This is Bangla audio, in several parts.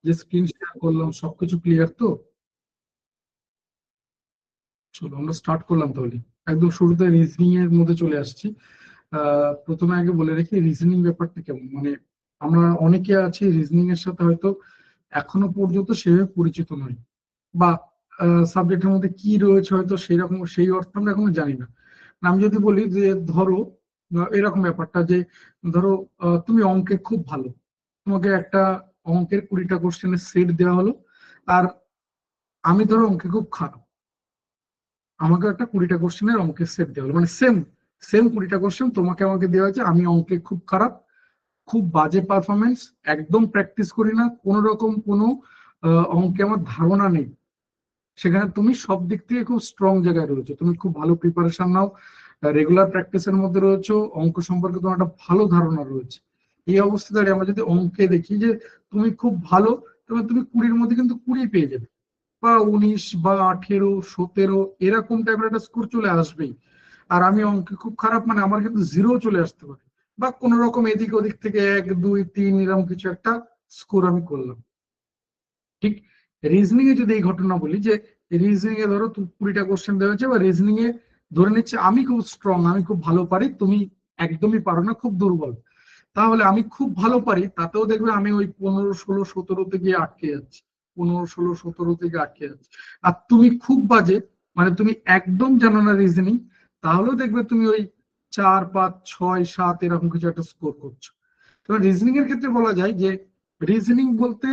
যে স্ক্রিন শেয়ার করলাম, সবকিছু ক্লিয়ার তো? চলো আমরা স্টার্ট করলাম তাহলে। একদম শুরুতে রিজনিং এর মধ্যে চলে আসছি। প্রথমে আগে বলে রাখি রিজনিং ব্যাপারটা কেমন, মানে আমরা অনেকে আছি রিজনিং এর সাথে হয়তো এখনো পর্যন্ত সেভাবে পরিচিত নয়, বা সাবজেক্টের মধ্যে কি রয়েছে হয়তো সেরকম সেই অর্থ আমরা এখনো জানি না। আমি যদি বলি যে ধরো এরকম ব্যাপারটা যে ধরো তুমি অঙ্কে খুব ভালো, তোমাকে একটা অঙ্কের 20টা কোশ্চেনের সেট দেওয়া হলো, আর আমি ধরো অঙ্কে খুব খারাপ, আমাকে একটা 20টা কোশ্চেনের অঙ্কের সেট দেওয়া হলো, মানে সেম সেম 20টা কোশ্চেন তোমাকে আমাকে দেওয়া হয়েছে, আমি অঙ্কে খুব খারাপ, খুব বাজে পারফরমেন্স, একদম প্র্যাকটিস করি না, কোনো রকম কোনো অঙ্কে আমার ধারণা নেই। সেখানে তুমি সব দিক থেকে খুব স্ট্রং জায়গায় রয়েছে, তুমি খুব ভালো প্রিপারেশন নাও, রেগুলার প্র্যাকটিসের মধ্যে রয়েছে, অঙ্ক সম্পর্কে তোমার একটা ভালো ধারণা রয়েছে। এই অবস্থা দাঁড়িয়ে আমরা যদি অঙ্কে দেখি যে তুমি খুব ভালো, তবে তুমি 20-র মধ্যে কিন্তু 20 পেয়ে যাবে, বা 19 বা 18, 17 এরকম টাইপের একটা স্কোর চলে আসবেই। আর আমি অঙ্কে খুব খারাপ, মানে আমার কিন্তু 0 চলে আসতে পারে, বা কোন রকম এদিক ওদিক থেকে 1, 2, 3 এরকম কিছু একটা স্কোর আমি করলাম। ঠিক রিজনিং এ যদি এই ঘটনা বলি যে রিজনিং এ ধরো 20টা কোশ্চেন দেওয়া হয়েছে, বা রিজনিং এ ধরে নিচ্ছে আমি খুব স্ট্রং, আমি খুব ভালো পারি, তুমি একদমই পারো না, খুব দুর্বল, তাহলে আমি খুব ভালো পারি তাতেও দেখবে আমি ওই 15, 16, 17 থেকে আটকে যাচ্ছি, 15, 16, 17 থেকে আটকে যাচ্ছি। আর তুমি খুব বাজে, মানে তুমি একদম জানো না রিজনিং, তাহলেও দেখবে তুমি ওই 4, 5, 6, 7 এরকম কিছু একটা স্কোর করছো। তো রিজনিং এর ক্ষেত্রে বলা যায় যে রিজনিং বলতে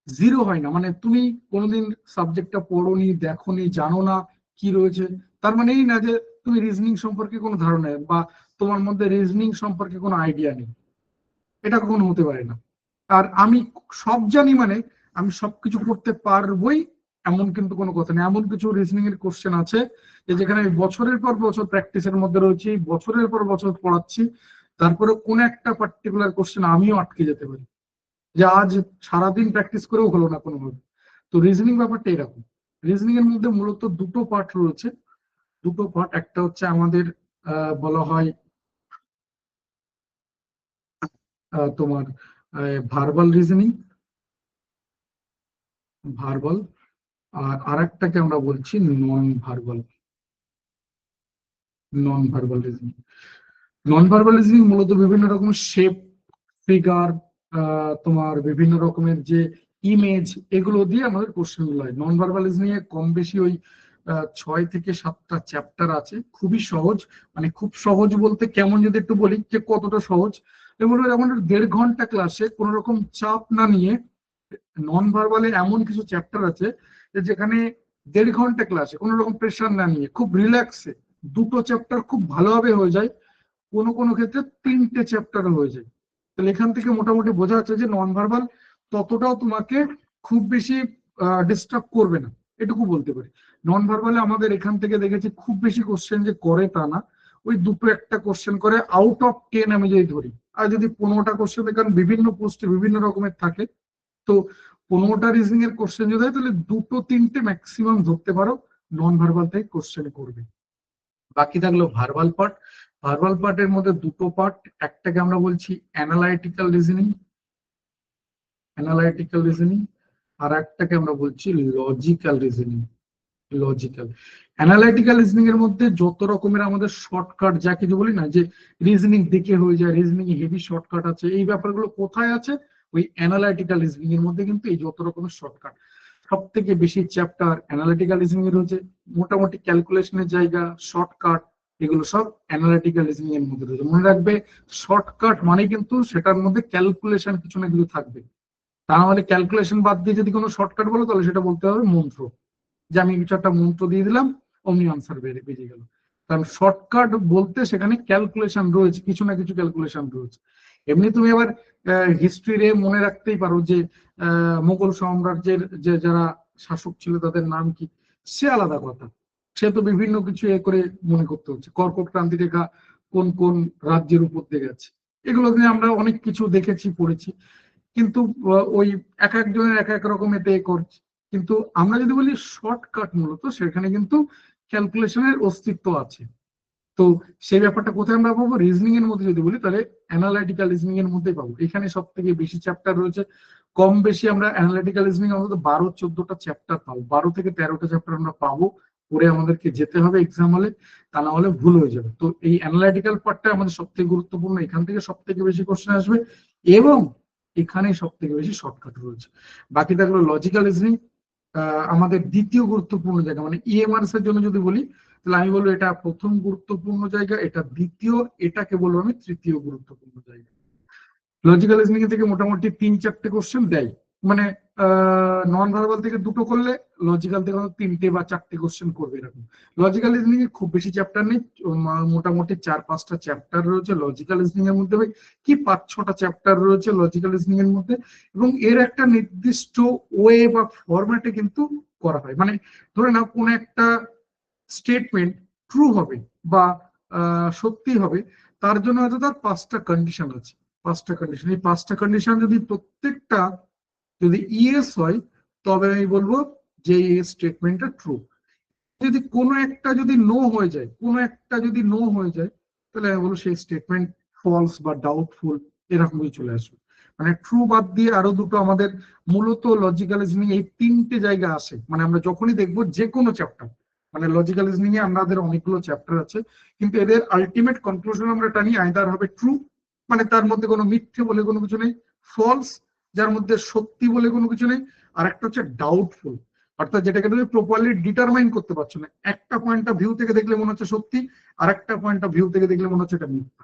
0 হয় না, মানে তুমি কোনোদিন সাবজেক্টটা পড়োনি, দেখোনি, জানো না কি রয়েছে, তার মানে এই না যে তুমি রিজনিং সম্পর্কে কোনো ধারণা নেই, বা তোমার মধ্যে রিজনিং সম্পর্কে কোনো আইডিয়া নেই, এটা কখনো হতে পারে না। আর আমি সব জানি মানে আমি সবকিছু করতে পারবোই এমন কিন্তু কোনো কথা নেই। এমন কিছু রিজনিং এর কোশ্চেন আছে যে যেখানে আমি বছরের পর বছর প্র্যাকটিসের মধ্যে রয়েছি, বছরের পর বছর পড়াচ্ছি, তারপরে কোন একটা পার্টিকুলার কোশ্চেন আমিও আটকে যেতে পারি, যে আজ সারাদিন প্র্যাকটিস করেও হলো না কোনোভাবে। তো রিজনিং ব্যাপারটা এরকম। রিজনিং এর মধ্যে মূলত দুটো পার্ট রয়েছে, দুটো পার্ট। একটা হচ্ছে আমাদের বলা হয় তোমার ভার্বাল রিজনিং, ভার্বাল, আর আরেকটাকে আমরা বলছি non verbal, non verbal reasoning. Non verbal reasoning মূলত বিভিন্ন রকমের শেপ, ফিগার, তোমার বিভিন্ন রকমের যে ইমেজ, এগুলো দিয়ে আমাদের কোশ্চেন গুলো হয়। নন ভার্বাল রিজনিং এ কম বেশি ওই 6 থেকে 7টা চ্যাপ্টার আছে, খুবই সহজ। মানে খুব সহজ বলতে কেমন যদি একটু বলি যে কতটা সহজ, এগুলো যেমন 1.5 ঘন্টা ক্লাসে কোন রকম চাপ না নিয়ে, নন ভার্বালে এমন কিছু চ্যাপ্টার আছে যে যেখানে 1.5 ঘন্টা ক্লাসে কোনো রকম প্রেশার না নিয়ে খুব রিল্যাক্সে দুটো চ্যাপ্টার খুব ভালোভাবে হয়ে যায়, কোনো কোনো ক্ষেত্রে 3টে চ্যাপ্টার হয়ে যায়। তাহলে এখান থেকে মোটামুটি বোঝা যাচ্ছে যে নন ভার্বাল ততটাও তোমাকে খুব বেশি ডিস্টার্ব করবে না, এটুকু বলতে পারি। নন ভার্বালে আমাদের এখান থেকে দেখেছি খুব বেশি কোশ্চেন যে করে তা না, ওই দুটো একটা কোশ্চেন করে আউট অফ 10 আমি যদি ধরি। আর যদি 15টা কোশ্চেন, কারণ বিভিন্ন পোস্টে বিভিন্ন রকমের থাকে, তো 15টা রিজনিং এর কোশ্চেন যদি হয় তাহলে দুটো তিনটে ম্যাক্সিমাম ধরতে পারো নন ভার্বাল থেকে কোশ্চেন করবে। বাকি থাকলো ভার্বাল পার্ট। ভার্বাল পার্টের মধ্যে দুটো পার্ট, একটাকে আমরা বলছি অ্যানালাইটিক্যাল রিজনিং, অ্যানালাইটিক্যাল রিজনিং, আর একটাকে আমরা বলছি logical reasoning, logical. Analytical reasoning এর মধ্যে যত রকমের আমাদের শর্টকাট যা কিছু বলি না যে রিজনিং দিকে হয়ে যায়, রিজনিং হেভি শর্টকাট আছে, এই ব্যাপারগুলো কোথায় আছে? ওই অ্যানালাইটিক্যাল রিজনিং এর মধ্যে কিন্তু এই যত রকমের শর্টকাট, সব থেকে বেশি চ্যাপ্টার অ্যানালিটিক্যাল রিজনিং এর হচ্ছে, মোটামুটি ক্যালকুলেশনের জায়গা, শর্টকাট, এগুলো সব অ্যানালিটিক্যাল রিজনিং এর মধ্যে রয়েছে। মনে রাখবে শর্টকাট মানে কিন্তু সেটার মধ্যে ক্যালকুলেশন কিছু না কিছু থাকবে, তা নাহলে ক্যালকুলেশন বাদ দিয়ে যদি কোনো শর্টকাট বলো তাহলে সেটা বলতে হবে মন্ত্র, যে আমি কিছু একটা মন্ত্র দিয়ে দিলাম অমনি আনসার বেরিয়ে গেল। কারণ শর্টকাট বলতে সেখানে ক্যালকুলেশন রয়েছে, কিছু না কিছু ক্যালকুলেশন রয়েছে। এমনি তুমি আবার হিস্ট্রিরে মনে রাখতেই পারো যে মুঘল সাম্রাজ্যের যে যারা শাসক ছিল তাদের নাম কি, সে আলাদা কথা, সে তো বিভিন্ন কিছু এ করে মনে করতে হচ্ছে, কর্কট ক্রান্তি রেখা কোন কোন রাজ্যের উপর দিয়ে গেছে, এগুলো নিয়ে আমরা অনেক কিছু দেখেছি, পড়েছি। কিন্তু ওই এক একজনের এক এক রকম এতে করছে। কিন্তু আমরা যদি বলি শর্টকাট, মূলত সেখানে কিন্তু ক্যালকুলেশনের অস্তিত্ব আছে। তো সেই ব্যাপারটা কোথায় আমরা পাবো? রিজনিং এর মধ্যে যদি বলি তাহলে অ্যানালাইটিক্যাল রিজনিং এর মধ্যেই পাবো। এখানে সব থেকে বেশি চ্যাপ্টার রয়েছে, কম বেশি আমরা অ্যানালিটিক্যাল রিজনিং অন্তত 12-14টা চ্যাপ্টার পাবো, 12 থেকে 13টা চ্যাপ্টার আমরা পাবো, পরে আমাদেরকে যেতে হবে এক্সাম হলে, তা না হলে ভুল হয়ে যাবে। তো এই অ্যানালিটিক্যাল পার্টটা আমাদের সব থেকে গুরুত্বপূর্ণ, এখান থেকে সব থেকে বেশি কোশ্চেন আসবে এবং এখানেই সব থেকে বেশি শর্টকাট রয়েছে। বাকি থাকলো লজিক্যাল রিজনিং, আমাদের দ্বিতীয় গুরুত্বপূর্ণ জায়গা, মানে ইএমআরএস এর জন্য যদি বলি তাহলে আমি বলবো এটা প্রথম গুরুত্বপূর্ণ জায়গা, এটা দ্বিতীয়, এটাকে বলবো আমি তৃতীয় গুরুত্বপূর্ণ জায়গা। লজিক্যাল রিজনিং থেকে মোটামুটি 3-4টে কোশ্চেন দেয়, মানে নন ভার্বাল থেকে 2টো করলে লজিক্যাল থেকে 3টে বা 4টে কোশ্চেন করবে এরকম। লজিক্যাল রিজনিং এ খুব বেশি চ্যাপ্টার নেই, মোটামুটি 4-5টা চ্যাপ্টার রয়েছে লজিক্যাল রিজনিং এর মধ্যে, কি 5-6টা চ্যাপ্টার রয়েছে লজিক্যাল রিজনিং এর মধ্যে, এবং এর একটা নির্দিষ্ট ওয়ে বা ফরম্যাটে কিন্তু করা হয়। মানে ধরে নাও কোন একটা স্টেটমেন্ট ট্রু হবে বা সত্যি হবে, তার জন্য হয়তো তার 5টা কন্ডিশন আছে, 5টা কন্ডিশন, এই 5টা কন্ডিশন যদি প্রত্যেকটা যদি ইয়েস হয় তবে আমি বলবো যে এই স্টেটমেন্টটা ট্রু। যদি কোনো একটা যদি নো হয়ে যায়, কোনো একটা যদি নো হয়ে যায়, তাহলে আমি বলবো সেই স্টেটমেন্ট ফলস বা ডাউটফুল এরকমই চলে আসবে। মানে ট্রু বাদ দিয়ে আরো দুটো আমাদের মূলত লজিক্যাল রিজনিং এই 3টে জায়গা আসে। মানে আমরা যখনই দেখবো যে কোনো চ্যাপ্টার, মানে লজিক্যাল রিজনিং এ আমাদের অনেকগুলো চ্যাপ্টার আছে, কিন্তু এদের আলটিমেট কনক্লুশন আমরা টানি আইদার হবে ট্রু, মানে তার মধ্যে কোনো মিথ্যে বলে কোনো কিছু নেই, ফলস যার মধ্যে সত্যি বলে কোনো কিছু নেই, আর একটা হচ্ছে ডাউটফুল, অর্থাৎ যেটাকে তুমি প্রপারলি ডিটারমাইন করতে পারছো না, একটা পয়েন্ট অফ ভিউ থেকে দেখলে মনে হচ্ছে সত্যি, আর একটা পয়েন্ট অফ ভিউ থেকে দেখলে মনে হচ্ছে এটা মিথ্যা,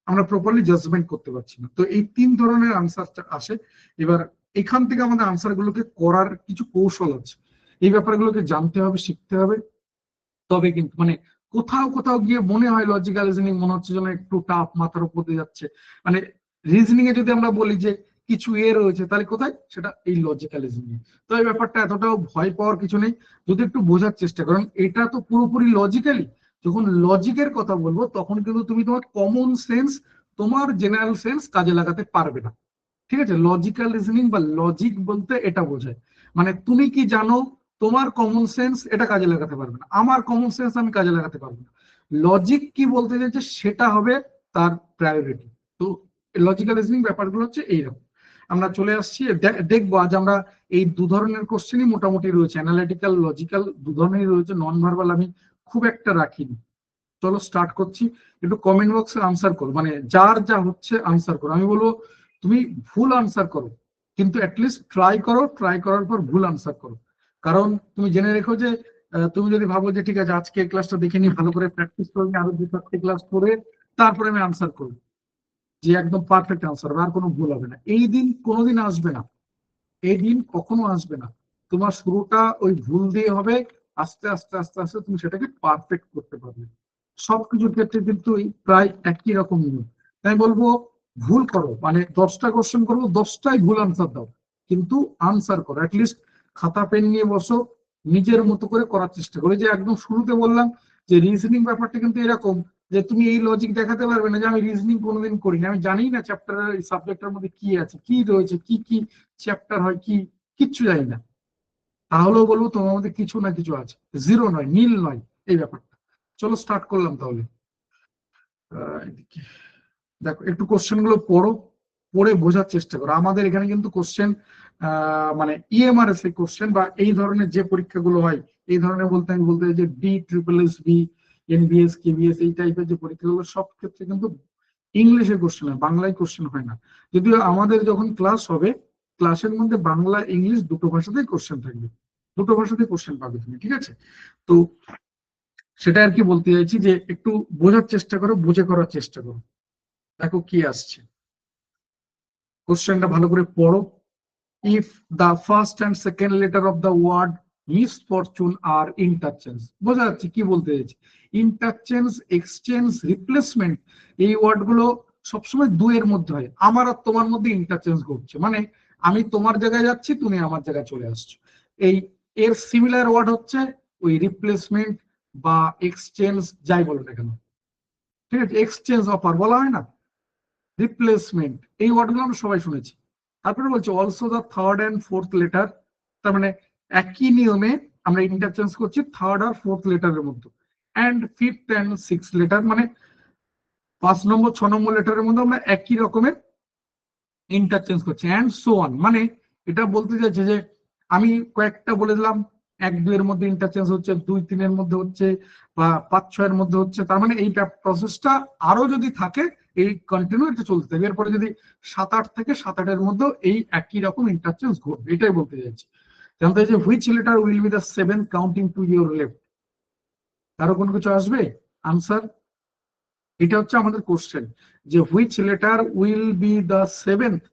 আমরা প্রপারলি জাজমেন্ট করতে পারছি না। তো এই 3 ধরনের আনসার আসে। এবার এখান থেকে আমাদের আনসার গুলোকে করার কিছু কৌশল আছে, এই ব্যাপারগুলোকে জানতে হবে, শিখতে হবে, তবে কিন্তু মানে কোথাও কোথাও গিয়ে মনে হয় লজিক্যাল রিজনিং মনে হচ্ছে যেন একটু টাফ, মাথার উপর দিয়ে যাচ্ছে। মানে রিজনিং এ যদি আমরা বলি যে কিছু এ রয়েছে, তাহলে কোথায়, সেটা এই লজিক্যাল রিজনিং। তো এই ব্যাপারটা এতটাও ভয় পাওয়ার কিছু নেই, যদি একটু বোঝার চেষ্টা করেন, এটা তো পুরোপুরি লজিক্যালি। যখন লজিকের কথা বলবো তখন কিন্তু তুমি তোমার কমন সেন্স, তোমার জেনারেল সেন্স কাজে লাগাতে পারবে না। ঠিক আছে, লজিক্যাল রিজনিং বা লজিক বলতে এটা বোঝায়, মানে তুমি কি জানো, তোমার কমন সেন্স এটা কাজে লাগাতে পারবে না, আমার কমন সেন্স আমি কাজে লাগাতে পারবো না। লজিক কি বলতে চাইছে সেটা হবে তার প্রায়োরিটি। তো লজিক্যাল রিজনিং ব্যাপারগুলো হচ্ছে এইরকম। আমরা চলে আসছি, দেখবো আজ আমরা এই 2 ধরনের কোশ্চেনই মোটামুটি রয়েছে, অ্যানালিটিক্যাল লজিক্যাল 2 ধরনেরই রয়েছে, নন ভার্বাল আমি খুব একটা রাখিনি। চলো স্টার্ট করছি, একটু কমেন্ট বক্সে আনসার করো, মানে যার যা হচ্ছে আনসার করো। আমি বলবো তুমি ভুল আনসার করো, কিন্তু অ্যাটলিস্ট ট্রাই করো, ট্রাই করার পর ভুল আনসার করো। কারণ তুমি জেনে রেখো যে তুমি যদি ভাবো যে ঠিক আছে আজকে ক্লাসটা দেখে নিই, ভালো করে প্র্যাকটিস করে নিই, আরো 2-4টে ক্লাস করে তারপরে আমি আনসার করবো, যে একদম পারফেক্ট আনসার হবে আর কোনো ভুল হবে না, এই দিন কোনোদিন আসবে না, এই দিন কখনো আসবে না। তোমার শুরুটা ওই ভুল দিয়ে হবে, আস্তে আস্তে আস্তে আস্তে তুমি সেটাকে পারফেক্ট করতে পারবে। সবকিছুর ক্ষেত্রে কিন্তু প্রায় একই রকম নিয়ম। তাই বলবো ভুল করো, মানে 10টা কোশ্চেন করবো 10টাই ভুল আনসার দাও, কিন্তু আনসার করো, অ্যাটলিস্ট খাতা পেন নিয়ে বসো, নিজের মতো করে করার চেষ্টা করো। যে একদম শুরুতে বললাম যে রিজনিং ব্যাপারটা কিন্তু এরকম, যে তুমি এই লজিক দেখাতে পারবে না যে আমি রিজনিং কোনোদিন করিনি, আমি জানি না চ্যাপ্টারের সাবজেক্টের মধ্যে কি আছে, কি রয়েছে, কি কি চ্যাপ্টার হয়, কি কিচ্ছু জানি না, তাহলেও বলবো তোমার মধ্যে কিছু না কিছু আছে, জিরো নয়, নীল নয় এই ব্যাপারটা। চলো স্টার্ট করলাম তাহলে। এদিকে দেখো একটু কোশ্চেন গুলো পড়ো, পড়ে বোঝার চেষ্টা করো। আমাদের এখানে কিন্তু কোশ্চেন মানে ইএমআরএস এই কোশ্চেন বা এই ধরনের যে পরীক্ষাগুলো হয়, এই ধরনের বলতে আমি বলতে চাই যে DSSS, NBS, KBS এই টাইপের যে পরীক্ষাগুলো, সব ক্ষেত্রে কিন্তু ইংলিশে কোশ্চেন হয়, বাংলায় কোশ্চেন হয় না। যদিও আমাদের যখন ক্লাস হবে, ক্লাসের মধ্যে বাংলা ইংলিশ দুটো ভাষাতেই কোশ্চেন থাকবে, দুটো ভাষাতেই কোশ্চেন পাবে তুমি, ঠিক আছে? তো সেটা আর কি বলতে চাইছি যে একটু বোঝার চেষ্টা করো, বুঝে করার চেষ্টা করো। দেখো কি আসছে, কোশ্চেনটা ভালো করে পড়ো। If the first and second letter of the word misfortune are interchange, বোঝা যাচ্ছে কি বলতে চাইছি। ইন্টারচেঞ্জ, এক্সচেঞ্জ, রিপ্লেসমেন্ট, এই ওয়ার্ড গুলো সবসময় দুয়ের মধ্যে হয়, আমার আর তোমার মধ্যে ইন্টারচেঞ্জ ঘটছে, মানে আমি তোমার জায়গায় যাচ্ছি, তুমি আমার জায়গায় চলে আসছো। এই এর সিমিলার ওয়ার্ড হচ্ছে ওই রিপ্লেসমেন্ট বা এক্সচেঞ্জ, যাই বলো না কেন, ঠিক আছে? এক্সচেঞ্জ অফার বলা হয় না, রিপ্লেসমেন্ট, এই ওয়ার্ডগুলো আমরা সবাই শুনেছি। তারপরে বলছে also the third and fourth letter, তার মানে একই নিয়মে আমরা ইন্টারচেঞ্জ করছি থার্ড আর ফোর্থ লেটারের মধ্যে, and fifth and six letter, মানে 5 নম্বর 6 নম্বর লেটারের মধ্যে আমরা একই রকমের ইন্টারচেঞ্জ করছি, অ্যান্ড সো অন, মানে এটা বলতে চাইছে যে আমি কয়েকটা বলে দিলাম, 1 2 এর মধ্যে ইন্টারচেঞ্জ হচ্ছে, 2 3 এর মধ্যে হচ্ছে, বা 5 6 এর মধ্যে হচ্ছে, তার মানে এই প্রসেসটা আরো যদি থাকে এই কন্টিনিউ এটা চলতে থাকবে। এরপরে যদি 7 8 থেকে 7 8 এর মধ্যে এই একই রকম ইন্টারচেঞ্জ ঘটবে, এটাই বলতে চাইছি। জানতে চাইছে which letter will be the 7th counting to your left. কারো কোনো কিছু আসবে আনসার? এটা হচ্ছে আমাদের কোশ্চেন, যে which letter will be the 7th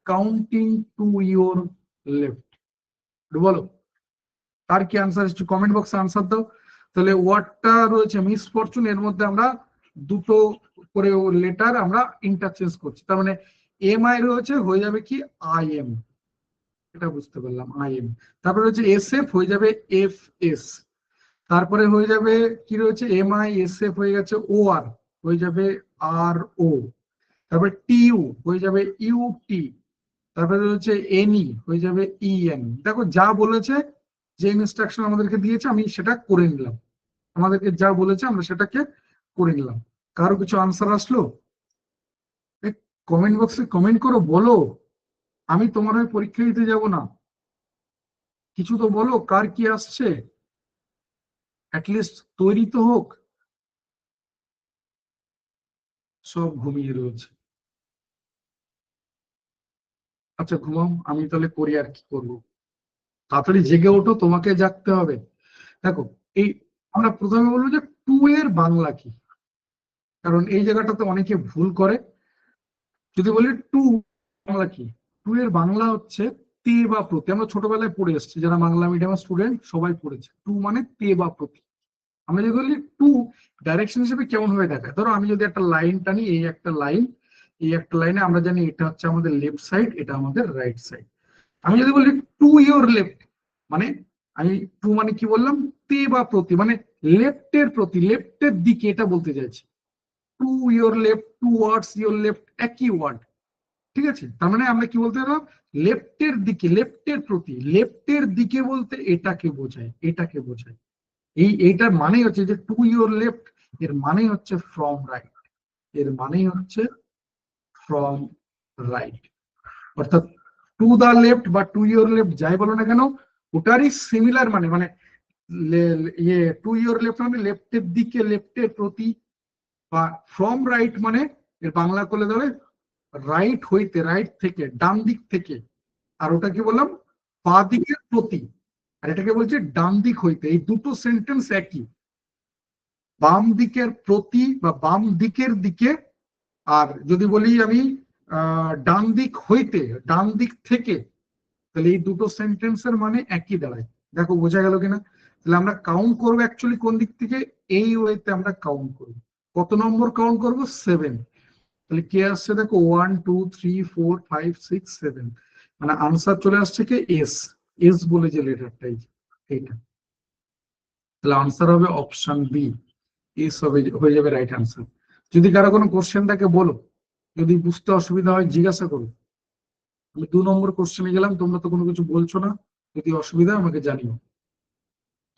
counting to your left. বলো তার কি আনসার, একটু কমেন্ট বক্সে আনসার দাও। তাহলে ওয়ার্ডটা রয়েছে মিস ফরচুন, এর মধ্যে আমরা দুটো করে লেটার আমরা ইন্টারচেঞ্জ করছি, তার মানে এম আই রয়েছে, হয়ে যাবে কি আই এম, এটা বুঝতে পারলাম আই এম। তারপরে হচ্ছে এস এফ, হয়ে যাবে এফ এস। তারপরে হয়ে যাবে কি রয়েছে এম আই এস এফ, হয়ে গেছে ও আর, হয়ে যাবে আর ও। তারপরে টি ইউ হয়ে যাবে ইউ টি। তারপরে হচ্ছে এনই হয়ে যাবে ইএন। দেখো যা বলেছে, যে ইনস্ট্রাকশন আমাদেরকে দিয়েছে আমি সেটা করে নিলাম, আমাদেরকে যা বলেছে আমরা সেটাকে করে নিলাম। কারো কিছু আনসার আসলো? কমেন্ট বক্সে কমেন্ট করো, বলো, আমি তোমার হয়ে পরীক্ষা দিতে যাব না, কিছু তো বলো কার কি আসছে, অ্যাটলিস্ট তৈরি তো হোক। সব ঘুমিয়ে রয়েছে। আচ্ছা ঘুমাও, আমি তাহলে করি, আর কি করবো। তাড়াতাড়ি জেগে ওঠো, তোমাকে জাগতে হবে। দেখো এই আমরা প্রথমে বলবো যে টু এর বাংলা কি, কারণ এই জায়গাটাতে অনেকে ভুল করে। যদি বলি টু বাংলা কি, টু এর বাংলা হচ্ছে তে বা প্রতি। আমরা ছোটবেলায় পড়ে এসেছি, যারা বাংলা মিডিয়ামের স্টুডেন্ট সবাই পড়েছে, টু মানে তে বা প্রতি। আমরা যদি বলি টু ডাইরেকশন হিসেবে কেমন ভাবে দেখায়, ধরো আমি যদি একটা লাইন টানি, এই একটা লাইন, এই একটা লাইনে আমরা জানি এটা হচ্ছে আমাদের লেফট সাইড, এটা আমাদের রাইট সাইড। আমি যদি বলি টু ইয়োর লেফট, মানে আমি টু মানে কি বললাম, তে বা প্রতি, মানে লেফটের প্রতি, লেফটের দিকে, এটা বলতে চাইছি। To your left, towards your left, একই ওয়ার্ড। ঠিক আছে, তার মানে আমরা কি বলতে পারবো, লেফটের দিকে, লেফটের প্রতি। লেফটের দিকে বলতে এটাকে বোঝায়, এটাকে বোঝায়। এইটার মানে হচ্ছে যে টু ইয়োর লেফট, এর মানে হচ্ছে ফ্রম রাইট, এর মানে হচ্ছে ফ্রম রাইট। অর্থাৎ টু দা লেফট বা টু ইয়োর লেফট যাই বলো না কেন, ওটারই সিমিলার মানে, মানে ইয়ে টু ইয়োর লেফট মানে লেফটের দিকে, লেফটের প্রতি। বা ফ্রম রাইট মানে এর বাংলা করলে ধরে রাইট হইতে, রাইট থেকে, ডান দিক থেকে। আর ওটা কি বললাম, বা দিকের প্রতি। আর এটাকে বলছে ডান দিক হইতে। এই দুটো সেন্টেন্স একই, বাম দিকের প্রতি বা বাম দিকের দিকে। আর যদি বলি আমি ডান দিক হইতে, ডান দিক থেকে, তাহলে এই দুটো সেন্টেন্সের মানে একই দাঁড়ায়। দেখো বোঝা গেল কিনা? তাহলে আমরা কাউন্ট করবো অ্যাকচুয়ালি কোন দিক থেকে, এই ওয়েতে আমরা কাউন্ট করবো। কত নম্বর কাউন্ট করবো, 7। তাহলে কে আসছে দেখো, 1 2 3 4 5 6 7, মানে আনসার চলে আসছে কে, এস। এস বলে যে লেটারটাই, এইটা। তাহলে আনসার হবে অপশন বি, এস হবে, হয়ে যাবে রাইট আনসার। যদি কারো কোনো কোশ্চেন থাকে বলো, যদি বুঝতে অসুবিধা হয় জিজ্ঞাসা করো। আমি 2 নম্বর কোশ্চেনে গেলাম, তোমরা তো কোনো কিছু বলছো না, যদি অসুবিধা হয় আমাকে জানিও।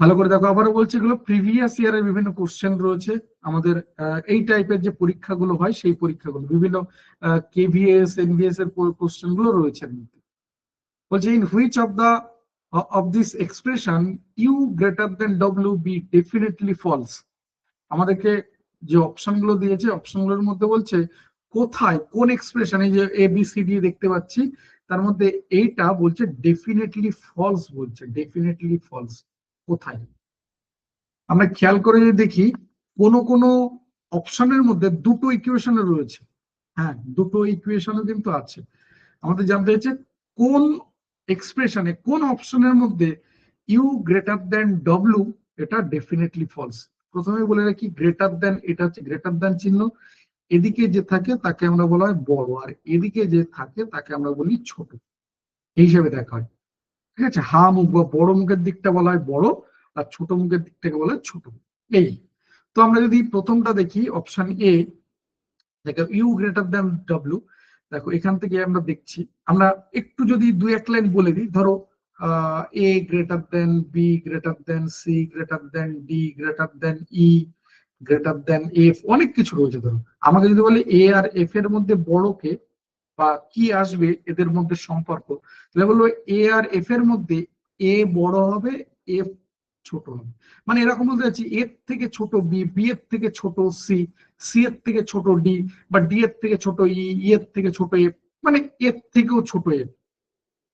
ভালো করে দেখো, আবারও বলছি, এগুলো প্রিভিয়াস ইয়ারের বিভিন্ন কোশ্চেন রয়েছে আমাদের। এই টাইপের যে পরীক্ষাগুলো হয়, সেই পরীক্ষাগুলো বিভিন্ন কেভিএস এনভিএস এর কোশ্চেন গুলো রয়েছে। বলছে in which of this expression U greater than W be definitely false. আমাদেরকে যে অপশন গুলো দিয়েছে, অপশন গুলোর মধ্যে বলছে কোথায়, কোন এক্সপ্রেশন, এই যে এ বি সি ডি দেখতে পাচ্ছি, তার মধ্যে এইটা বলছে ডেফিনেটলি ফলস, বলছে ডেফিনেটলি ফলস। কোথায়? আমরা খেয়াল করে যদি দেখি, কোন কোন অপশনের মধ্যে দুটো ইকুয়েশন রয়েছে। হ্যাঁ, দুটো ইকুয়েশনও কিন্তু আছে। আমাদের জানতে হচ্ছে কোন এক্সপ্রেশনে, কোন অপশনের মধ্যে ইউ গ্রেটার দেন ডব্লিউ, এটা ডেফিনেটলি ফলস। প্রথমে বলে রাখি, গ্রেটার দেন এটা হচ্ছে গ্রেটার দেন চিহ্ন, এদিকে যে থাকে তাকে আমরা বলা হয় বড়, আর এদিকে যে থাকে তাকে আমরা বলি ছোট, এই হিসেবে দেখা হয়। ঠিক আছে, হা মুখ বা বড় মুখের দিকটা বলা হয় বড়, আর ছোট মুখের দিকটাকে বলা হয় ছোট। এই তো আমরা যদি প্রথমটা দেখি, অপশন এ, দেখো ইউ গ্রেটার দেন ডব্লিউ। দেখো এখান থেকে আমরা দেখছি, আমরা একটু যদি 2 1 লাইন বলে দিই, ধরো A greater than B, greater than C, greater than D, greater than E, greater than F, অনেক কিছু রয়েছে। ধরো আমাকে যদি বলে এ আর এফ এর মধ্যে বড় কে, বা কি আসবে এদের মধ্যে সম্পর্ক, তাহলে বলবো এ আর এফ এর মধ্যে এ বড় হবে, এফ ছোট হবে। মানে এরকম বলতে চাচ্ছি এর থেকে ছোট বি, বি এর থেকে ছোট সি, সি এর থেকে ছোট ডি, বা ডি এর থেকে ছোট ই, ই এর থেকে ছোট এফ, মানে এর থেকেও ছোট এফ,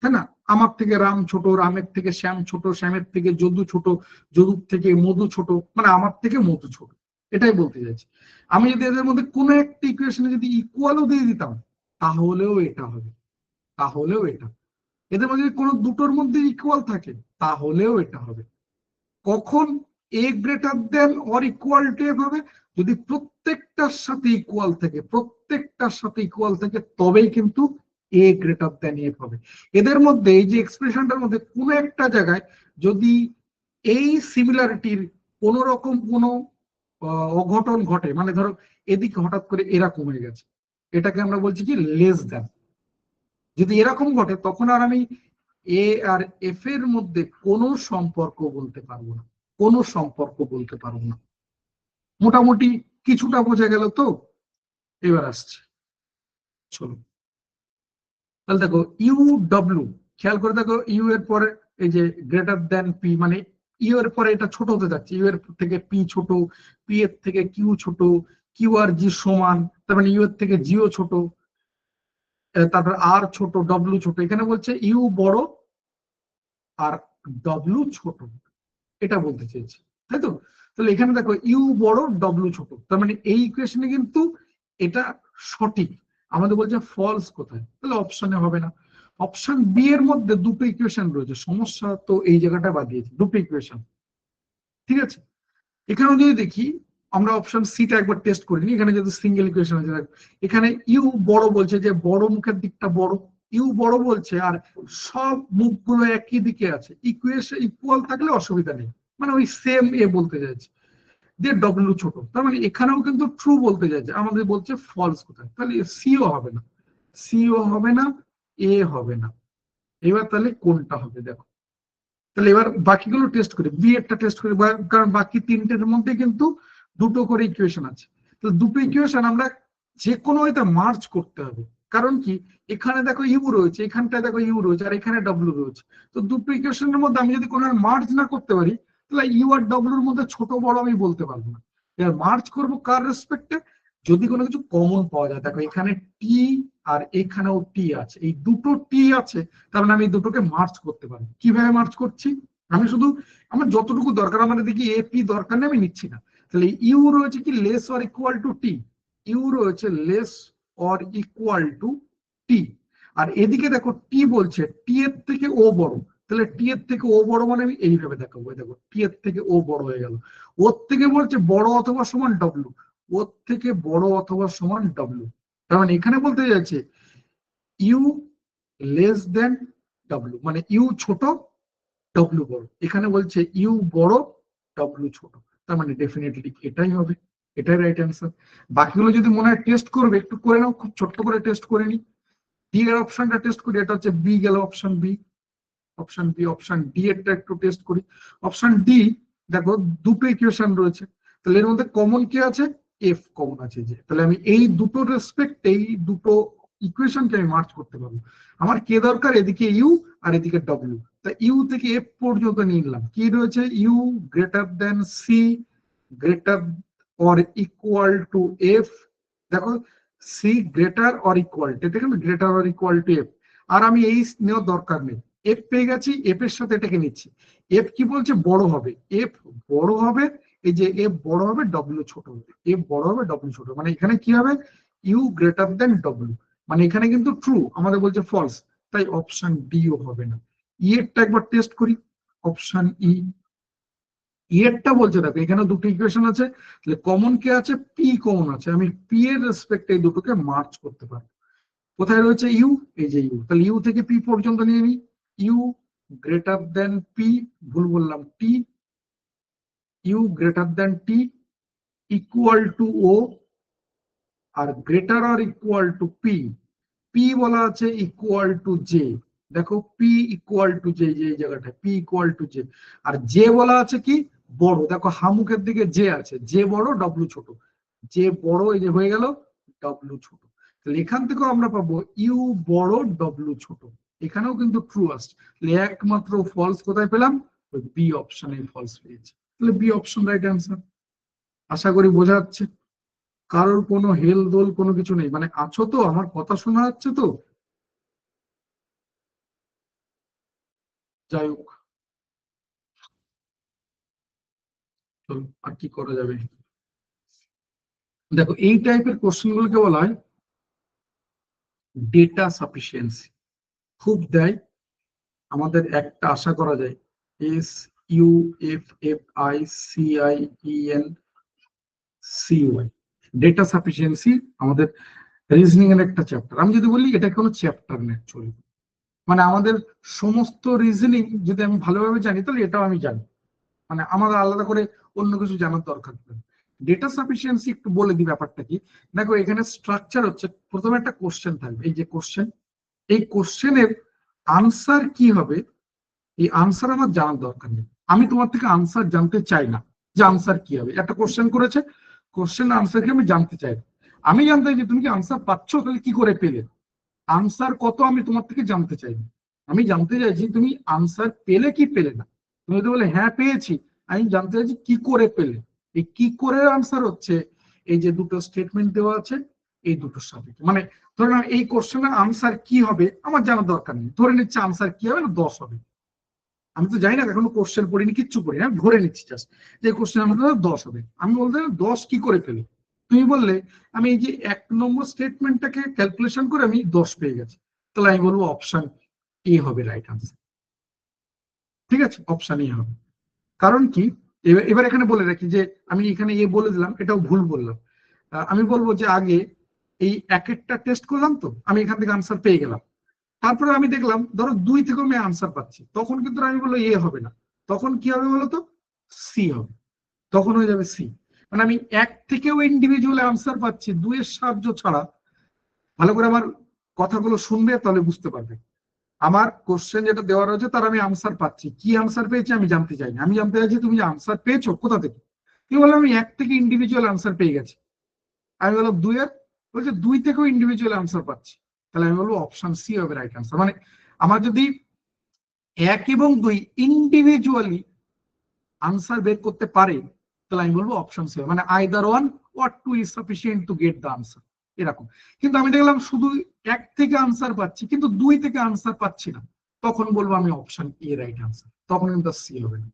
তাই না? আমার থেকে রাম ছোট, রামের থেকে শ্যাম ছোট, শ্যামের থেকে যদু ছোট, যদুর থেকে মধু ছোট, মানে আমার থেকে মধু ছোট। এটাই বলতে চাইছি। আমি যদি এদের মধ্যে কোনো একটা ইকুয়েশনে যদি ইকুয়ালও দিয়ে দিতাম, তাহলেও এটা হবে, তাহলেও এটা। এদের মধ্যে যদি কোনো দুটোর মধ্যে ইকুয়াল থাকে, তাহলেও এটা হবে। কখন A greater than or equal to F হবে? যদি প্রত্যেকটার সাথে ইকুয়াল থাকে, প্রত্যেকটার সাথে ইকুয়াল থাকে, তবেই কিন্তু এ গ্রেটার দেন এফ হবে। এদের মধ্যে এই যে এক্সপ্রেশনটার মধ্যে কোনো একটা জায়গায় যদি এই সিমিলারিটির কোন রকম কোনো অঘটন ঘটে, মানে ধরো এদিকে হঠাৎ করে এরকম হয়ে গেছে, এটাকে আমরা বলছি কি লেস দেন। যদি এরকম ঘটে তখন আর আমি এ আর এফ এর মধ্যে কোনো সম্পর্ক বলতে পারবো না, কোনো সম্পর্ক বলতে পারবো না। মোটামুটি কিছুটা বোঝা গেল তো? এবার আসছে, চলো। তাহলে দেখো ইউ ডব্লিউ, খেয়াল করে দেখো ইউ এর পরে এই যে গ্রেটার দেন পি, মানে ইউ এর পরে এটা ছোট হতে যাচ্ছে, ইউ এর থেকে পি ছোট, পি এর থেকে কিউ ছোট, কিউ আর জি সমান, তার মানে ইউ এর থেকে জিও ছোট, তারপর আর ছোট, ডব্লিউ ছোট। এখানে বলছে ইউ বড় আর ডব্লিউ ছোট, এটা বলতে চেয়েছি, তাই তো? তাহলে এখানে দেখো ইউ বড় ডব্লিউ ছোট, তার মানে এই ইকুয়েশনে কিন্তু এটা সঠিক। আমাদের বলছে ফলস কোথায়, তাহলে অপশনে হবে না। অপশন বি এর মধ্যে দুটো ইকুয়েশন রয়েছে, সমস্যা তো এই জায়গাটা বাদ দিয়েছি, দুটো ইকুয়েশন, ঠিক আছে। এখানেও যদি দেখি, আমরা অপশন সিটা একবার টেস্ট করিনি, এখানে যেহেতু সিঙ্গেল ইকুয়েশন আছে, এখানে ইউ বড় বলছে, যে বড় মুখের দিকটা বড়, ইউ বড় বলছে, আর সব মুখগুলো একই দিকে আছে, ইকুয়েশন ইকুয়াল থাকলে অসুবিধা নেই, মানে ওই সেম এ বলতে চাইছে। যে ডব্লিউ ছোট, তার মানে এখানেও কিন্তু ট্রু বলতে চাইছে, আমাদের বলছে ফলস কোথায়, তাহলে সিও হবে না, সিও হবে না, এ হবে না। এবার তাহলে কোনটা হবে দেখো। তাহলে এবার বাকিগুলো টেস্ট করি, বি এরটা টেস্ট করি, কারণ বাকি তিনটের মধ্যে কিন্তু দুটো করে ইকুয়েশন আছে। তো দুটো ইকুয়েশন আমরা যে কোনো এটা মার্জ করতে হবে। কারণ কি, এখানে দেখো ইউ রয়েছে, এখানটায় দেখো ইউ রয়েছে, আর এখানে ডব্লিউ রয়েছে। তো দুটো ইকুয়েশনের মধ্যে আমি যদি কোনো মার্জ না করতে পারি, তাহলে ইউ আর ডব্লিউর মধ্যে ছোট বড় আমি বলতে পারবো না। এবার মার্জ করবো কার রেসপেক্টে? যদি কোনো কিছু কমন পাওয়া যায়, দেখো এখানে টি আর এখানেও টি আছে, এই দুটো টি আছে, তার মানে আমি এই দুটোকে মার্জ করতে পারবো। কিভাবে মার্জ করছি? আমি শুধু আমার যতটুকু দরকার, আমার দেখি এ পি দরকার নেই, আমি নিচ্ছি না। তাহলে ইউ রয়েছে কি less or equal to T, U রয়েছে less or equal to T. আর এদিকে দেখো টি বলছে টি এর থেকে ও বড়, তাহলে টি এর থেকে ও বড় মানে আমি এইভাবে দেখাবো, দেখো টি এর থেকে ও বড় হয়ে গেল। ওর থেকে বলছে বড় অথবা সমান ডব্লিউ, ওর থেকে বড় অথবা সমান ডব্লিউ। তার মানে এখানে বলতে যাচ্ছে ইউ লেস দেন ডব্লিউ, মানে ইউ ছোট ডব্লিউ বড়। এখানে বলছে ইউ বড় ডব্লিউ ছোট, তার মানে ডেফিনেটলি এটাই হবে, এটাই রাইট অ্যান্সার। বাকিগুলো যদি মনে হয় টেস্ট করবে, একটু করে নাও, খুব ছোট্ট করে টেস্ট করে নি। ডি এর অপশনটা টেস্ট করি, এটা হচ্ছে বি গেল, option B, option B. Option D এরটা একটু টেস্ট করি। অপশন ডি দেখো দুটো ইকুয়েশন রয়েছে, তাহলে এর মধ্যে কমন কি আছে? এফ কমন আছে, যে তাহলে আমি এই দুটো রেসপেক্ট, এই দুটো ইকুয়েশনকে আমি মার্চ করতে পারবো। আমার কে দরকার? এদিকে ইউ আর এদিকে ডব্লিউ। তা ইউ থেকে এফ পর্যন্ত নিয়ে নিলাম, কি রয়েছে? U greater than C, greater or equal to F. দেখো C greater or equal to, দেখেন greater or equal to F. আর আমি এই নেওয়ার দরকার নেই, এফ পেয়ে গেছি, এফ এর সাথে এটাকে নিচ্ছি। এফ কি বলছে? বড় হবে, এফ বড় হবে, এই যে এফ বড় হবে ডব্লিউ ছোট হবে, এফ বড় হবে ডব্লিউ ছোট, মানে এখানে কি হবে? ইউ গ্রেটার দেন ডব্লিউ, মানে এখানে কিন্তু ট্রু, আমাদের বলছে ফলস, তাই অপশন ডিও হবে না। ই এরটা একবার টেস্ট করি, অপশন ই। ই এরটা বলছে দেখো এখানে দুটো ইকুয়েশন আছে, তাহলে কমন কে আছে? পি কমন আছে, আমি পি এর রেসপেক্ট এই দুটোকে মার্চ করতে পারবো। কোথায় রয়েছে ইউ? এই যে ইউ, তাহলে ইউ থেকে পি পর্যন্ত নিয়ে নিই। ইউ গ্রেটার দেন পি, ভুল বললাম T, U greater than T equal to O, আর greater or equal to P, P বলা আছে ইকুয়াল টু জে। দেখো পি ইকুয়াল টু জে, এই জায়গাটা পি ইকুয়াল টু জে। আর জে বলা আছে কি? বড়, দেখো হামুখের দিকে জে আছে, জে বড় ডব্লিউ ছোট, জে বড়, এই যে হয়ে গেল ডব্লিউ ছোট। তাহলে এখান থেকেও আমরা পাবো ইউ বড় ডব্লিউ ছোট, এখানেও কিন্তু ট্রু আসছে। একমাত্র ফলস কোথায় পেলাম? ওই বি অপশনে ফলস পেয়েছি। তাহলে বি অপশন রাইট অ্যান্সার। আশা করি বোঝা যাচ্ছে, কারোর কোনো হেল দোল কোনো কিছু নেই, মানে আছো তো, আমার কথা শোনা যাচ্ছে তো? যাই হোক, চলো আর কি করা যাবে। দেখো এই টাইপের কোশ্চেন গুলোকে বলা হয় ডেটা সাফিসিয়েন্সি। খুব দেয়, আমাদের একটা আশা করা যায়, S U F F I C I E N C Y, data sufficiency আমাদের রিজনিং এর একটা চ্যাপ্টার। আমি যদি বলি এটা কোনো চ্যাপ্টার না অ্যাকচুয়ালি, মানে আমাদের সমস্ত রিজনিং যদি আমি ভালোভাবে জানি তাহলে এটাও আমি জানি, মানে আমাদের আলাদা করে অন্য কিছু জানার দরকার নেই। ডেটা সাফিসিয়েন্সি একটু বলে দিই ব্যাপারটা কি। দেখো এখানে স্ট্রাকচার হচ্ছে, প্রথমে একটা কোশ্চেন থাকবে, এই যে কোশ্চেন, এই কোশ্চেনের আনসার কি হবে, এই আনসার আমার জানার দরকার নেই। আমি তোমার থেকে আনসার জানতে চাই না, যে আনসার কি হবে। একটা কোশ্চেন করেছে, কোশ্চেন আনসার কি আমি জানতে চাই না। আমি জানতে চাই যে তুমি কি আনসার পাচ্ছ, তাহলে কি করে পেলে, আনসার কত আমি তোমার থেকে জানতে চাই না। আমি জানতে চাইছি তুমি আনসার পেলে কি পেলে না। তুমি যদি বলে হ্যাঁ পেয়েছি, আমি জানতে চাইছি কি করে পেলে। এই কি করে আনসার হচ্ছে এই যে দুটো স্টেটমেন্ট দেওয়া আছে, এই দুটোর সাপেক্ষে। মানে ধরে নাও এই কোশ্চেনের আনসার কি হবে আমার জানার দরকার নেই, ধরে নিচ্ছে আনসার কি হবে না 10 হবে। আমি তো জানি না, এখনো কোশ্চেন পড়িনি, কিচ্ছু পড়িনি, আমি ধরে নিচ্ছি জাস্ট যে কোশ্চেন আমাদের 10 হবে। আমি বলতে 10 কি করে পেলে, তুমি বললে আমি এই যে 1 নম্বর স্টেটমেন্টটাকে ক্যালকুলেশন করে আমি 10 পেয়ে গেছি, তাহলে আমি বলবো অপশন এ হবে রাইট আনসার। ঠিক আছে, অপশন এ হবে। কারণ কি, এবার এখানে বলে রাখি যে আমি এখানে এ বলে দিলাম, এটাও ভুল বললাম। আমি বলবো যে আগে এই এক একটা টেস্ট করলাম, তো আমি এখান থেকে আনসার পেয়ে গেলাম। তারপরে আমি দেখলাম ধরো 2 থেকেও আমি আনসার পাচ্ছি, তখন কিন্তু আমি বলবো এ হবে না, তখন কি হবে বলতো, সি হবে। তখন হয়ে যাবে সি। মানে আমি 1 থেকেও ইন্ডিভিজুয়াল আনসার পাচ্ছি 2 এর সাহায্য ছাড়া। ভালো করে আমার কথাগুলো শুনবে, তাহলে বুঝতে পারবে। আমার কোশ্চেন যেটা দেওয়া রয়েছে তার আমি আনসার পাচ্ছি, কি আনসার পেয়েছি আমি জানতে চাই না, আমি জানতে চাইছি তুমি যে আনসার পেয়েছো কোথা থেকে। তুমি বললাম আমি 1 থেকে ইন্ডিভিজুয়াল আনসার পেয়ে গেছি। আমি বললাম 2 এর, বলছে 2 থেকেও ইন্ডিভিজুয়াল আনসার পাচ্ছি, তাহলে আমি বলবো অপশন সি হবে রাইট আনসার। মানে আমার যদি 1 এবং 2 ইন্ডিভিজুয়ালি আনসার বের করতে পারে, তাহলে আমি বলবো অপশন সি, মানে either one or two is sufficient to get the answer, এরকম। কিন্তু আমি দেখলাম শুধু 1 থেকে আনসার পাচ্ছি কিন্তু 2 থেকে আনসার পাচ্ছি না, তখন বলবো আমি অপশন এ রাইট আনসার, তখন কিন্তু সি হবে না।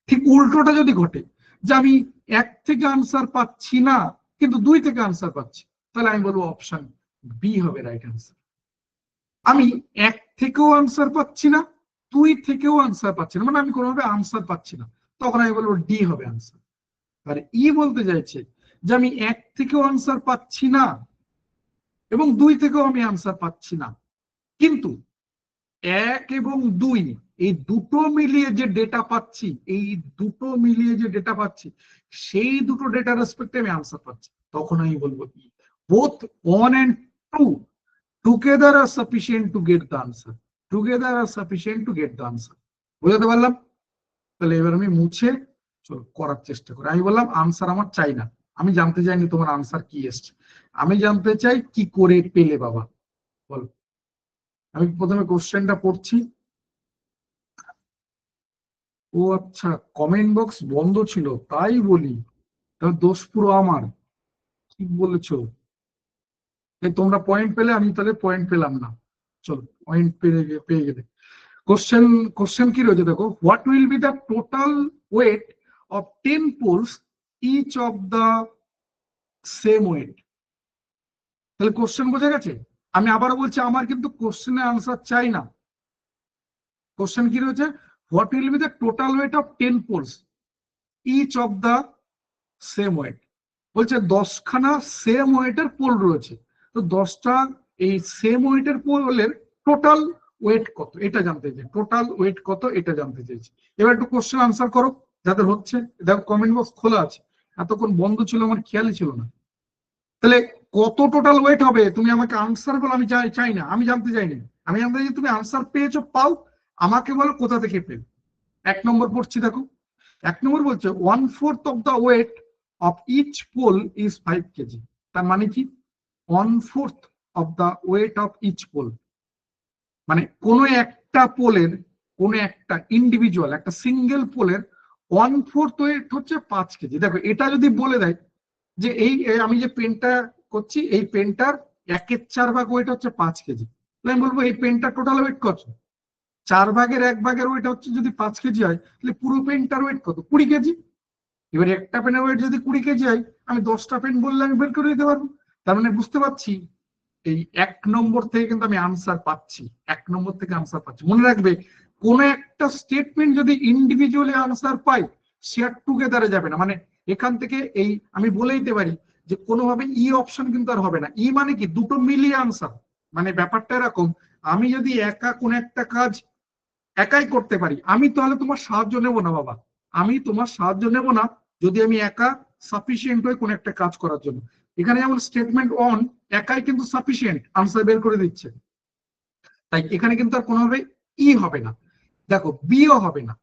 ঠিক উল্টোটা যদি ঘটে, যে আমি 1 থেকে আনসার পাচ্ছি না কিন্তু 2 থেকে আনসার পাচ্ছি, তাহলে আমি বলবো অপশন বি হবে রাইট আনসার। আমি 1 থেকেও আনসার পাচ্ছি না, 2 থেকেও আনসার পাচ্ছি না, মানে আমি কোনোভাবে আনসার পাচ্ছি না, তখন আমি বলবো ডি হবে আনসার। আর ই বলতে চাইছে যে আমি 1 থেকেও আনসার পাচ্ছি না এবং 2 থেকেও আমি আনসার পাচ্ছি না, কিন্তু 1 এবং 2 এই দুটো মিলিয়ে যে ডেটা পাচ্ছি, এই দুটো মিলিয়ে যে ডেটা পাচ্ছি, সেই দুটো ডেটা রেসপেক্টে আমি আনসার পাচ্ছি, তখন আমি বলবো E. Both 1 and 2 together are sufficient to get the answer, together are sufficient to get the answer। বুঝতে পারলাম? তাহলে এবার আমি মুছে চলো করার চেষ্টা করি। আমি বললাম আনসার আমার চাই না, আমি জানতে চাইনি তোমার আনসার কি এসছে, আমি জানতে চাই কি করে পেলে বাবা, বল। আমি প্রথমে কোশ্চেনটা পড়ছি। ও আচ্ছা, কমেন্ট বক্স বন্ধ ছিল তাই বলি, তাহলে দোষ পুরো আমার। কি বলেছো, তোমরা পয়েন্ট পেলে, আমি তাহলে পয়েন্ট পেলাম না। চলো পয়েন্ট পেয়ে গেলে কোশ্চেন, কোশ্চেন কি রয়েছে দেখো, what will be the total weight of 10 poles each of the same weight. তাহলে কোশ্চেন বোঝা গেছে। আমি আবারও বলছি, আমার কিন্তু কোশ্চেনের আনসার চাই না। কোশ্চেন কি রয়েছে, what will be the total weight of 10 poles each of the same weight. বলছে 10খানা সেম ওয়েটের পোল রয়েছে, তো 10টা এই সেম ওয়েটের পোলের টোটাল ওয়েট কত এটা জানতে চাই, টোটাল ওয়েট কত এটা জানতে চাইছি। এবার একটু কোশ্চেন আনসার করো যাদের হচ্ছে। দেখো কমেন্ট বক্স খোলা আছে, এতক্ষণ বন্ধ ছিল আমার খেয়ালই ছিল না। তাহলে কত টোটাল ওয়েট হবে, তুমি আমাকে আনসার বলো, আমি চাই না, আমি জানতে চাইনি। আমি জানতে চাই তুমি আনসার পেয়েছো পাও, আমাকে বলো কোথা থেকে পেলে। 1 নম্বর পড়ছি দেখো, 1 নম্বর বলছে 1/4 of the weight of each pole is 5 KG. তার মানে কি, 1/4 of the weight of each pole, মানে কোনো একটা পোলের, কোনো একটা ইন্ডিভিজুয়াল, একটা সিঙ্গেল পোলের 1/4 ওয়েট হচ্ছে 5 কেজি। দেখো এটা যদি বলে দেয় যে আমি যে পেনটা করছি, এই পেনটার 1/4 ওয়েট হচ্ছে 5 কেজি, আমি বলবো এই পেনটার টোটাল ওয়েট কত? 4/1 ওয়েট হচ্ছে যদি 5 কেজি হয়, তাহলে পুরো পেনটার ওয়েট কত? 20 কেজি। এবার একটা পেনের ওয়েট যদি 20 কেজি হয়, আমি 10টা পেন বললে আমি বের করে দিতে পারবো। তার মানে বুঝতে পারছি এই 1 নম্বর থেকে কিন্তু আমি আনসার পাচ্ছি, 1 নম্বর থেকে আনসার পাচ্ছি। মনে রাখবে, কোন একটা স্টেটমেন্ট যদি ইন্ডিভিজুয়ালি আনসার পাই, শেয়ার টুগেদারে যাবে না। মানে এখান থেকে এই আমি বলে দিতে পারি যে কোনোভাবে ই অপশন কিন্তু আর হবে না। ই মানে কি? দুটো মিলিয়ে আনসার। মানে ব্যাপারটা এরকম, আমি যদি একা কোন একটা কাজ একাই করতে পারি, আমি তাহলে তোমার সাহায্য নেব না বাবা, আমি তোমার সাহায্য নেব না যদি আমি একা সাফিসিয়েন্ট হই কোন একটা কাজ করার জন্য। এখানে যেমন স্টেটমেন্ট অন একাই কিন্তু সাফিসিয়েন্ট, আনসার বের করে দিচ্ছে, তাই এখানে কিন্তু আর কোনোভাবে ই হবে না। দেখো বিও হবে না,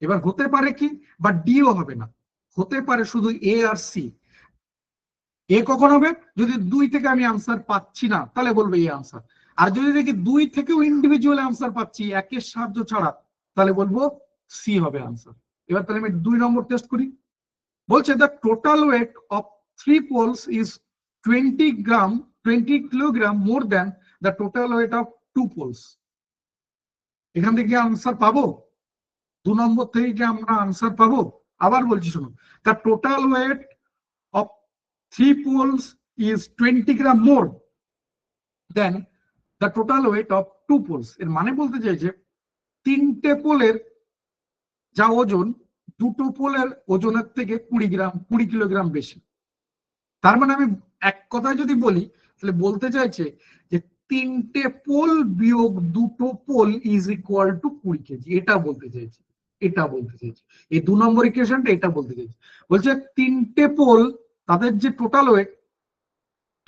এবার হতে পারে কি, বা ডিও হবে না, হতে পারে শুধু এ আর সি। এ কখন হবে? যদি 2 থেকে আমি আনসার পাচ্ছি না, তাহলে বলবো এ আনসার। আর যদি দেখি 2 থেকেও ইন্ডিভিজুয়াল আনসার পাচ্ছি একের সাহায্য ছাড়া, তাহলে বলবো সি হবে আনসার। এবার তাহলে আমি 2 নম্বর টেস্ট করি। বলছে the total weight of 3 poles is 20 kilogram more than the total weight of 2 poles. এখান থেকে আনসার পাবো? 2 নম্বর থেকে কি আমরা আনসার পাবো? আবার বলছি শুনুন, the total wait of 3 poles is 20 gram more than the total weight of 2 poles। এর মানে বলতে চাইছে 3টে পোলের যা ওজন, 2টো পোলের ওজনের থেকে 20 কিলোগ্রাম বেশি। তার মানে আমি এক কথায় যদি বলি, তাহলে বলতে চাইছে যে 3টে পোল বিয়োগ 2টো pole is equal to 20 KG. এটা বলতে চাইছে, এটা বলতে চাইছে এই 2 নম্বর ইকুয়েশনটা এটা বলতে চাইছে। বলছে 3টে পোল, তাদের যে টোটাল ওয়েট,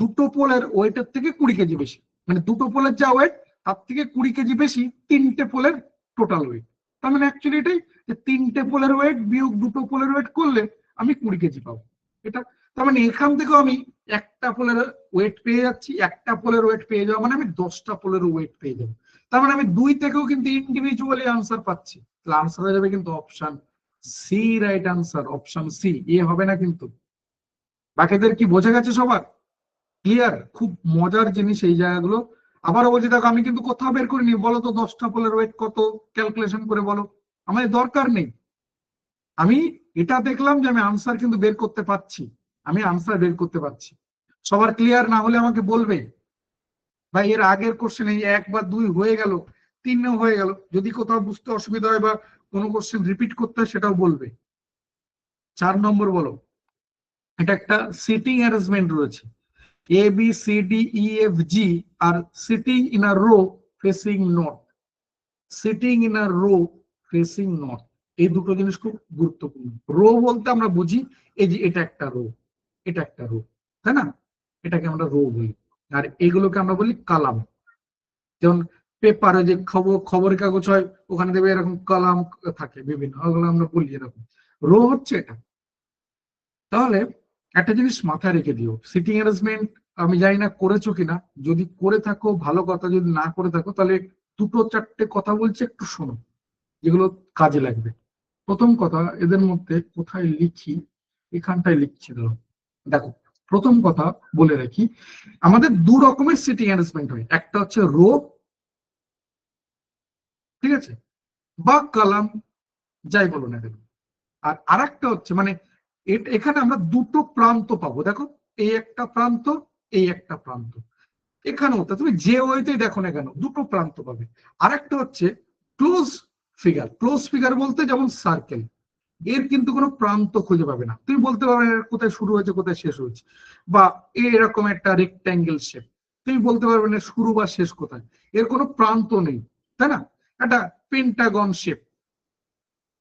2টো পোলের ওয়েটের থেকে 20 কেজি বেশি, মানে 2টো পোলের যা ওয়েট তার থেকে 20 কেজি বেশি 3টে পোলের টোটাল ওয়েট। তার মানে অ্যাকচুয়ালি এটাই যে 3টে পোলের ওয়েট বিয়োগ 2টো পোলের ওয়েট করলে আমি 20 কেজি পাবো। এটা তার মানে এখান থেকেও আমি একটা পোলের ওয়েট পেয়ে যাচ্ছি, একটা পোলের ওয়েট পেয়ে যাওয়া মানে আমি 10টা পোলের ওয়েট পেয়ে যাবো। তার মানে আমি 2 থেকেও কিন্তু ইন্ডিভিজুয়ালি আনসার পাচ্ছি। তাহলে আনসার হয়ে যাবে কিন্তু option C, right answer option C. A হবে না কিন্তু। বাকিদের কি বোঝা গেছে সবার? ক্লিয়ার? খুব মজার জিনিস এই জায়গাগুলো। আবারও বলছি, দেখো আমি কিন্তু কোথাও বের করিনি, বলো তো 10টা পোলের ওয়েট কত, ক্যালকুলেশন করে বলো, আমাদের দরকার নেই। আমি এটা দেখলাম যে আমি আনসার কিন্তু বের করতে পারছি, আমি আনসার বের করতে পারছি। সবার ক্লিয়ার না হলে আমাকে বলবে, ভাই এর আগের কোশ্চেন এই 1 বা 2 হয়ে গেল, 3ও হয়ে গেল, যদি কোথাও বুঝতে অসুবিধা হয় বা কোনো কোশ্চেন রিপিট করতে হয় সেটাও বলবে। 4 নম্বর বলো, এটা একটা সিটিং অ্যারেঞ্জমেন্ট রয়েছে। A, B, C, D, E, F, G are sitting in a row facing north. Sitting in a row facing north. এই দুটো জিনিস খুব গুরুত্বপূর্ণ। রো বলতে আমরা বুঝি এই যে এটা একটা রো, এটা একটা রো, তাই না? এটাকে আমরা রো বলি। আর এগুলোকে আমরা বলি কলাম। যেমন পেপারে যে খবরের কাগজ হয়, ওখানে দেবে এরকম কলাম থাকে বিভিন্ন, ওগুলো আমরা বলি এরকম। রো হচ্ছে এটা। তাহলে একটা জিনিস মাথায় রেখে দিও, সিটিং অ্যারেঞ্জমেন্ট আমি জানি না করেছো কিনা, যদি করে থাকো ভালো কথা, যদি না করে থাকো তাহলে 2-4টে কথা বলছি, একটু শোনো, যেগুলো কাজে লাগবে। প্রথম কথা, এদের মধ্যে কোথায় লিখি, এখানটায় লিখছি। দেখো প্রথম কথা বলে রাখি, আমাদের 2 রকমের সিটিং অ্যারেঞ্জমেন্ট হয়, একটা হচ্ছে রো, ঠিক আছে, বা কলাম, যাই বলো না কেন। আর আরেকটা হচ্ছে মানে এখানে আমরা 2টো প্রান্ত পাবো। দেখো এই একটা প্রান্ত, এই একটা প্রান্ত, এখানেও তুমি যে ওয়েতেই দেখো না কেন 2টো প্রান্ত পাবে। আরেকটা হচ্ছে ক্লোজ ফিগার। ক্লোজ ফিগার বলতে যেমন সার্কেল, এর কিন্তু কোনো প্রান্ত খুঁজে পাবে না, তুমি বলতে পারবে না কোথায় শুরু হয়েছে কোথায় শেষ হয়েছে। বা এরকম একটা রেক্ট্যাঙ্গেল শেপ, তুমি বলতে পারবে না শুরু বা শেষ কোথায়, এর কোনো প্রান্ত নেই, তাই না? একটা পেন্টাগন শেপ,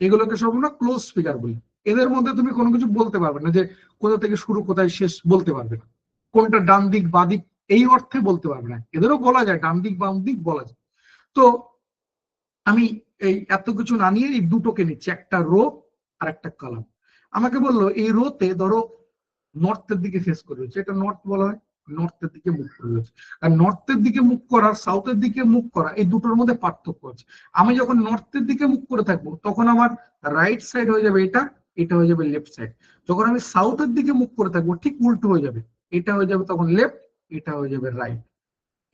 এগুলোকে সব আমরা ক্লোজ ফিগার বলি। এদের মধ্যে তুমি কোনো কিছু বলতে পারবে না যে কোথা থেকে শুরু কোথায় শেষ, বলতে পারবে না। কোনটা ডান দিক বাঁ দিক এই অর্থে বলতে পারবে না। এদেরও বলা যায় ডান দিক বাম দিক বলা যায়। তো আমি এই এত কিছু না নিয়ে এই দুটোকে নিচ্ছি, একটা রো আর একটা কলাম। আমাকে বললো এই রোতে ধরো নর্থের দিকে ফেস করে রয়েছে, এটা নর্থ বলা হয়। নর্থের দিকে মুখ করে রয়েছে। আর নর্থের দিকে মুখ করা সাউথের দিকে মুখ করা এই দুটোর মধ্যে পার্থক্য আছে। আমি যখন নর্থের দিকে মুখ করে থাকবো তখন আমার রাইট সাইড হয়ে যাবে এটা, এটা হয়ে যাবে লেফট সাইড। যখন আমি সাউথের দিকে মুখ করে থাকবো ঠিক উল্টো হয়ে যাবে, এটা হয়ে যাবে তখন লেফট, এটা হয়ে যাবে রাইট।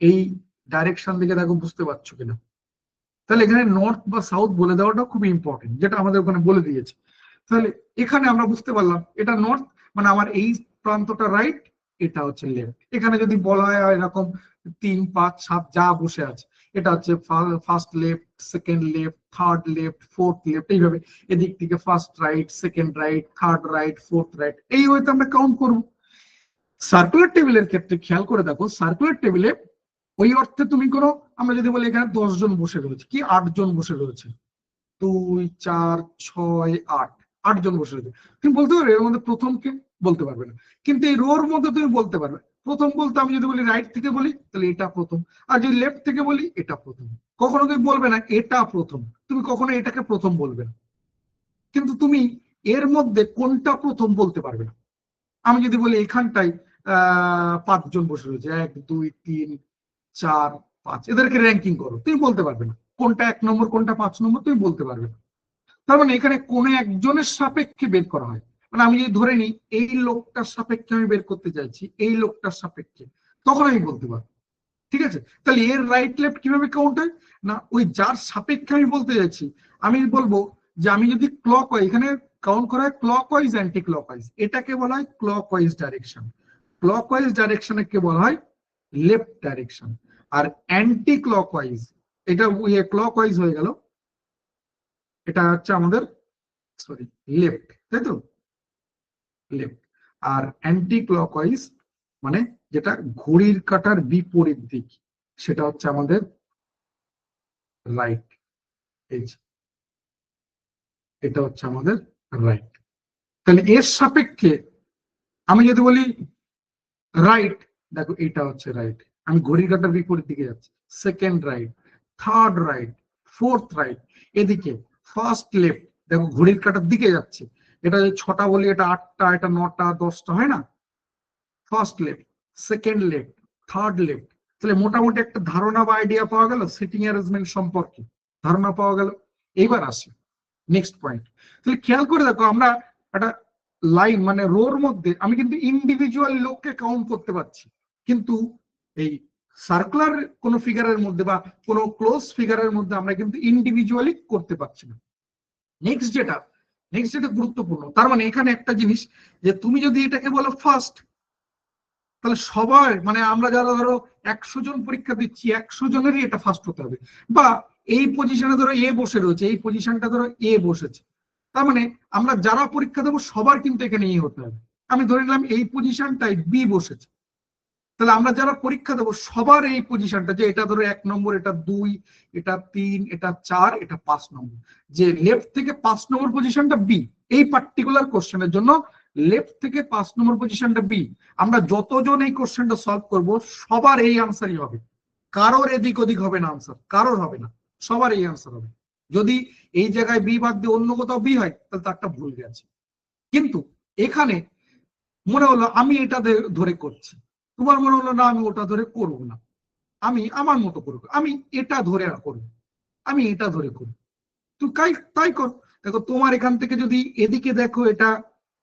এই ডাইরেকশন দিকে দেখো, বুঝতে পারছো কিনা? তাহলে এখানে নর্থ বা সাউথ বলে দেওয়াটা খুবই ইম্পর্টেন্ট, যেটা আমাদের ওখানে বলে দিয়েছে। তাহলে এখানে আমরা বুঝতে পারলাম এটা নর্থ, মানে আমার এই প্রান্তটা রাইট, এটা হচ্ছে লেফট। এখানে যদি বলা হয় এরকম 3, 5, 7 যা বসে আছে, এটা হচ্ছে first left, second left, third left, fourth left, এইভাবে এদিক থেকে first right, second right, third right, fourth right, এই হয়তো আমরা কাউন্ট করবো। সার্কুলার টেবিলের ক্ষেত্রে খেয়াল করে দেখো, সার্কুলার টেবিলে ওই অর্থে তুমি কোনো, আমরা যদি বলি এখানে 10 জন বসে রয়েছে, কি 8 জন বসে রয়েছে, 2, 4, 6, 8, 8 জন বসে রয়েছে, তুমি বলতে পারবে এর মধ্যে প্রথম কে? বলতে পারবে না। কিন্তু এই রোর মধ্যে তুমি বলতে পারবে প্রথম। বলতে আমি যদি বলি রাইট থেকে বলি তাহলে এটা প্রথম, আর যদি লেফট থেকে বলি এটা প্রথম। কখনো তুমি বলবে না এটা প্রথম, তুমি কখনো এটাকে প্রথম বলবে না, কিন্তু তুমি এর মধ্যে কোনটা প্রথম বলতে পারবে না। আমি যদি বলি এখানটায় 5 জন বসে রয়েছে, 1, 2, 3, 4, 5, এদেরকে র্যাঙ্কিং করো, তুমি বলতে পারবে না কোনটা 1 নম্বর কোনটা 5 নম্বর, তুমি বলতে পারবে না। তার মানে এখানে কোন একজনের সাপেক্ষে বের করা হয়। মানে আমি যদি ধরে নিই এই লোকটার সাপেক্ষে আমি বের করতে চাইছি, এই লোকটার সাপেক্ষে, তখন আমি বলতে পারবো। ঠিক আছে, তাহলে এর রাইট লেফট কিভাবে কাউন্ট হয়? না, ওই যার সাপেক্ষে আমি বলতে যাচ্ছি, আমি বলবো যে আমি যদি ক্লক ওয়াইজ, এখানে কাউন্ট করা হয় clockwise, anticlockwise, এটাকে বলা হয় clockwise direction. Clockwise ডাইরেকশনকে বলা হয় লেফট ডাইরেকশন। আর অ্যান্টি ক্লক ওয়াইজ, এটা ক্লক ওয়াইজ হয়ে গেল, এটা হচ্ছে আমাদের সরি লেফট, তাই তো, লেফট। আর অ্যান্টি ক্লকওয়াইজ মানে যেটা ঘড়ির কাঁটার বিপরীত দিক, সেটা হচ্ছে আমাদের রাইট। এই এটা হচ্ছে আমাদের রাইট। তাহলে এর সাপেক্ষে আমি যদি বলি রাইট, দেখো এটা হচ্ছে রাইট, আমি ঘড়ির কাঁটার বিপরীত দিকে যাচ্ছি। Second right, third right, fourth right, এদিকে ফার্স্ট লেফট, দেখো ঘড়ির কাঁটার দিকে যাচ্ছে। এটা যদি 6টা বলি, এটা 8টা, এটা 9টা, 10টা, হয় না? First left, second left, third left. তাহলে মোটামুটি একটা ধারণা বা আইডিয়া পাওয়া গেল সিটিং অ্যারেঞ্জমেন্ট সম্পর্কে, ধারণা পাওয়া গেল। এইবার আসি নেক্সট পয়েন্ট। তাহলে খেয়াল করে দেখো, আমরা একটা লাইন মানে রোর মধ্যে আমি কিন্তু ইন্ডিভিজুয়াল লোককে কাউন্ট করতে পারছি, কিন্তু এই সার্কুলার কোন ফিগারের মধ্যে বা কোন ক্লোজ ফিগারের মধ্যে আমরা কিন্তু ইন্ডিভিজুয়ালি করতে পারছি না। নেক্সট যেটা গুরুত্বপূর্ণ, তার মানে এখানে একটা জিনিস, যে তুমি যদি এটাকে বলো ফার্স্ট, তাহলে সবাই মানে আমরা যারা ধরো 100 জন পরীক্ষা দিচ্ছি, 100 জনেরই এটা ফার্স্ট হতে হবে। বা এই পজিশনে ধরো এ বসে রয়েছে, এই পজিশনটা ধরো এ বসেছে, তার মানে আমরা যারা পরীক্ষা দেবো সবার কিন্তু এখানে এ হতে হবে। আমি ধরে নিলাম এই পজিশনটাই বি বসেছে, তাহলে আমরা যারা পরীক্ষা দেবো সবার এই পজিশনটা, যে এটা ধরো 1 নম্বর, এটা 2, এটা 3, এটা 4, এটা 5 নম্বর, যে লেফট থেকে 5 নম্বর পজিশনটা বি, এই পার্টিকুলার কোশ্চেনের জন্য লেফট থেকে 5 নম্বর পজিশনটা বি। আমরা যতজন এই কোশ্চেনটা সলভ করব সবার এই আনসারই হবে, কারোর এদিক ওদিক হবে না, আনসার কারোর হবে না, সবার এই আনসার হবে। যদি এই জায়গায় বি বাদ দিয়ে অন্য কোথাও বি হয় তাহলে তারটা ভুল গেছে। কিন্তু এখানে মনে হলো আমি এটা ধরে করছি, তোমার মনে হলো না আমি ওটা ধরে করব না, আমি আমার মতো করবো, আমি এটা ধরে করবো, আমি এটা ধরে করবো, তুই তাই কর। দেখো তোমার এখান থেকে যদি এদিকে দেখো এটা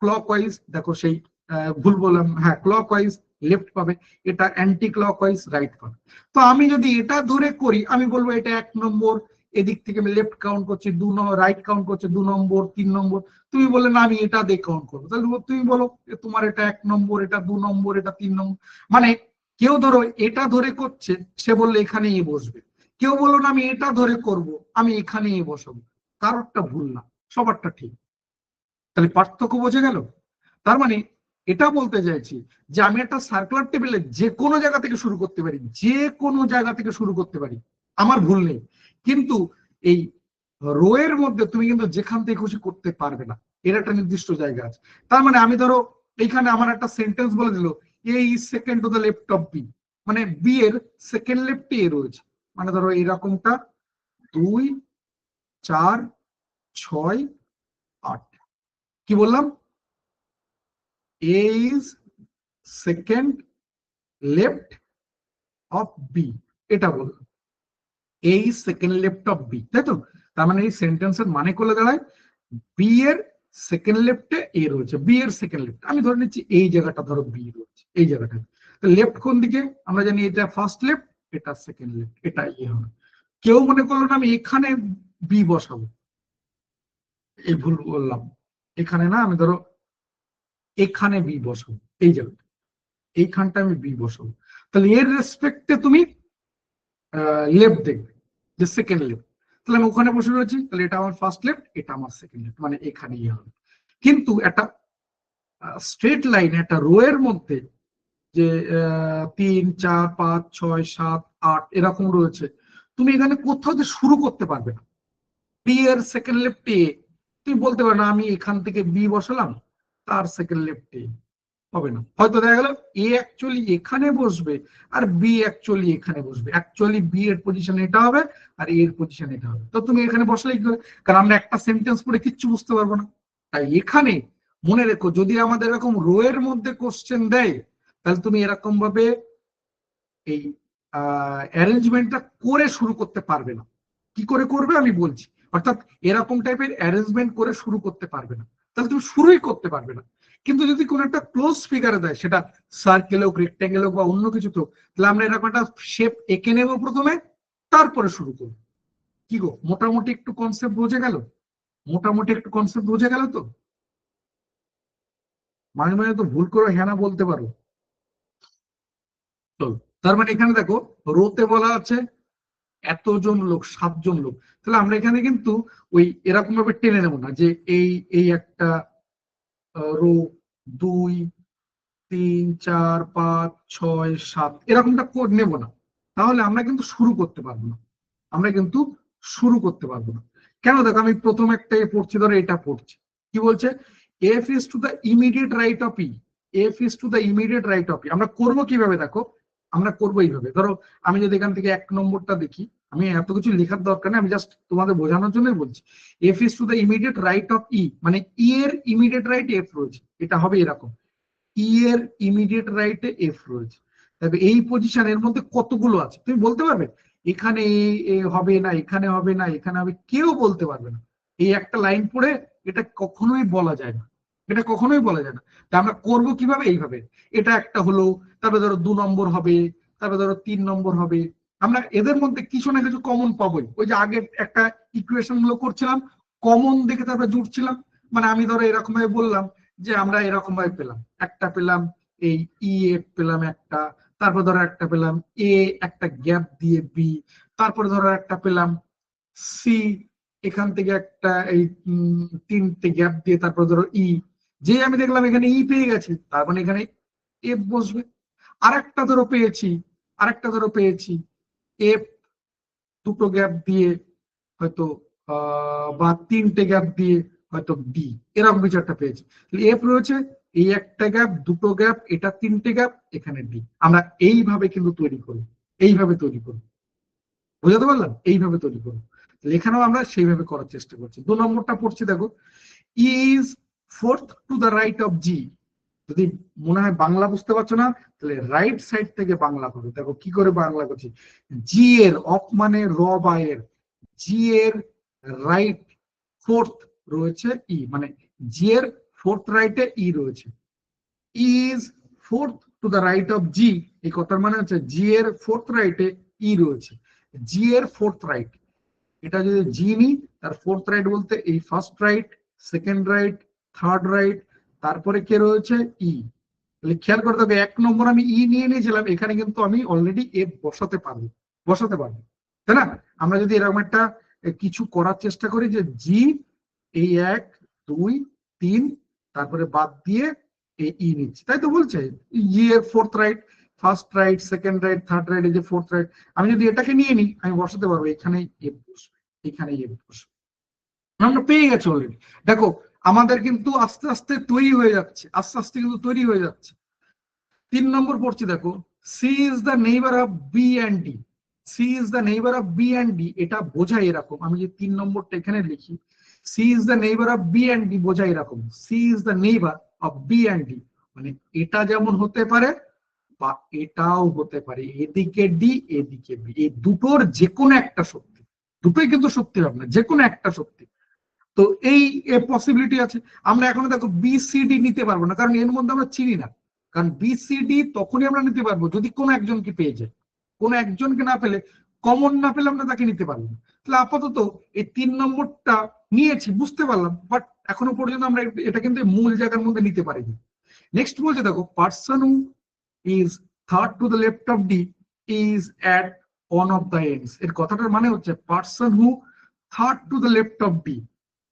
ক্লক ওয়াইজ, দেখো সেই ভুল বললাম, হ্যাঁ ক্লক ওয়াইজ লেফট পাবে, এটা অ্যান্টি ক্লক ওয়াইজ রাইট পাবে। তো আমি যদি এটা ধরে করি আমি বলবো এটা 1 নম্বর, এদিক থেকে আমি লেফট কাউন্ট করছি 2 নম্বর, রাইট কাউন্ট করছে 2 নম্বর, 3 নম্বর। তুমি বললে না আমি এটা দিয়ে কাউন্ট করবো, তাহলে তুমি বলো তোমার এটা 1 নম্বর, এটা 2 নম্বর, এটা 3 নম্বর। মানে কেউ ধরো এটা ধরে করছে, সে বললে এখানেই বসবে। কেউ বললো না আমি এটা ধরে করব, আমি এখানেই বসাবো। কারোরটা ভুল না, সবারটা ঠিক। তাহলে পার্থক্য বোঝা গেল? তার মানে এটা বলতে চাইছি যে আমি একটা সার্কুলার টেবিলে যে কোনো জায়গা থেকে শুরু করতে পারি, যে কোনো জায়গা থেকে শুরু করতে পারি, আমার ভুল নেই। কিন্তু এই রো এর মধ্যে তুমি কিন্তু যেখান থেকে খুশি করতে পারবে না, এর একটা নির্দিষ্ট জায়গা আছে। তার মানে আমি ধরো এইখানে আমার একটা সেন্টেন্স বলে দিল A is second to the left of B, মানে বি এর সেকেন্ড লেফটে এ রয়েছে। মানে ধরো এইরকমটা 2, 4, 6, 8, কি বললাম, A is second left of B, এটা বললাম, এই সেকেন্ড লেফট অফ বি, তাই তো? তার মানে এই সেন্টেন্সের মানে করলে দাঁড়ায় বি এর সেকেন্ড লেফটে এ রয়েছে, বি এর সেকেন্ড লেফট, আমি ধরে নিচ্ছি এই জায়গাটা ধরো বি রয়েছে, এই জায়গাটা। লেফট কোন দিকে? আমরা জানি এটা ফার্স্ট লেফট, এটা সেকেন্ড লেফট, এটা এ হবে। কেউ মনে করলো না আমি এখানে বি বসাবো, এই ভুল বললাম, এখানে না, আমি ধরো এখানে বি বসাবো, এই জায়গাটা, এইখানটা আমি বি বসাবো। তাহলে এর রেসপেক্টে তুমি লেফট দেখবে, যে সেকেন্ড লেফট। তাহলে আমি ওখানে বসে রয়েছি, তাহলে এটা আমার ফার্স্ট লেফট, এটা আমার সেকেন্ড লেফট, মানে এখানেই হবে। কিন্তু একটা স্ট্রেট লাইন, একটা রো এর মধ্যে যে 3 4 5 6 7 8 এরকম রয়েছে, তুমি এখানে কোথাও যে শুরু করতে পারবে না। বি এর সেকেন্ড লেফট এ, তুমি বলতে পারো না আমি এখান থেকে বি বসালাম, তার সেকেন্ড লেফট এ, হবে না। হয়তো দেখা গেল এ অ্যাকচুয়ালি এখানে বসবে আর বি অ্যাকচুয়ালি এখানে বসবে, অ্যাকচুয়ালি বি এর পজিশন এটা হবে আর এ এর পজিশন এটা হবে, তো তুমি এখানে বসলেই কি হবে? কারণ আমরা একটা সেন্টেন্স পড়ে কিচ্ছু বুঝতে পারবো না। তাই এখানে মনে রেখো, যদি আমাদের এরকম রো এর মধ্যে কোশ্চেন দেয়, তাহলে তুমি এরকম ভাবে এই অ্যারেঞ্জমেন্টটা করে শুরু করতে পারবে না। কি করে করবে আমি বলছি, অর্থাৎ এরকম টাইপের অ্যারেঞ্জমেন্ট করে শুরু করতে পারবে না, তাহলে তুমি শুরুই করতে পারবে না। কিন্তু যদি কোনো একটা ক্লোজ ফিগারে দেয়, সেটা সার্কেল হোক, রেক্ট্যাঙ্গেল হোক বা অন্য কিছু, তো তাহলে আমরা এরকম একটা শেপ এঁকে নেবো প্রথমে, তারপরে শুরু করবো। কি গো, মোটামুটি একটু কনসেপ্ট বোঝা গেল? মোটামুটি একটু কনসেপ্ট বোঝা গেল তো? মাঝে মাঝে তো ভুল করে হ্যাঁ না বলতে পারো। চলো, তার মানে এখানে দেখো, রোতে বলা আছে এতজন লোক, 7জন লোক। তাহলে আমরা এখানে কিন্তু ওই এরকম ভাবে টেনে নেবো না যে এই এই একটা রো, 2 3 4 5 6 7 এরকমটা কোড নেব না, তাহলে আমরা কিন্তু শুরু করতে পারবো না। আমরা কিন্তু শুরু করতে পারবো না। কেন? দেখো, আমি প্রথম একটা পড়ছি, ধরো এটা পড়ছি, কি বলছে? F is to the immediate right of E, F is to the immediate right of E. আমরা করবো কিভাবে দেখো, আমরা করবো এইভাবে। ধরো আমি যদি এখান থেকে 1 নম্বরটা দেখি, আমি এত কিছু লেখার দরকার নেই, আমি জাস্ট তোমাদের বোঝানোর জন্যই বলছি। F is to the immediate right of E, মানে ই এর ইমিডিয়েট রাইট এফ রয়েছে, এটা হবে এরকম, ই এর ইমিডিয়েট রাইটে এফ রয়েছে। তবে এই পজিশনের মধ্যে কতগুলো আছে তুমি বলতে পারবে? এখানে হবে না, এখানে হবে না, এখানে হবে, কেউ বলতে পারবে না। এই একটা লাইন পড়ে এটা কখনোই বলা যায় না, এটা কখনোই বলা যায় না। তা আমরা করব কিভাবে? এইভাবে, এটা একটা হলো, তারপরে ধরো 2 নম্বর হবে, তারপরে ধরো 3 নম্বর হবে। আমরা এদের মধ্যে কিছু না কিছু কমন পাবোই। ওই যে আগে একটা ইকুয়েশন গুলো করছিলাম, কমন দেখে তারপরে জুড়ছিলাম। মানে আমি ধরো এরকম ভাবে বললাম যে আমরা এরকম ভাবে পেলাম, একটা পেলাম এই ই এফ পেলাম একটা, তারপর ধরো একটা পেলাম এ, একটা গ্যাপ দিয়ে বি, তারপরে ধরো একটা পেলাম সি, এখান থেকে একটা এই 3টে গ্যাপ দিয়ে, তারপর ধরো ই। যে আমি দেখলাম এখানে ই পেয়ে গেছি, তার মানে এখানে এফ বসবে। আরেকটা ধরো পেয়েছি, আরেকটা ধরো পেয়েছি এফ 2টো গ্যাপ দিয়ে হয়তো, বা 3টে গ্যাপ দিয়ে হয়তো বি, এরকম কিছু একটা পেয়েছি। এফ রয়েছে, এই একটা গ্যাপ, 2টো গ্যাপ, এটা 3টে গ্যাপ, এখানে বি। আমরা এইভাবে কিন্তু তৈরি করি, এইভাবে তৈরি করি। বুঝাতে পারলাম? এইভাবে তৈরি করি। এখানেও আমরা সেইভাবে করার চেষ্টা করছি। 2 নম্বরটা পড়ছি, দেখো, is fourth to the right of G. যদি মনে হয় বাংলা বুঝতে পারছো না, তাহলে রাইট সাইড থেকে বাংলা করো। দেখো কি করে বাংলা করছি। জি এর, অফ মানে র বা এর, জি এর রাইট ফোর্থ রয়েছে ই, মানে জি এর ফোর্থ রাইটে ই রয়েছে। Is fourth to the right of G, এই কথার মানে হচ্ছে জি এর ফোর্থ রাইটে ই রয়েছে। জি এর ফোর্থ রাইট, এটা যদি জি নি, তার ফোর্থ রাইট বলতে এই first right, second right, third right, তারপরে কে রয়েছে? ই। তাহলে খেয়াল করতে হবে, 1 নম্বর আমি ই নিয়ে নিয়েছিলাম, এখানে কিন্তু আমি অলরেডি এফ বসাতে পারবো, বসাতে পারবো, তাই না? আমরা যদি এরকম একটা কিছু করার চেষ্টা করি যে জি, এই 1 2 3, তারপরে বাদ দিয়ে এই ই নিচ্ছি, তাই তো বলছে ই এর fourth right, first right, second right, third right, এই যে ফোর্থ রাইট, আমি যদি এটাকে নিয়ে নিই, আমি বসাতে পারবো, এখানে এফ বসবে, এখানে এফ বসবে। আমরা পেয়ে গেছি অলরেডি। দেখো, আমাদের কিন্তু আস্তে আস্তে তৈরি হয়ে যাচ্ছে, আস্তে আস্তে কিন্তু তৈরি হয়ে যাচ্ছে। 3 নম্বর পড়ছি, দেখো, C is the neighbour of B and D. C is the neighbour of B and D, এটা বোঝায় এরকম, আমি যে 3 নম্বরটা এখানে লিখি, C is the neighbour of B and D বোঝায় এরকম, C is the neighbour of B and D, মানে এটা যেমন হতে পারে, বা এটাও হতে পারে, এদিকে ডি এদিকে বি, এই দুটোর যে কোনো একটা শক্তি, দুটোই কিন্তু শক্তি হবে না, যে কোনো একটা শক্তি। তো এই পসিবিলিটি আছে। আমরা এখনো দেখো বিসিডি নিতে পারবো না, কারণ এর মধ্যে আমরা চিনি না। কারণ বিসিডি তখনই আমরা নিতে পারবো যদি কোনো একজনকে পেয়ে যাই। কোনো একজনকে না পেলে, কমন না পেলে আমরা তাকে নিতে পারবো না। তাহলে আপাতত এই 3 নম্বরটা নিয়েছি, বুঝতে পারলাম, বাট এখনো পর্যন্ত আমরা এটা কিন্তু মূল জায়গার মধ্যে নিতে পারিনি। নেক্সট বলছে দেখো, person who is third to the left of D is at one of the ends. এর কথাটার মানে হচ্ছে person who third to the left of D,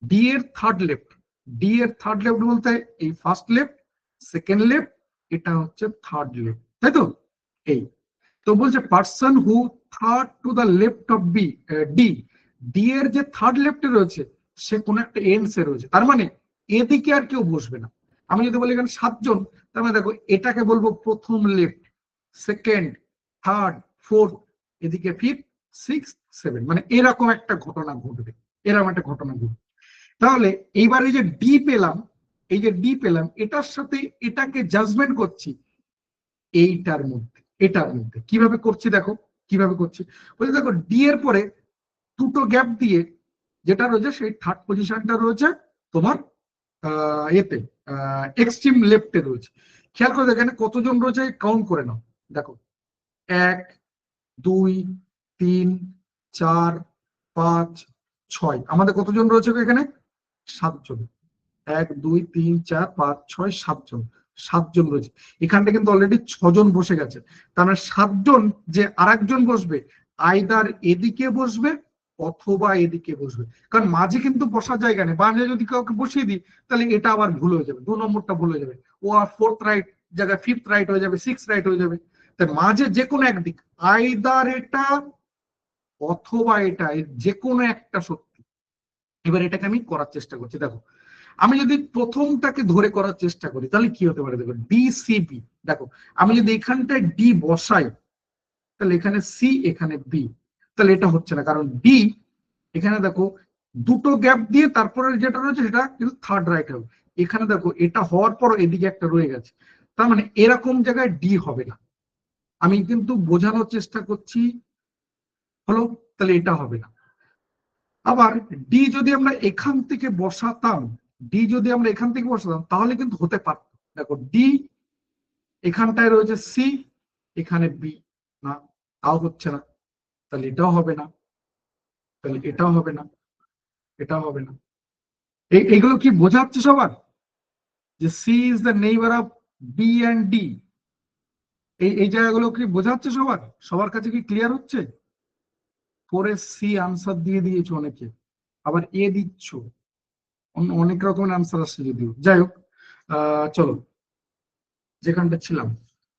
D এর থার্ড লেফট, ডি এর থার্ড লেফট বলতে এই ফার্স্ট লেফট, সেকেন্ড লেফট, এটা হচ্ছে থার্ড লেফট, তাই তো? এই তো বলছে person who third to the left of B, D, D এর যে থার্ড লেফটে রয়েছে সে কোন একটা এন্ডস এ রয়েছে, তার মানে এদিকে আর কেউ বসবে না। আমি যদি বলি এখানে 7 জন, তার মানে দেখো এটাকে বলবো প্রথম লেফট, সেকেন্ড, থার্ড, ফোর্থ, এদিকে ফিফথ, সিক্স, সেভেন, মানে এরকম একটা ঘটনা ঘটবে, এরকম একটা ঘটনা ঘটবে। তাহলে এইবার এই যে ডি পেলাম, এই যে ডি পেলাম, এটার সাথে এটাকে জাজমেন্ট করছি এইটার মধ্যে, এটার মধ্যে কিভাবে করছি দেখো, কিভাবে করছি বলছি দেখো, ডি এর পরে দুটো গ্যাপ দিয়ে যেটা রয়েছে সেই থার্ড পজিশনটা রয়েছে তোমার এতে এক্সট্রিম লেফটে রয়েছে। খেয়াল করে এখানে কতজন রয়েছে কাউন্ট করে নাও, দেখো 1 2 3 4 5 6, আমাদের কতজন রয়েছে এখানে? 7 জন। 1 2 3 4 5 6 7 জন, 7 জন রয়েছে। এখানটা কিন্তু অলরেডি 6 জন বসে গেছে, তার মানে 7 জন যে আরেকজন বসবে, আইদার এদিকে বসবে অথবা এদিকে বসবে, কারণ মাঝে কিন্তু বসার জায়গা নেই। মাঝে যদি কাউকে বসিয়ে দিই তাহলে এটা আবার ভুল হয়ে যাবে, 2 নম্বরটা ভুল হয়ে যাবে, ও আর ফোর্থ রাইট জায়গায় ফিফথ রাইট হয়ে যাবে, সিক্স রাইট হয়ে যাবে। তাই মাঝে যে কোনো একদিক, আইদার এটা অথবা এটা, যে কোনো একটা সত্যি। এবার এটাকে আমি করার চেষ্টা করছি, দেখো আমি যদি প্রথমটাকে ধরে করার চেষ্টা করি তাহলে কি হতে পারে, দেখো ডিসিবি, দেখো আমি যদি এখানটায় ডি বসাই তাহলে এখানে সি, এখানে বি, তাহলে এটা হচ্ছে না, কারণ ডি এখানে দেখো দুটো গ্যাপ দিয়ে তারপরে যেটা রয়েছে সেটা কিন্তু থার্ড রাইট হবে। এখানে দেখো এটা হওয়ার পর এদিকে একটা রয়ে গেছে, তার মানে এরকম জায়গায় ডি হবে না। আমি কিন্তু বোঝানোর চেষ্টা করছি, হলো? তাহলে এটা হবে না। আবার ডি যদি আমরা এখান থেকে বসাতাম, ডি যদি আমরা এখান থেকে বসাতাম তাহলে কিন্তু হতে পারত। দেখো ডি এখানটায় রয়েছে সি, এখানে বি, না তাও হচ্ছে না, তাহলে এটাও হবে না, তাহলে এটাও হবে না, এটাও হবে না। এগুলো কি বোঝাচ্ছে সবার, যে C is the neighbour of B and D? এই জায়গাগুলো কি বোঝাচ্ছে সবার, সবার কাছে কি ক্লিয়ার হচ্ছে? পরে সি আনসার দিয়ে দিয়েছো অনেকে, আবার এ দিচ্ছ, অনেক রকমের আনসার আসছে যদিও, যাই হোক। চলো যেখানটা ছিলাম,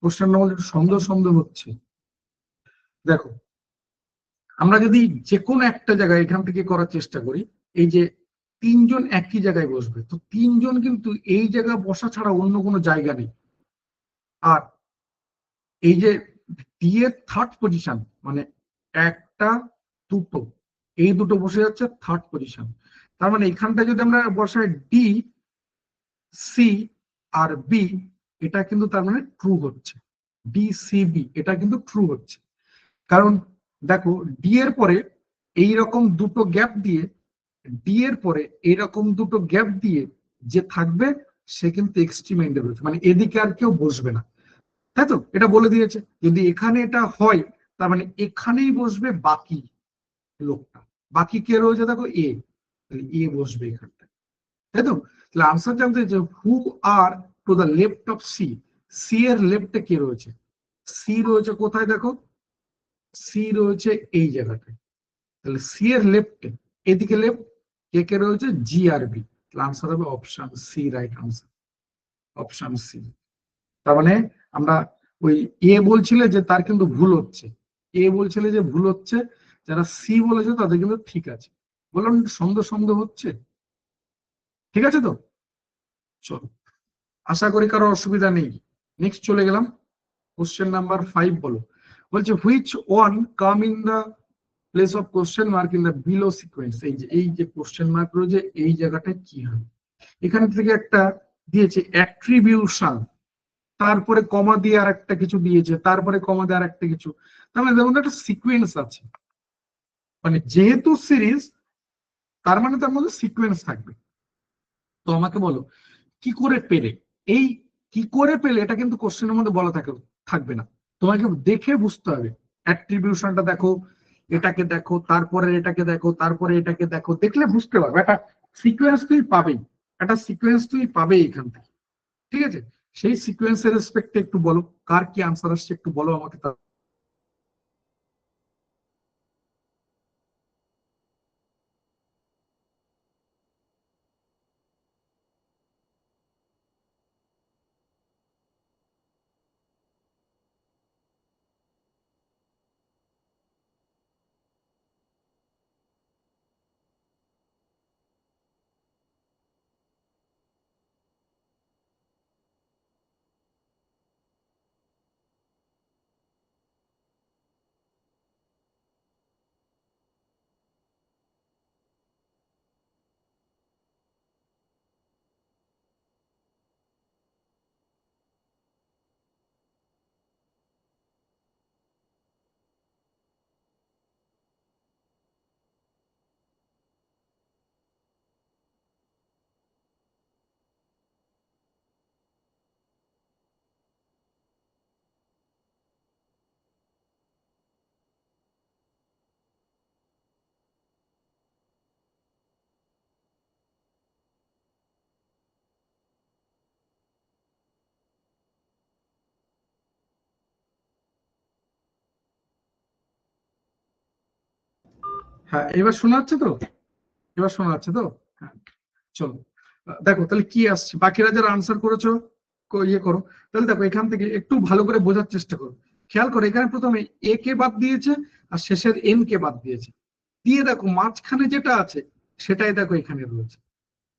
কোশ্চেন নম্বর একটু সন্দেহ সন্দেহ হচ্ছে। দেখো আমরা যদি যে কোনো একটা জায়গায় এখান থেকে করার চেষ্টা করি, এই যে 3 জন একই জায়গায় বসবে, তো 3 জন কিন্তু এই জায়গায় বসা ছাড়া অন্য কোনো জায়গা নেই। আর এই যে ডি এর থার্ড পজিশন, মানে একটা, দুটো, এই দুটো বসে যাচ্ছে থার্ড পজিশন, তার মানে এখানটা যদি আমরা বসাই ডি, সি আর বি, এটা কিন্তু তার মানে ট্রু হচ্ছে, ডি সি বি এটা কিন্তু ট্রু হচ্ছে। কারণ দেখো ডি এর পরে এইরকম দুটো গ্যাপ দিয়ে, ডি এর পরে এইরকম দুটো গ্যাপ দিয়ে যে থাকবে সে কিন্তু এক্সট্রিম এন্ডে রয়েছে, মানে এদিকে আর কেউ বসবে না, তাই তো? এটা বলে দিয়েছে। যদি এখানে এটা হয় তার মানে এখানেই বসবে বাকি লোকটা, বাকি কে রয়েছে দেখো এ, এ বসবে এখানটা, তাই তো? তাহলে আনসার জানতে যে who are to the left of C, C এর লেফটে কে রয়েছে? সি রয়েছে কোথায় দেখো, সি রয়েছে এই জায়গাটায়, তাহলে সি এর লেফটে, এদিকে লেফট, কে কে রয়েছে? জি আর বি, তাহলে আনসার হবে option C, right answer option C. তার মানে আমরা ওই এ বলছিলে যে তার কিন্তু ভুল হচ্ছে, এ বলছিলে যে ভুল হচ্ছে, যারা সি বলেছে তাদের কিন্তু ঠিক আছে। বললাম সন্দেহ সন্দেহ হচ্ছে, ঠিক আছে তো? চলো, আশা করি কারো অসুবিধা নেই। নেক্সট চলে গেলাম, কোশ্চেন নাম্বার 5 বলো। বলছে which one come in the place of question mark in the below sequence. এই যে কোশ্চেন মার্ক রয়েছে এই জায়গাটা কি হয়, এখান থেকে একটা দিয়েছে অ্যাট্রিবিউশন, তারপরে কমা দিয়ে আর একটা কিছু দিয়েছে, তারপরে কমা দিয়ে আর একটা কিছু। তার মানে যেমন একটা সিকোয়েন্স আছে, মানে যেহেতু সিরিজ তার মানে তার মধ্যে সিকোয়েন্স থাকবে। তো আমাকে বলো কি করে পেলে, এই কি করে পেলে এটা কিন্তু কোশ্চেনের মধ্যে বলা থাকবে না, তোমাকে দেখে বুঝতে হবে। অ্যাট্রিবিউশনটা দেখো, এটাকে দেখো, তারপরে এটাকে দেখো, তারপরে এটাকে দেখো, দেখলে বুঝতে পারবে একটা সিকোয়েন্স তুই পাবেই, একটা সিকোয়েন্স তুই পাবেই এখান থেকে। ঠিক আছে, সেই সিকোয়েন্সের রেসপেক্টে একটু বলো, কার কি আনসার আসছে একটু বলো আমাকে। হ্যাঁ, এবার শোনা যাচ্ছে তো? এবার শোনা যাচ্ছে তো? হ্যাঁ, চলো। দেখো তাহলে কি আসছে, বাকিরা যারা আনসার করেছো ইয়ে করো। তাহলে দেখো এখান থেকে একটু ভালো করে বোঝার চেষ্টা করো। খেয়াল করো, এখানে প্রথমে এ কে বাদ দিয়েছে আর শেষের এন কে বাদ দিয়েছে, দিয়ে দেখো মাঝখানে যেটা আছে সেটাই দেখো এখানে রয়েছে।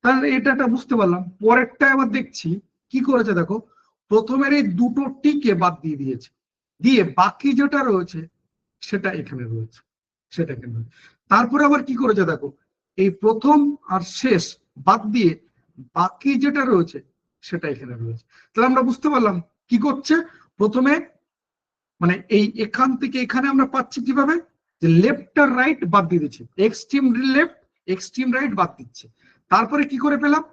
তাহলে এটা একটা বুঝতে পারলাম। পরেরটা আবার দেখছি কি করেছে দেখো, প্রথমের এই দুটো টিকে বাদ দিয়ে দিয়েছে, দিয়ে বাকি যেটা রয়েছে সেটা এখানে রয়েছে, সেটা এখানে রয়েছে। তারপরে আবার কি করেছে দেখো, এই প্রথম আর শেষ বাদ দিয়ে বাকি যেটা রয়েছে সেটা এখানে রয়েছে। তাহলে আমরা বুঝতে পারলাম কি করছে। প্রথমে মানে এই এখান থেকে এখানে আমরা পাচ্ছি কিভাবে, যে লেফট আর রাইট বাদ দিয়ে দিচ্ছে, এক্সট্রিম লেফট এক্সট্রিম রাইট বাদ দিচ্ছে। তারপরে কি করে পেলাম,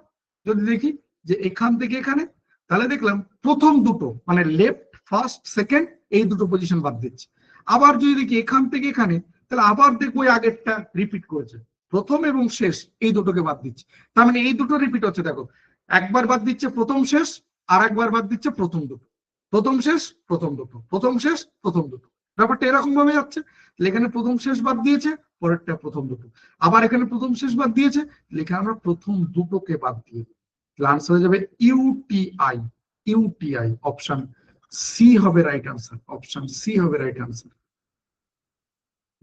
যদি দেখি যে এখান থেকে এখানে, তাহলে দেখলাম প্রথম দুটো মানে লেফট ফার্স্ট সেকেন্ড এই দুটো পজিশন বাদ দিচ্ছে। আবার যদি দেখি এখান থেকে এখানে, তাহলে আবার দেখবো ওই আগেরটা রিপিট করেছে, প্রথম এবং শেষ এই দুটোকে বাদ দিচ্ছে। তার মানে এই দুটো রিপিট হচ্ছে দেখো, একবার বাদ দিচ্ছে প্রথম শেষ, আর একবার বাদ দিচ্ছে প্রথম দুটো, প্রথম শেষ প্রথম দুটো, প্রথম শেষ প্রথম দুটো। ব্যাপারটা এরকম ভাবে যাচ্ছে। এখানে প্রথম শেষ বাদ দিয়েছে, পরেরটা প্রথম দুটো, আবার এখানে প্রথম শেষ বাদ দিয়েছে, এখানে আমরা প্রথম দুটোকে বাদ দিয়ে দিই। আনসার হয়ে যাবে ইউটিআই। ইউটিআই অপশন সি হবে রাইট আনসার, অপশন সি হবে রাইট আনসার।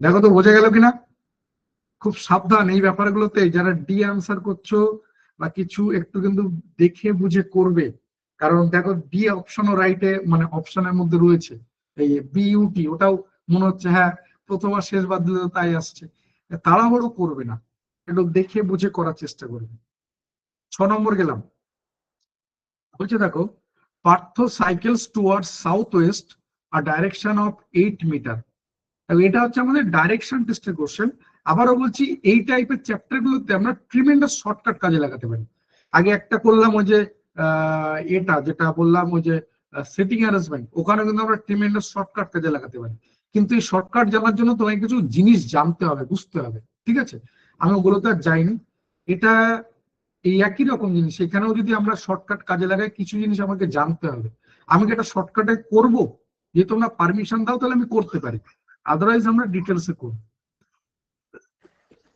দেখো তো বোঝা গেল কিনা। খুব সাবধান এই ব্যাপারগুলোতে, যারা ডি আনসার করছো বা কিছু একটু কিন্তু দেখে বুঝে করবে। কারণ দেখো ডি অপশনও রাইটে মানে অপশনের মধ্যে রয়েছে, এই বিইউটি ওটাও মনে হচ্ছে হ্যাঁ প্রথম আর শেষ বাদ দিলে তো তাই আসছে। তাড়াহুড়ো করবে না, একটু দেখে বুঝে করার চেষ্টা করবে। 6 নম্বর গেলাম। বলছে দেখো, Partha cycles towards south west a direction of 8 metre. এটা হচ্ছে আমাদের ডাইরেকশন টেস্টের কোশ্চেন। আবারও বলছি এই টাইপের চ্যাপ্টার গুলোতে আমরা ট্রিমেন্ডাস শর্টকাট কাজে লাগাতে পারি। আগে একটা করলাম ওই যে এটা যেটা বললাম ওই যে সেটিং অ্যারেঞ্জমেন্ট, ওখানে কিন্তু আমরা ট্রিমেন্ডাস শর্টকাট কাজে লাগাতে পারি। কিন্তু এই শর্টকাট জানার জন্য তোমাকে কিছু জিনিস জানতে হবে, বুঝতে হবে। ঠিক আছে, আমি ওগুলোতে আর যাইনি। এটা এই একই রকম জিনিস, এখানেও যদি আমরা শর্টকাট কাজে লাগাই কিছু জিনিস আমাকে জানতে হবে। আমি কি এটা শর্টকাটে করব, যে তোমরা পারমিশন দাও তাহলে আমি করতে পারি, আদারওয়াইজ আমরা ডিটেলসে করব।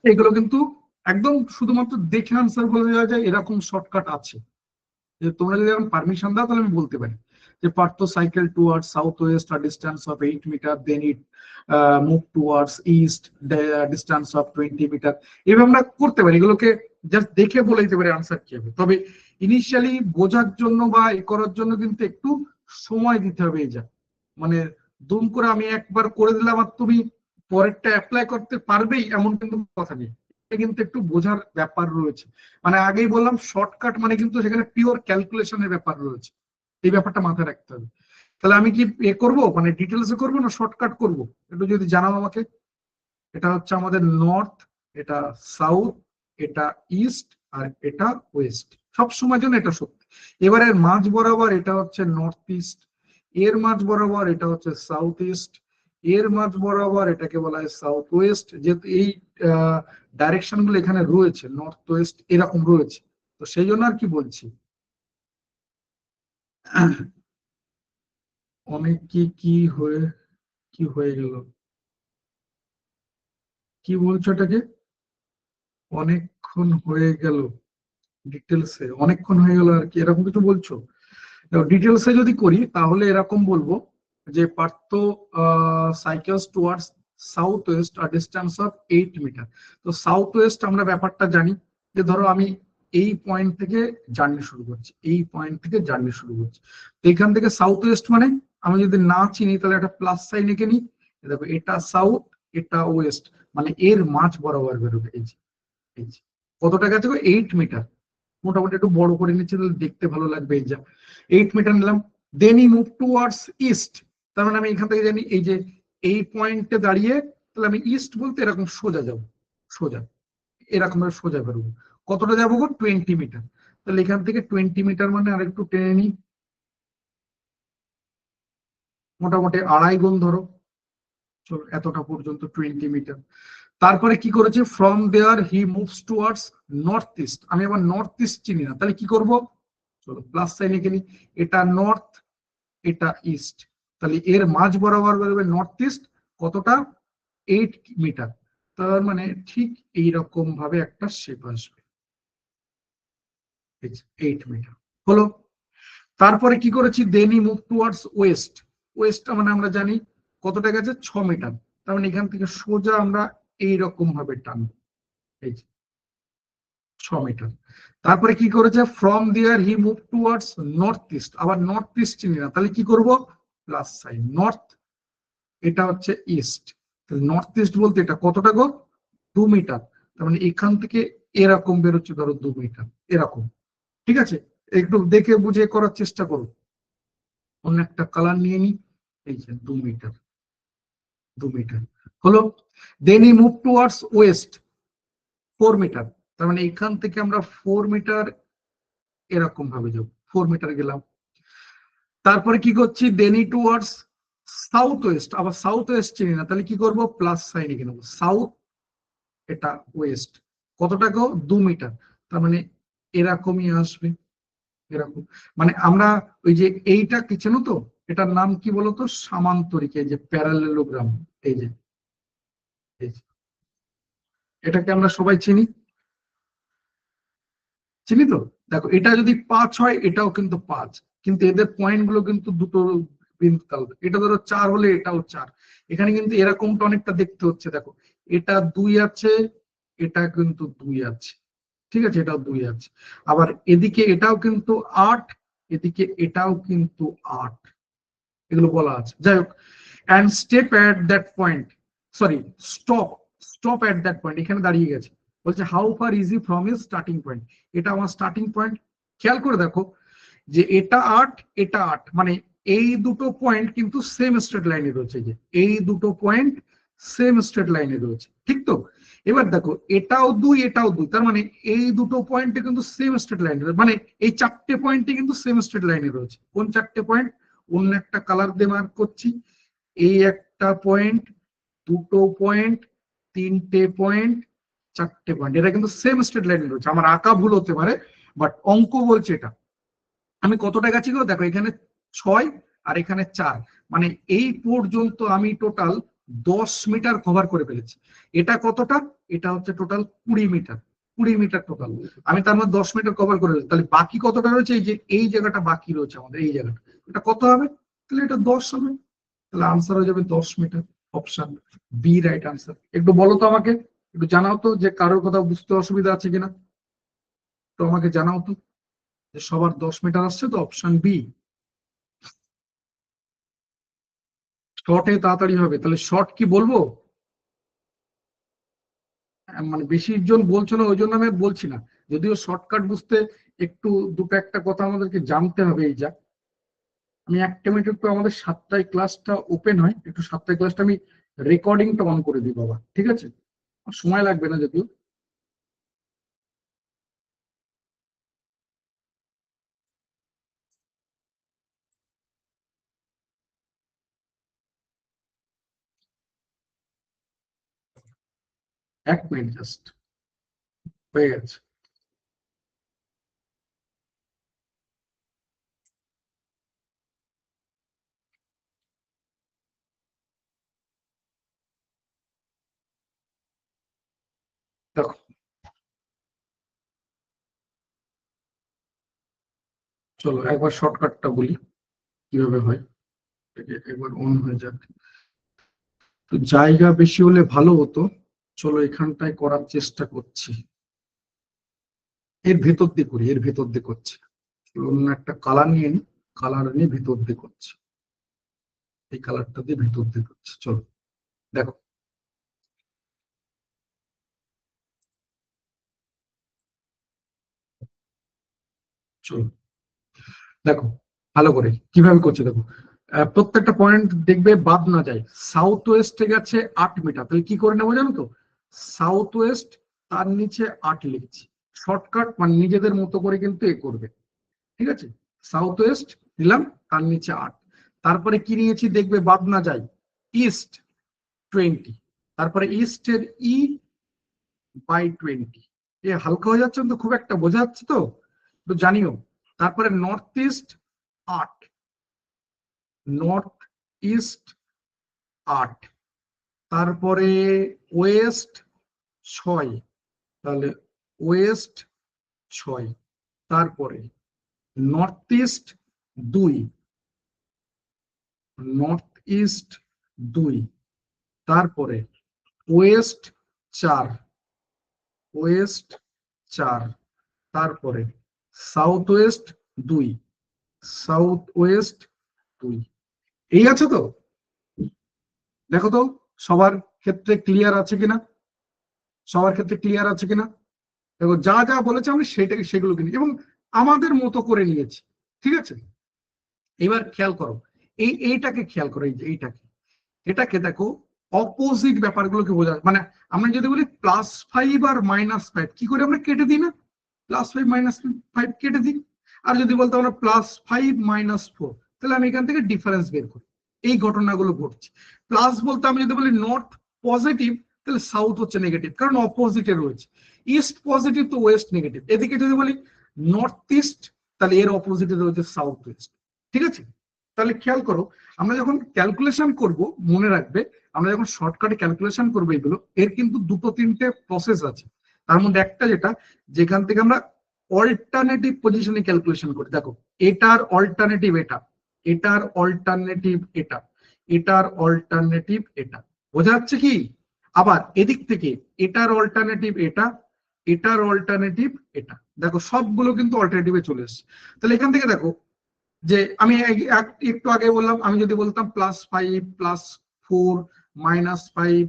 এগুলো কিন্তু একদম শুধুমাত্র দেখে আনসার বলে দেওয়া যায় এরকম শর্টকাট আছে, যে তোমরা যদি এখন পারমিশন দাও তাহলে আমি বলতে পারি যে Partha cycle towards south west আর distance of 8 metre, then it move towards east distance of 20 metre. এভাবে আমরা করতে পারি, এগুলোকে জাস্ট দেখে বলে দিতে পারি আনসার কি হবে। তবে ইনিশিয়ালি বোঝার জন্য বা এ করার জন্য কিন্তু একটু সময় দিতে হবে। এই যা মানে দুম করে আমি একবার করে দিলাম আর তুমি পরেরটা অ্যাপ্লাই করতে পারবেই এমন কিন্তু কথা নেই, কিন্তু একটু বোঝার ব্যাপার রয়েছে। মানে আগেই বললাম শর্টকাট মানে কিন্তু সেখানে পিওর ক্যালকুলেশনের ব্যাপার রয়েছে। এই ব্যাপারটা মাথায় রাখতে হবে। তাহলে আমি কি করবো, মানে ডিটেলসে করবো না শর্টকাট করবো, একটু যদি জানাও আমাকে। এটা হচ্ছে আমাদের নর্থ, এটা সাউথ, এটা ইস্ট, আর এটা ওয়েস্ট। সব সময় জন্য এটা সত্যি। এবার এর মাঝ বরাবর এটা হচ্ছে নর্থ ইস্ট, এর মাঝ বরাবর এটা হচ্ছে সাউথ ইস্ট, এর মাঝ বরাবর এটাকে বলা হয় সাউথ ওয়েস্ট। যেহেতু এই ডাইরেকশন গুলো এখানে রয়েছে, নর্থ ওয়েস্ট এরকম রয়েছে, তো সেই জন্য আর কি বলছি। অনেক কি হয়ে গেল, কি বলছো এটাকে? অনেকক্ষণ হয়ে গেল, ডিটেলসে অনেকক্ষণ হয়ে গেল আর কি, এরকম কিছু বলছো? ডিটেলসে যদি করি তাহলে এরকম বলবো যে Partha cycles towards south west আর ডিস্টেন্স অফ 8 মিটার। তো সাউথ ওয়েস্ট আমরা ব্যাপারটা জানি, যে ধরো আমি এই পয়েন্ট থেকে জার্নি শুরু করছি, এই পয়েন্ট থেকে জার্নি শুরু করছি, তো এখান থেকে সাউথ ওয়েস্ট মানে আমি যদি না চিনি তাহলে একটা প্লাস সাইন এঁকে নিই। দেখো এটা সাউথ, এটা ওয়েস্ট, মানে এর মাঝ বরাবর বেরোবে। এই যে কতটা গেছে, 8 মিটার। মোটামুটি একটু বড় করে নিচ্ছে তাহলে দেখতে ভালো লাগবে। এই যা 8 মিটার নিলাম। দেন ই মুভ টুয়ার্ডস ইস্ট, তার মানে আমি এখান থেকে জানি এই যে এই পয়েন্টে দাঁড়িয়ে, তাহলে আমি ইস্ট বলতে এরকম সোজা যাব, সোজা এরকম ভাবে সোজা বেরোবো। কতটা যাবো গো, 20 মিটার। তাহলে এখান থেকে 20 মিটার মানে আরেকটু টেনে নিই, মোটামুটি 2.5 গুণ ধরো। চলো এতটা পর্যন্ত 20 মিটার। তারপরে কি করেছে, from there he moves towards north east. আমি আবার নর্থ ইস্ট চিনি না, তাহলে কি করব, চলো প্লাস সাইন এঁকে নিই। এটা নর্থ, এটা ইস্ট, তাহলে এর মাঝ বরাবর বেরোবে নর্থ ইস্ট। কতটা, 8 মিটার। তার মানে ঠিক এইরকম ভাবে একটা শেপ আসবে, 8 মিটার হলো। তারপরে কি করেছি, দেন ই মুভ টুয়ার্ডস ওয়েস্ট। ওয়েস্ট মানে আমরা জানি কতটা গেছে, 6 মিটার। তার মানে এখান থেকে সোজা আমরা এইরকম ভাবে টানবো, এই যে 6 মিটার। তারপরে কি করেছে, from there he move towards north east. আবার নর্থ ইস্ট চিনি না, তাহলে কি করব, প্লাস সাইন নর্থ, এটা হচ্ছে ইস্ট। তাহলে নর্থ ইস্ট বলতে এটা কতটা গো, 2 মিটার। তার মানে এখান থেকে এরকম বেরোচ্ছে ধরো 2 মিটার, এরকম। ঠিক আছে, একটু দেখে বুঝে করার চেষ্টা করো। অন্য একটা কালার নিয়ে নি, এই যে 2 মিটার, 2 মিটার হলো। দেন ই মুভ টুয়ার্ডস ওয়েস্ট, 4 মিটার। তার মানে এখান থেকে আমরা 4 মিটার এরকম ভাবে যাবো, 4 মিটার গেলাম। তারপরে কি করছি, দেনি টুয়ার্ডস সাউথ ওয়েস্ট। আবার সাউথ ওয়েস্ট চিনি না, তাহলে কি করব, প্লাস সাইন এঁকে নেবো। সাউথ, এটা ওয়েস্ট, কতটা গো, 2 মিটার। তার মানে এরকমই আসবে, এরকম। মানে আমরা ওই যে এইটা কি চেনো তো, এটার নাম কি বলতো, সামান্তরিক, এই যে প্যারালেলোগ্রাম। এই যে এই যে, এটাকে আমরা সবাই চিনি, চিনি তো। দেখো এটা যদি 5 হয়, এটাও কিন্তু 5, কিন্তু এদের পয়েন্ট গুলো কিন্তু দুটো বিন্দু আলাদা। এটা ধরো 4 হলে এটাও 4। এখানে কিন্তু এরকমটা অনেকটা দেখতে হচ্ছে, দেখো এটা 2 আছে, এটা কিন্তু 2 আছে, ঠিক আছে, এটাও 2 আছে। আবার এদিকে এটাও কিন্তু 8, এদিকে এটাও কিন্তু 8, এগুলো বলা আছে। যাই হোক, and step at that point, sorry, stop, stop at that point, এখানে দাঁড়িয়ে গেছে। বলছে how far easy from is starting point. এটা আমার স্টার্টিং পয়েন্ট। খেয়াল করে দেখো যে এটা 8, এটা 8, মানে এই দুটো পয়েন্ট কিন্তু সেম স্ট্রেট লাইনে রয়েছে, যে এই দুটো পয়েন্ট সেম স্ট্রেট লাইনে রয়েছে, ঠিক তো। এবার দেখো এটাও 2, এটাও 2, তার মানে এই দুটো পয়েন্টে কিন্তু সেম স্ট্রেট লাইনে, মানে এই 4টে পয়েন্টে কিন্তু সেম স্ট্রেট লাইনে রয়েছে। কোন 4টে পয়েন্ট, অন্য একটা কালার দিয়ে মার্ক করছি। এই একটা পয়েন্ট, দুটো পয়েন্ট, 3টে পয়েন্ট, 4টে পয়েন্ট, এটা কিন্তু সেম স্ট্রেট লাইনে রয়েছে। আমার আঁকা ভুল হতে পারে, বাট অঙ্ক বলছে এটা। আমি কতটা গেছি গো, দেখো এখানে 6 আর এখানে 4, মানে এই পর্যন্ত আমি টোটাল 10 মিটার কভার করে ফেলেছি। এটা কতটা, এটা হচ্ছে টোটাল 20 মিটার, 20 মিটার টোটাল। আমি তার মধ্যে 10 মিটার কভার করে ফেলেছি। তাহলে বাকি কতটা রয়েছে, এই যে এই জায়গাটা বাকি রয়েছে আমাদের, এই জায়গাটা, এটা কত হবে, তাহলে এটা 10 হবে। তাহলে আনসার হয়ে যাবে 10 metre. Option B right answer. একটু বলো তো আমাকে, একটু জানাও তো যে কারোর কথা বুঝতে অসুবিধা আছে কিনা, তো আমাকে জানাও তো, যে সবার 10 মিটার আসছে তো। অপশন বি, শর্টে তাড়াতাড়ি হবে। তাহলে শর্ট কি বলবো, মানে বেশি জন বলছো না ওই জন্য আমি বলছি না। যদিও শর্টকাট বুঝতে একটু দুটো একটা কথা আমাদেরকে জানতে হবে, এই যা আমি 1 মিনিট একটু আমাদের 7টায় ক্লাসটা ওপেন হয়, একটু 7টায় ক্লাসটা আমি রেকর্ডিংটা অন করে দিই বাবা, ঠিক আছে? সময় লাগবে না যদিও। এক মিনিট জাস্ট, হয়ে গেছে। দেখো, চলো একবার শর্টকাটটা বলি কিভাবে হয়। একবার অন হয়ে যাক। তো জায়গা বেশি হলে ভালো হতো, চলো এখানটায় করার চেষ্টা করছি। এর ভেতর দিয়ে করি, এর ভেতর দিয়ে করছি। অন্য একটা কালার নিয়ে নি, কালার নিয়ে ভেতর দিয়ে করছি। এই কালারটা দিয়ে ভেতর দিয়ে করছি, চলো দেখো। চলো দেখো ভালো করে কিভাবে করছে দেখো। প্রত্যেকটা পয়েন্ট দেখবে বাদ না যায়। সাউথ ওয়েস্টে গেছে 8 মিটার, তাহলে কি করে নেবো জানো তো? সাউথ ওয়েস্ট, তার নিচে 8 লিখছি। শর্টকাট, মানে নিজেদের মতো করে কিন্তু এ করবে, ঠিক আছে? সাউথ ওয়েস্ট নিলাম, তার নিচে 8। তারপরে কি নিয়েছি দেখবে বাদ না যায়, ইস্ট 20, তারপরে ইস্টের E/20। এ হালকা হয়ে যাচ্ছে তো, খুব একটা বোঝা যাচ্ছে তো, তো জানিও। তারপরে নর্থ ইস্ট 8, নর্থ ইস্ট 8, তারপরে ওয়েস্ট 6, তাহলে ওয়েস্ট 6, তারপরে নর্থ ইস্ট 2, নর্থ ইস্ট 2, তারপরে ওয়েস্ট 4, ওয়েস্ট 4, তারপরে সাউথ ওয়েস্ট 2, সাউথ ওয়েস্ট 2। এই আছে তো? দেখো তো সবার ক্ষেত্রে ক্লিয়ার আছে কিনা, সবার ক্ষেত্রে ক্লিয়ার আছে কিনা? দেখো যা যা বলেছে আমি সেটাকে সেগুলো কিনি এবং আমাদের মতো করে নিয়েছি, ঠিক আছে? এবার খেয়াল করো, এইটাকে খেয়াল করো, এই যে এইটাকে, এটাকে দেখো, অপোজিট ব্যাপারগুলোকে বোঝা, মানে আমরা যদি বলি +5 আর -5, কি করে আমরা কেটে দিই না? +5 -5 কেটে দিই। আর যদি বলতো আমরা +5 -4, তাহলে আমি এখান থেকে ডিফারেন্স বের করি। এই ঘটনাগুলো ঘটছে। প্লাস বলতে আমি যদি বলি নর্থ পজিটিভ, তাহলে সাউথ হচ্ছে নেগেটিভ, কারণ অপোজিটে রয়েছে। ইস্ট পজিটিভ, তো ওয়েস্ট নেগেটিভ। এদিকে যদি বলি নর্থ ইস্ট, তাহলে এর অপোজিটে রয়েছে সাউথ ওয়েস্ট, ঠিক আছে? তাহলে খেয়াল করো, আমরা যখন ক্যালকুলেশন করব, মনে রাখবে, আমরা যখন শর্টকাটে ক্যালকুলেশন করবো এগুলো, এর কিন্তু দুটো তিনটে প্রসেস আছে। তার মধ্যে একটা যেটা, যেখান থেকে আমরা অল্টারনেটিভ পজিশনে ক্যালকুলেশন করি। দেখো, এটার অল্টারনেটিভ এটা, এটার অল্টারনেটিভ এটা, এটার অল্টারনেটিভ এটা, বোঝা যাচ্ছে কি? আবার এদিক থেকে এটার অল্টারনেটিভ এটা, এটার অল্টারনেটিভ এটা, দেখো সবগুলো কিন্তু অল্টারনেটিভে চলে এসছে। তাহলে এখান থেকে দেখো, যে আমি একটু আগে বললাম, আমি যদি বলতাম +5 +4 -5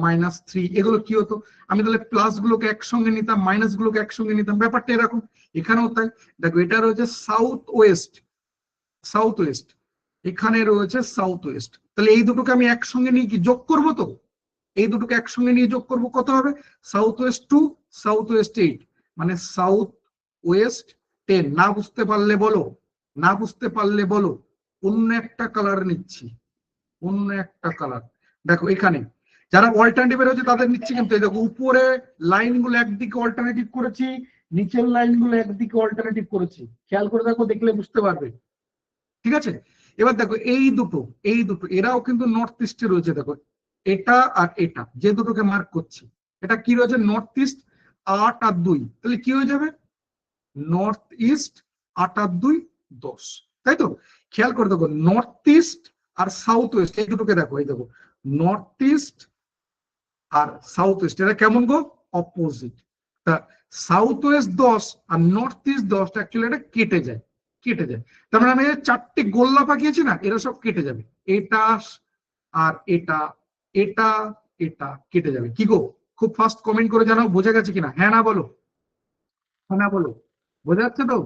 -3, এগুলো কি হতো? আমি তাহলে প্লাস গুলোকে একসঙ্গে নিতাম, মাইনাস গুলোকে একসঙ্গে নিতাম, ব্যাপারটা এরকম। এখানেও তাই। দেখো এটা রয়েছে সাউথ ওয়েস্ট, সাউথ ওয়েস্ট, এখানে রয়েছে সাউথ ওয়েস্ট, তাহলে এই দুটোকে আমি একসঙ্গে নিয়ে কি যোগ করবো? তো এই দুটোকে একসঙ্গে নিয়ে যোগ করবো, কত হবে? সাউথ ওয়েস্ট 2, সাউথ ওয়েস্ট 8, মানে সাউথ ওয়েস্ট 10। না বুঝতে পারলে বলো, না বুঝতে পারলে বলো। অন্য একটা কালার নিচ্ছি, অন্য একটা কালার। দেখো এখানে যারা অল্টারনেটিভ রয়েছে তাদের নিচ্ছি, কিন্তু এই দেখো উপরে লাইনগুলো একদিকে অল্টারনেটিভ করেছি, নিচের লাইনগুলো একদিকে অল্টারনেটিভ করেছি। খেয়াল করে দেখো, দেখলে বুঝতে পারবে, ঠিক আছে? এবার দেখো এই দুটো, এই দুটো এরাও কিন্তু নর্থ ইস্টে রয়েছে। দেখো এটা আর এটা, যে দুটোকে মার্ক করছি, এটা কি রয়েছে? নর্থ ইস্ট 8 আর 2, তাহলে কি হয়ে যাবে? নর্থ ইস্ট 8 আর 2 10, তাই তো? খেয়াল করে দেখো, নর্থ ইস্ট আর সাউথ ওয়েস্ট, এই দুটোকে দেখো, এই দেখো নর্থ ইস্ট আর সাউথ ওয়েস্ট, এটা কেমন গো? অপোজিট। তা সাউথ ওয়েস্ট 10 আর নর্থ ইস্ট 10, অ্যাকচুয়ালি এটা কেটে যায়, কেটে যায়। তার মানে আমি চারটে গোল্লা পাকিয়েছি না, এরা সব কেটে যাবে। এটা আর এটা, এটা, এটা কেটে যাবে। কি গো, খুব ফাস্ট কমেন্ট করে জানাও বোঝা গেছে কিনা, হ্যাঁ না বলো, হ্যাঁ না বলো। বোঝা যাচ্ছে তো?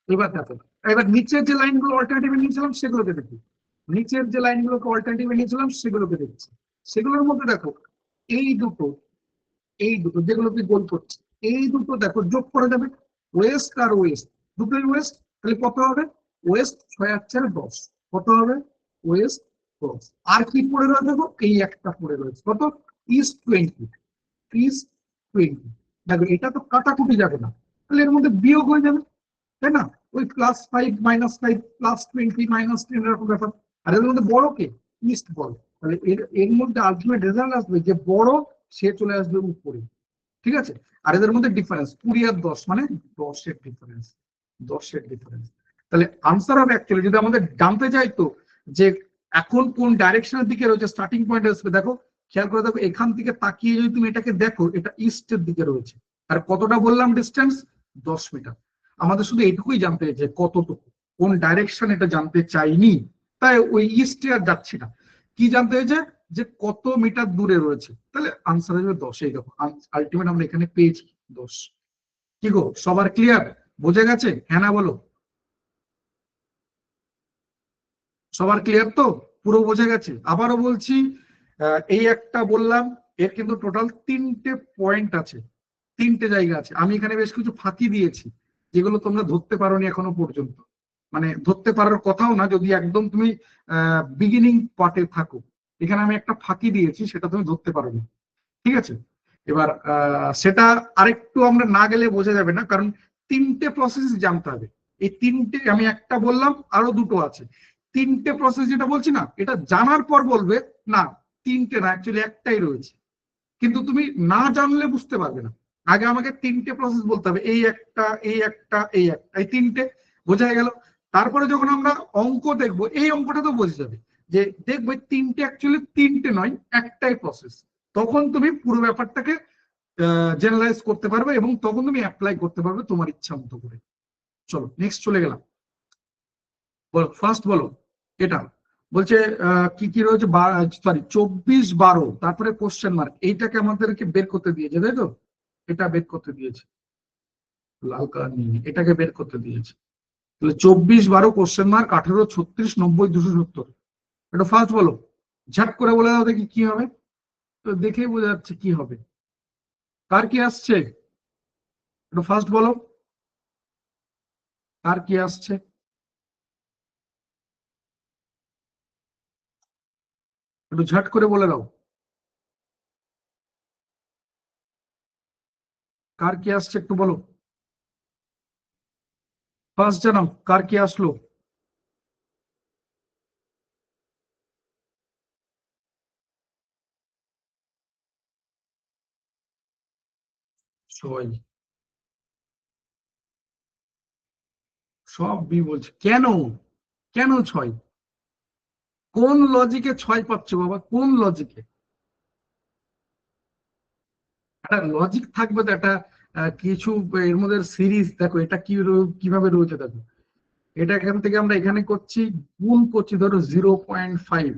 এবার দেখো, এবার নিচের যে লাইনগুলো অল্টারনেটিভে নিয়েছিলাম সেগুলোকে দেখি। নিচের যে লাইনগুলোকে অল্টারনেটিভে নিয়েছিলাম সেগুলোকে দেখছি। সেগুলোর মধ্যে দেখো এই দুটো, এই দুটো যেগুলোকে গোল করছে, এই দুটো দেখো যোগ করে দেবে। ওয়েস্ট আর ওয়েস্ট দুটোই ওয়েস্ট, তাহলে কত হবে? ওয়েস্ট 6 আর 4 10। কত হবে? ওয়েস্ট 10। আর কি পড়ে রয়েছে দেখো, এই একটা পড়ে রয়েছে, কত? ইস্ট 20। ইস্ট 20। দেখো এটা তো কাটাকুটি যাবে না, তাহলে এর মধ্যে বিয়োগ হয়ে যাবে, তাই না? ওই +5 -5 +20 -10 এরকম ব্যাপার। আর এর মধ্যে বড় কে? ইস্ট বড়। তাহলে এর এর মধ্যে আলটিমেট রেজাল্ট আসবে যে বড় সে চলে আসবে উপরে। ঠিক আছে? আর এদের মধ্যে ডিফারেন্স 20 আর 10 মানে 10-এর ডিফারেন্স। 10-এর ডিফারেন্স। তাহলে আনসার হবে অ্যাকচুয়ালি, যদি আমাদের জানতে চাই তো যে এখন কোন ডাইরেকশনের দিকে রয়েছে, স্টার্টিং পয়েন্ট আসবে, দেখো খেয়াল করে দেখো, এখান থেকে তাকিয়ে যদি তুমি এটাকে দেখো, এটা ইস্টের দিকে রয়েছে। আর কতটা বললাম ডিস্টেন্স? 10 মিটার। আমাদের শুধু এইটুকুই জানতে যে কতটুকু, কোন ডাইরেকশন এটা জানতে চাইনি, তাই ওই ইস্টে আর যাচ্ছি না। কি জানতে হয়েছে? যে কত মিটার দূরে রয়েছে, তাহলে আনসার আসবে 10। এই দেখো আলটিমেট আমরা এখানে পেয়েছি 10। কি গো, সবার ক্লিয়ার? বোঝা গেছে? হ্যাঁ না বলো। সবার ক্লিয়ার তো? পুরো বোঝা গেছে? আবারও বলছি, এই একটা বললাম, এর কিন্তু টোটাল 3টে পয়েন্ট আছে, 3টে জায়গা আছে। আমি এখানে বেশ কিছু ফাঁকি দিয়েছি যেগুলো তোমরা ধরতে পারোনি এখনো পর্যন্ত, মানে ধরতে পারার কথাও না যদি একদম তুমি বিগিনিং পার্টে থাকো। এখানে আমি একটা ফাঁকি দিয়েছি, সেটা তুমি ধরতে পারোনি। ঠিক আছে? এবার সেটা আরেকটু আমরা না গেলে বোঝা যাবে না, কারণ 3টে প্রসেস জানতে হবে। এই 3টে, আমি একটা বললাম, আরো দুটো আছে। 3টে প্রসেস যেটা বলছি না, এটা জানার পর বলবে না 3টে না, অ্যাকচুয়ালি একটাই রয়েছে। কিন্তু তুমি না জানলে বুঝতে পারবে না। আগে আমাকে 3টে প্রসেস বলতে হবে, এই একটা, এই একটা, এই একটা, এই 3টে। বোঝা গেল? তারপরে যখন আমরা অঙ্ক দেখবো, এই অঙ্কটা তো বোঝা যাবে যে দেখবে 3টে অ্যাকচুয়ালি 3টে নয়, একটাই প্রসেস। তখন তুমি পুরো ব্যাপারটাকে জেনারেলাইজ করতে পারবে এবং তখন তুমি অ্যাপ্লাই করতে পারবে তোমার ইচ্ছা মতো করে। চলো নেক্সট চলে গেলাম। বলো, ফার্স্ট বলো। এটা বলছে কি কি রয়েছে, সরি 24-12, তারপরে কোশ্চেন মার্ক, এইটাকে আমাদেরকে বের করতে দিয়েছে, তাই তো? এটা বের করতে দিয়েছে, লাল কালার নিয়ে এটাকে বের করতে দিয়েছে। তাহলে 24-12 কোশ্চেন মার্ক 18 36 90 270। এটা ফার্স্ট বলো, ঝাট করে বলে দাও দেখি কি হবে। তো দেখেই বোঝা যাচ্ছে কি হবে। কার কি আসছে? এটা ফার্স্ট বলো, কার কি আসছে? একটু ঝট করে বলে দাও, কার কি আসছে একটু বলো। ফার্স্ট জানাও কার কি আসলো। ছয়। সব বি বলছে কেন? কেন 6? কোন লজিকে 6 পাচ্ছ বাবা, কোন লজিকে? একটা লজিক থাকবে তো, একটা কিছু এর মধ্যে সিরিজ দেখো, এটা কি কিভাবে রয়েছে দেখো। এটা এখান থেকে আমরা এখানে করছি, গুণ করছি ধরো 0.5,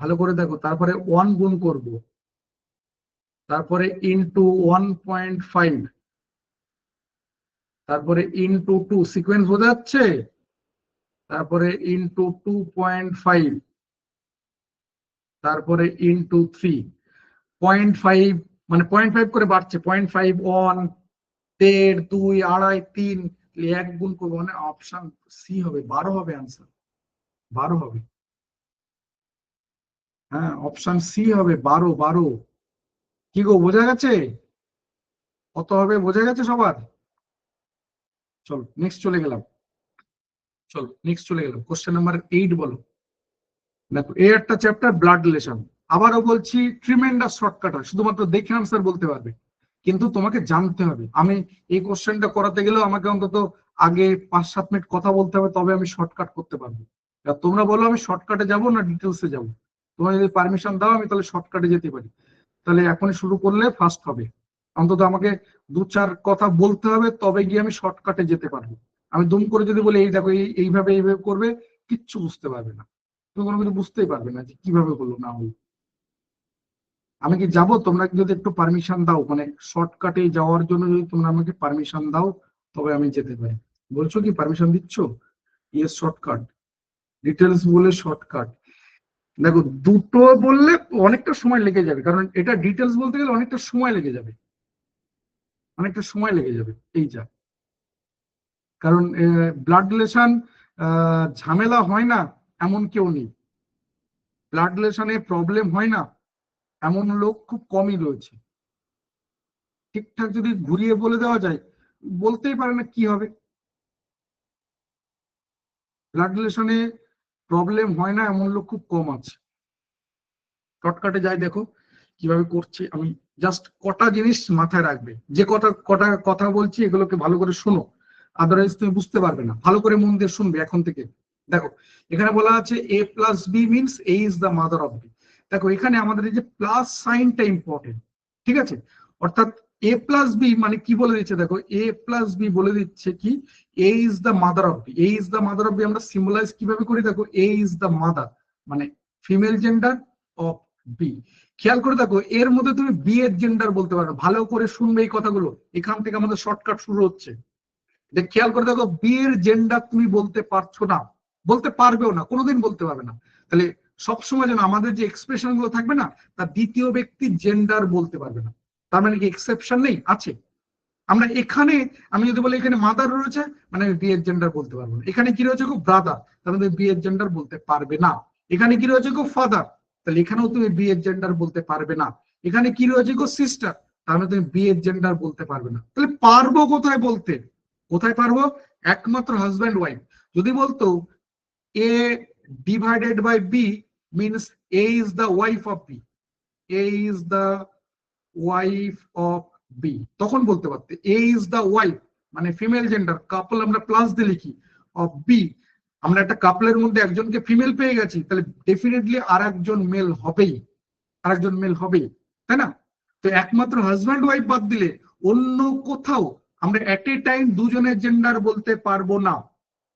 ভালো করে দেখো, তারপরে 1 গুণ করব, তারপরে ইনটু 1.5, তারপরে ইনটু 2, সিকোয়েন্স বোঝা যাচ্ছে? তারপরে ইনটু 2.5, তারপরে ইনটু 3, 0.5, মানে 0.5 করে বাড়ছে, 0.5, 1, 1.5, 2, 2.5, 3, 1 গুণ করবো, মানে অপশন সি হবে, 12 হবে আনসার, 12 হবে। হ্যাঁ, অপশন সি হবে, 12, 12। কি গো, বোঝা গেছে? কত হবে বোঝা গেছে সবার? চলো নেক্সট চলে গেলাম। চলো নেক্সট চলে গেলাম, কোশ্চেন নাম্বার 8 বলো। দেখো এই একটা চ্যাপ্টার, ব্লাড রিলেশন। আবারও বলছি, ট্রিমেন্ডাস শর্টকাট হয়, শুধুমাত্র দেখে আনসার বলতে পারবে, কিন্তু তোমাকে জানতে হবে। আমি এই কোশ্চেনটা করাতে গেলেও আমাকে অন্তত আগে 5-7 মিনিট কথা বলতে হবে, তবে আমি শর্টকাট করতে পারবো। এবার তোমরা বলো আমি শর্টকাটে যাবো না ডিটেলসে যাবো? তোমরা যদি পারমিশন দাও আমি তাহলে শর্টকাটে যেতে পারি। তাহলে এখনই শুরু করলে ফার্স্ট হবে। অন্তত আমাকে 2-4 কথা বলতে হবে, তবে গিয়ে আমি শর্টকাটে যেতে পারবো। আমি দুম করে যদি বলি এই দেখো এইভাবে এইভাবে করবে, কিচ্ছু বুঝতে পারবে না। তুমি কোনো কিছু বুঝতেই পারবে না যে কিভাবে হলো না হলো। আমি কি যাব, তোমরা যদি একটু পারমিশন দাও, মানে শর্টকাটে যাওয়ার জন্য যদি তোমরা আমাকে পারমিশন দাও, তবে আমি যেতে পারি। বলছো কি পারমিশন দিচ্ছ? ইয়েস শর্টকাট, ডিটেলস বলে শর্টকাট। দেখো দুটো বললে অনেকটা সময় লেগে যাবে, কারণ এটা ডিটেলস বলতে গেলে অনেকটা সময় লেগে যাবে, অনেকটা সময় লেগে যাবে এই যা। কারণ ব্লাড রিলেশন ঝামেলা হয় না এমন কেউ নেই, ব্লাড রিলেশনে প্রবলেম হয় না এমন লোক খুব কমই রয়েছে। ঠিকঠাক যদি ঘুরিয়ে বলে দেওয়া যায়, বলতেই পারে না কি হবে। ব্লাড রিলেশনে প্রবলেম হয় না এমন লোক খুব কম আছে। শর্টকাটে যাই দেখো কিভাবে করছি আমি। জাস্ট কটা জিনিস মাথায় রাখবে, যে কটা কথা বলছি এগুলোকে ভালো করে শোনো, আদারওয়াইজ তুমি বুঝতে পারবে না। ভালো করে মন দিয়ে শুনবে এখন থেকে। দেখো এখানে বলা আছে A plus B means A is the mother of B. দেখো এখানে আমাদের এই যে প্লাস সাইনটা ইম্পর্টেন্ট, ঠিক আছে? অর্থাৎ এ প্লাস বি মানে কি বলে দিচ্ছে, দেখো এ প্লাস বি বলে দিচ্ছে কি A is the mother of B. A is the mother of B আমরা সিম্বলাইজ কিভাবে করি, দেখো এ ইজ দ্য মাদার মানে ফিমেল জেন্ডার অফ বি। খেয়াল করে দেখো এর মধ্যে তুমি বি এর জেন্ডার বলতে পারো, ভালো করে শুনবে এই কথাগুলো, এখান থেকে আমাদের শর্টকাট শুরু হচ্ছে। দেখ খেয়াল করে দেখো বি এর জেন্ডার তুমি বলতে পারছো না, বলতে পারবেও না, কোনোদিন বলতে পারবে না। তাহলে সবসময় যেন আমাদের যে এক্সপ্রেশন গুলো থাকবে না, তার দ্বিতীয় ব্যক্তির জেন্ডার বলতে পারবে না। তার মানে কি এক্সেপশন নেই? আছে। আমরা এখানে, আমি যদি বলি এখানে মাদার রয়েছে মানে আমি বি এর জেন্ডার বলতে পারবো না। এখানে কি রয়েছে গো ব্রাদার, তার মানে বি এর জেন্ডার বলতে পারবে না। এখানে কি রয়েছে গো ফাদার, তাহলে এখানেও তুমি বি এর জেন্ডার বলতে পারবে না। এখানে কি রয়েছে গো সিস্টার, তার মানে তুমি বি এর জেন্ডার বলতে পারবে না। তাহলে পারবো কোথায় বলতে, কোথায় পারবো? একমাত্র হাজব্যান্ড ওয়াইফ। যদি বলতো A divided by B means A is the wife of B, A is the wife of B, তখন বলতে পারতে এ ইজ দ্য ওয়াইফ মানে ফিমেল জেন্ডার, কাপল আমরা প্লাস দিয়ে লিখি, অফ বি। আমরা একটা কাপলের মধ্যে একজনকে ফিমেল পেয়ে গেছি, তাহলে ডেফিনেটলি আর একজন মেল হবেই, আর একজন মেল হবেই, তাই না? তো একমাত্র হাজব্যান্ড ওয়াইফ বাদ দিলে অন্য কোথাও আমরা এট এ টাইম দুজনের জেন্ডার বলতে পারবো না।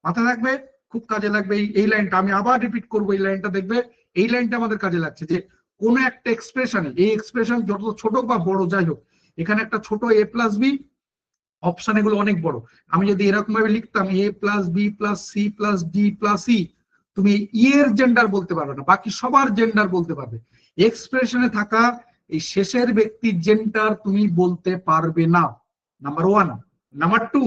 মাথা রাখবে, খুব কাজে লাগবে এই লাইনটা। আমি আবার রিপিট করবো এই লাইনটা, দেখবে এই লাইনটা আমাদের কাজে লাগছে। যে কোন একটা এক্সপ্রেশনে, এই এক্সপ্রেশন যত ছোট বা বড় যাই হোক, এখানে একটা ছোট এ প্লাস বি, অপশন এগুলো অনেক বড়। আমি যদি এরকম ভাবে লিখতাম A plus B plus C plus D plus E, তুমি ই এর জেন্ডার বলতে পারবে না, বাকি সবার জেন্ডার বলতে পারবে। এক্সপ্রেশনে থাকা এই শেষের ব্যক্তির জেন্ডার তুমি বলতে পারবে না, নাম্বার ওয়ান। নাম্বার টু,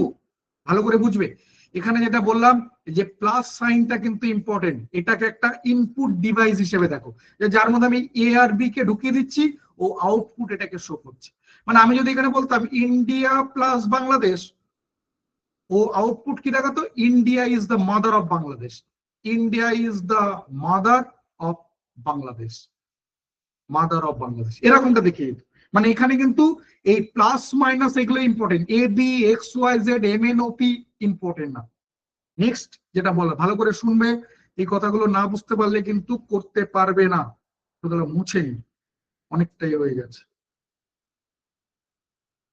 ভালো করে বুঝবে, এখানে যেটা বললাম যে প্লাস সাইনটা কিন্তু ইম্পর্টেন্ট। এটাকে একটা ইনপুট ডিভাইস হিসেবে দেখো, যে যার মধ্যে আমি এ আর বি কে ঢুকিয়ে দিচ্ছি ও আউটপুট এটাকে শো করছে। মানে আমি যদি এখানে বলতাম ইন্ডিয়া প্লাস বাংলাদেশ, ও আউটপুট কি দেখাতো, India is the mother of Bangladesh, India is the mother of Bangladesh, mother of Bangladesh, এরকমটা দেখিয়ে দিত। মানে এখানে কিন্তু এই প্লাস মাইনাস এগুলো important, A B X Y Z M N O P important না। নেক্সট যেটা বলা, ভালো করে শুনবে, এই কথাগুলো না বুঝতে পারলে কিন্তু করতে পারবে না। কথাগুলো মুছে নি, অনেকটাই হয়ে গেছে,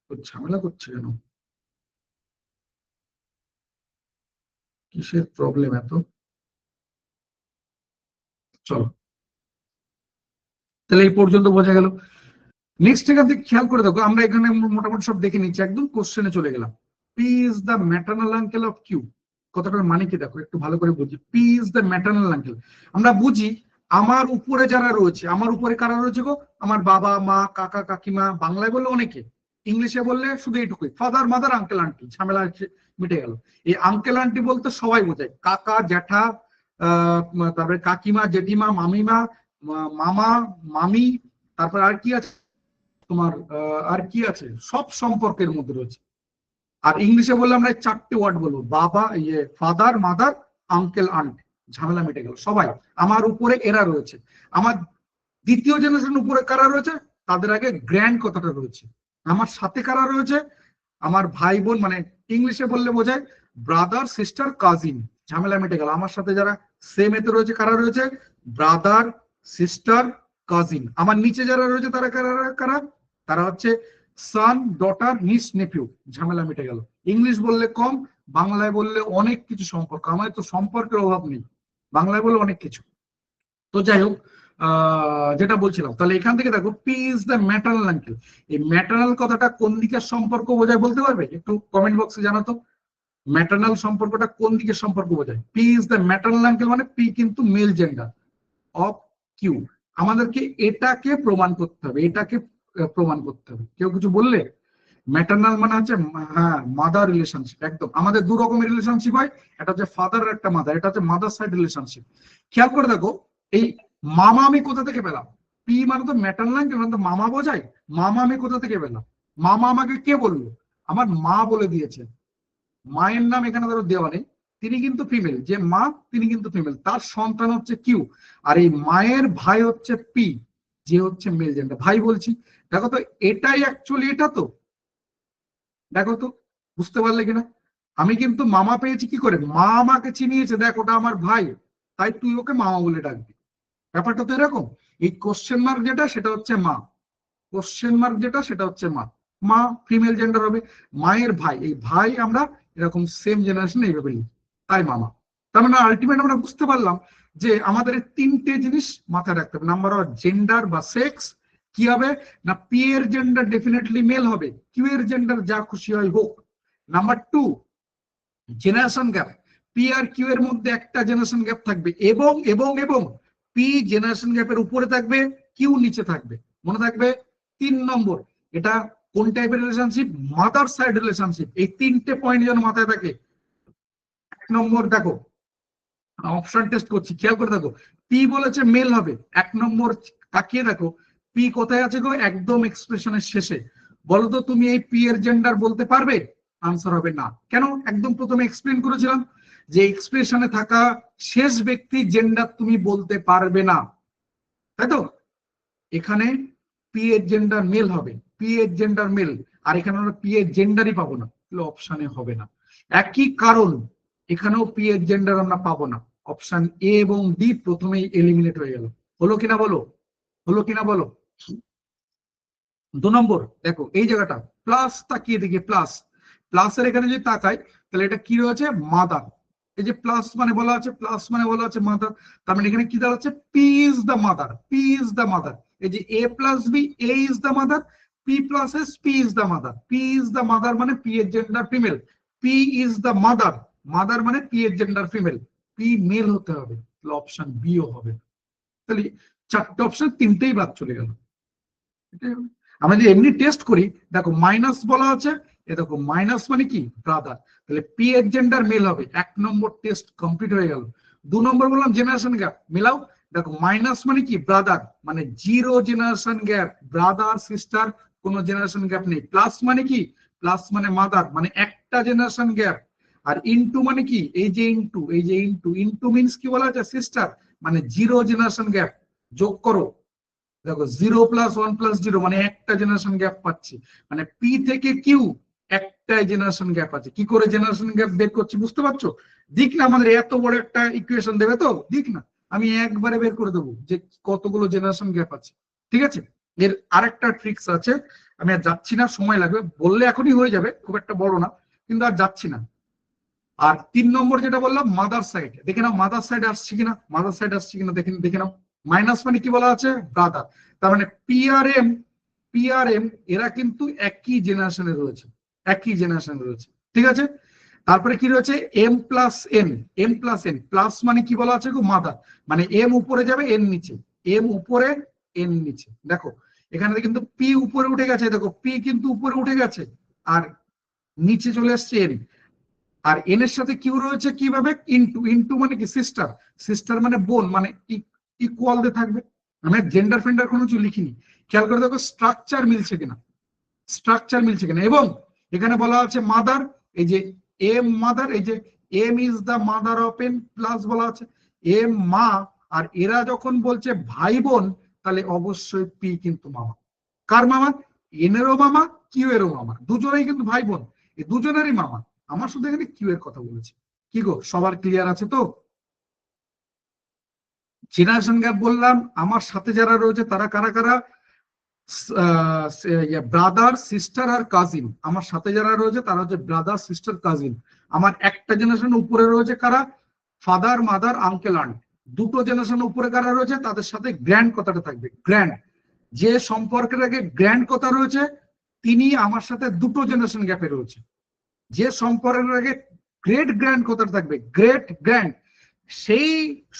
তো ঝামেলা করছে কেন, কিসের প্রবলেম এত? চলো, তাহলে এই পর্যন্ত বোঝা গেল। নেক্সট এখান থেকে খেয়াল করে দেখো, আমরা এখানে মোটামুটি সব দেখে নিচ্ছি, একদম কোশ্চেনে চলে গেলাম। P is the maternal uncle of Q, কথাটার মানে কি দেখো একটু ভালো করে বুঝি। P is the maternal uncle, আমরা বুঝি আমার উপরে যারা রয়েছে, আমার উপরে কারা রয়েছে গো, আমার বাবা মা কাকা কাকিমা, বাংলায় বললে অনেকে, ইংলিশে বললে শুধু এইটুকুই ফাদার মাদার আঙ্কেল আন্টি, ঝামেলা মিটে গেল। এই আঙ্কেল আন্টি বলতে সবাই বোঝায়, কাকা জ্যাঠা, তারপরে কাকিমা জেঠিমা মামিমা, মামা মামি, তারপর আর কি আছে তোমার, আর কি আছে, সব সম্পর্কের মধ্যে রয়েছে। আর ইংলিশে বললে আমরা চারটে ওয়ার্ড বলবো, বাবা ইয়ে ফাদার মাদার আঙ্কেল আন্ট, ঝামেলা মিটে গেল। সবাই আমার উপরে এরা রয়েছে। আমার দ্বিতীয় জেনারেশন উপরে কারা রয়েছে, তাদের আগে গ্র্যান্ড কথাটা রয়েছে। আমার সাথে কারা রয়েছে, আমার ভাই বোন, মানে ইংলিশে বললে বোঝায় ব্রাদার সিস্টার কাজিন, ঝামেলা মিটে গেল। আমার সাথে যারা সেম এতে রয়েছে কারা রয়েছে, ব্রাদার সিস্টার কাজিন। আমার নিচে যারা রয়েছে তারা কারা কারা, তারা হচ্ছে সান ডটার নিস নেফিউ, ঝামেলা মিটে গেল। ইংলিশ বললে কম, বাংলায় বললে অনেক কিছু সম্পর্ক, আমাদের তো সম্পর্কের অভাব নেই, বাংলায় বললে অনেক কিছু। তো যাই হোক, যেটা বলছিলাম, তাহলে এখান থেকে দেখো P is the maternal uncle. এই ম্যাটার্নাল কথাটা কোন দিকের সম্পর্ক বোঝায় বলতে পারবে? একটু কমেন্ট বক্সে জানাতো। ম্যাটার্নাল সম্পর্কটা কোন দিকে সম্পর্ক বোঝায়? P is the maternal uncle, মানে পি কিন্তু মেল জেন্ডার অফ কিউ। আমাদেরকে এটাকে প্রমাণ করতে হবে, এটাকে প্রমাণ করতে হবে। কেউ কিছু বললে? ম্যাটার্নাল মানে হচ্ছে হ্যাঁ মাদার রিলেশনশিপ, একদম। আমাদের দু রকমের রিলেশনশিপ হয়, একটা হচ্ছে ফাদার আর একটা মাদার, এটা হচ্ছে মাদার সাইড রিলেশনশিপ। খেয়াল করে দেখো, এই মামা আমি কোথা থেকে পেলাম? পি মানে তো ম্যাটার্নাল, মানে তো মামা বোঝায়। মামা আমি কোথা থেকে পেলাম? মামা আমাকে কে বললো? আমার মা বলে দিয়েছে। মায়ের নাম এখানে ধরো দেওয়া নেই, তিনি কিন্তু ফিমেল, যে মা তিনি কিন্তু ফিমেল, তার সন্তান হচ্ছে কিউ, আর এই মায়ের ভাই হচ্ছে পি, যে হচ্ছে মেল জেন্ডার। ভাই বলছি, দেখো তো এটাই অ্যাকচুয়ালি, এটা তো দেখো তো, বুঝতে পারলে কিনা? আমি কিন্তু মামা পেয়েছি কি করে? মা আমাকে চিনিয়েছে, দেখ ওটা আমার ভাই, তাই তুই ওকে মামা বলে ডাকবি। ব্যাপারটা তো এরকম। এই কোশ্চেন মার্ক যেটা সেটা হচ্ছে মা, কোশ্চেন মার্ক যেটা সেটা হচ্ছে মা। মা ফিমেল জেন্ডার হবে, মায়ের ভাই, এই ভাই আমরা এরকম সেম জেনারেশন এইভাবে লিখি, তাই মামা। তার মানে আলটিমেট আমরা বুঝতে পারলাম যে আমাদের এই তিনটে জিনিস মাথায় রাখতে হবে। নাম্বার ওয়ান জেন্ডার বা সেক্স, কি হবে না পি এর জেন্ডার ডেফিনেটলি মেল হবে, কিউ এর জেন্ডার যা খুশি হয় হোক। Number two generation gap, P আর কিউ এর মধ্যে একটা জেনারেশন গ্যাপ থাকবে, এবং এবং এবং পি জেনারেশন গ্যাপের উপরে থাকবে, কিউ নিচে থাকবে, মনে থাকবে। 3 নম্বর, এটা কোন টাইপের রিলেশনশিপ? Mother side relationship. এই তিনটে পয়েন্ট যেন মাথায় থাকে। 1 নম্বর দেখো, অপশন টেস্ট করছি, খেয়াল করে দেখো, পি বলেছে মেল হবে। 1 নম্বর তাকিয়ে দেখো, পি কোথায় আছে গো? একদম এক্সপ্রেশনের শেষে। বলো তো তুমি এই পি এর জেন্ডার বলতে পারবে? আনসার হবে না। কেন? একদম প্রথমে এক্সপ্লেন করেছিলাম যে এক্সপ্রেশনে থাকা শেষ ব্যক্তি জেন্ডার তুমি বলতে পারবে না, তাই তো? এখানে পি এর জেন্ডার মেল হবে, পি এর জেন্ডার মেল, আর এখানে আমরা পি এর জেন্ডারই পাবো না, তাহলে অপশানে হবে না। একই কারণ এখানেও পি এর জেন্ডার আমরা পাবো না। অপশন এ এবং ডি প্রথমেই এলিমিনেট হয়ে গেল। হলো কিনা বলো? হলো কিনা বলো? 2 নম্বর দেখো, এই জায়গাটা প্লাস, তাকিয়ে দেখি প্লাস, প্লাসের এখানে যদি তাকাই তাহলে এটা কি রয়েছে? মাদার। এই যে প্লাস মানে বলা আছে, প্লাস মানে বলা আছে মাদার, তার মানে এখানে কি দাঁড়াচ্ছে? P is the mother, P is the mother. এই যে A plus B, A is the mother, P plus S, P is the mother. P is the mother মানে পি এর gender female, P is the mother, mother মানে পি এর জেন্ডার ফিমেল, পি মেল হতে হবে, তাহলে অপশন বি ও হবে। তাহলে 4টে অপশন 3টেই বাদ চলে গেল। আমরা যদি এমনি টেস্ট করি, দেখো মাইনাস বলা আছে, এ দেখো মাইনাস মানে কি? ব্রাদার, তাহলে পি এর জেন্ডার মেল হবে। 1 নম্বর টেস্ট কমপ্লিট হয়ে গেল। 2 নম্বর বললাম জেনারেশন গ্যাপ, মেলাও। দেখো মাইনাস মানে কি? ব্রাদার, মানে zero generation gap, brother sister কোনো জেনারেশন গ্যাপ নেই। প্লাস মানে কি? প্লাস মানে মাদার, মানে একটা জেনারেশন গ্যাপ। আর ইনটু মানে কি? এই যে ইনটু, এই যে ইনটু, ইনটু মিনস কি বলা আছে? সিস্টার, মানে জিরো জেনারেশন গ্যাপ। যোগ করো, দেখো 0+1+0 মানে একটা জেনারেশন গ্যাপ পাচ্ছি, মানে পি থেকে কিউ একটাই জেনারেশন গ্যাপ আছে। কি করে জেনারেশন গ্যাপ বের করছি বুঝতে পারছো? দিক না আমাদের এত বড় একটা ইকুয়েশন দেবে তো, দিক না আমি একবারে বের করে দেবো যে কতগুলো জেনারেশন গ্যাপ আছে। ঠিক আছে, এর আরেকটা ট্রিক্স আছে, আমি আর যাচ্ছি না, সময় লাগবে, বললে এখনই হয়ে যাবে, খুব একটা বড় না, কিন্তু আর যাচ্ছি না। আর 3 নম্বর যেটা বললাম মাদার সাইড, দেখে নাও মাদার সাইড আসছে কিনা, মাদার সাইড আসছে কিনা দেখে দেখে নাও। মাইনাস মানে কি বলা আছে? ব্রাদার, তার মানে পিআরএম, পিআরএম এরা কিন্তু একই জেনারেশনে রয়েছে, একই জেনারেশনে রয়েছে। ঠিক আছে, তারপরে কি রয়েছে? M plus N, M plus N, plus মানে কি বলা আছে গো? মাদার, মানে এম উপরে যাবে এন নিচে, এম উপরে এন নিচে। দেখো এখানে কিন্তু পি উপরে উঠে গেছে, দেখো পি কিন্তু উপরে উঠে গেছে, আর নিচে চলে আসছে এন, আর এন এর সাথে কিউ রয়েছে কিভাবে? ইনটু, ইনটু মানে কি? সিস্টার, সিস্টার মানে বোন, মানে ইকুয়াল দিয়ে থাকবে। আমি জেন্ডার ফেন্ডার কোনো কিছু লিখিনি, খেয়াল করে দেখো স্ট্রাকচার মিলছে কিনা, স্ট্রাকচার মিলছে কিনা। এবং এখানে বলা আছে মাদার, এই যে এম মাদার, এই যে M is the mother of N, plus বলা আছে এম মা, আর এরা যখন বলছে ভাই বোন, তাহলে অবশ্যই পি কিন্তু মামা। কার মামা? এনেরও মামা, কিউ এরও মামা, দুজনেই কিন্তু ভাই বোন, এই দুজনেরই মামা। আমার শুধু এখানে কিউ এর কথা বলেছি। কি গো সবার ক্লিয়ার আছে তো? জেনারেশন গ্যাপ বললাম, আমার সাথে যারা রয়েছে তারা কারা কারা? ব্রাদার সিস্টার আর কাজিন। আমার সাথে যারা রয়েছে তারা হচ্ছে ব্রাদার সিস্টার কাজিন। আমার একটা জেনারেশন উপরে রয়েছে কারা? Father mother uncle aunt. দুটো জেনারেশন উপরে কারা রয়েছে? তাদের সাথে গ্র্যান্ড কথাটা থাকবে, গ্র্যান্ড। যে সম্পর্কের আগে গ্র্যান্ড কথা রয়েছে তিনি আমার সাথে দুটো জেনারেশন গ্যাপে রয়েছে। যে সম্পর্কের আগে গ্রেট গ্র্যান্ড কোথায় থাকবে? গ্রেট গ্র্যান্ড, সেই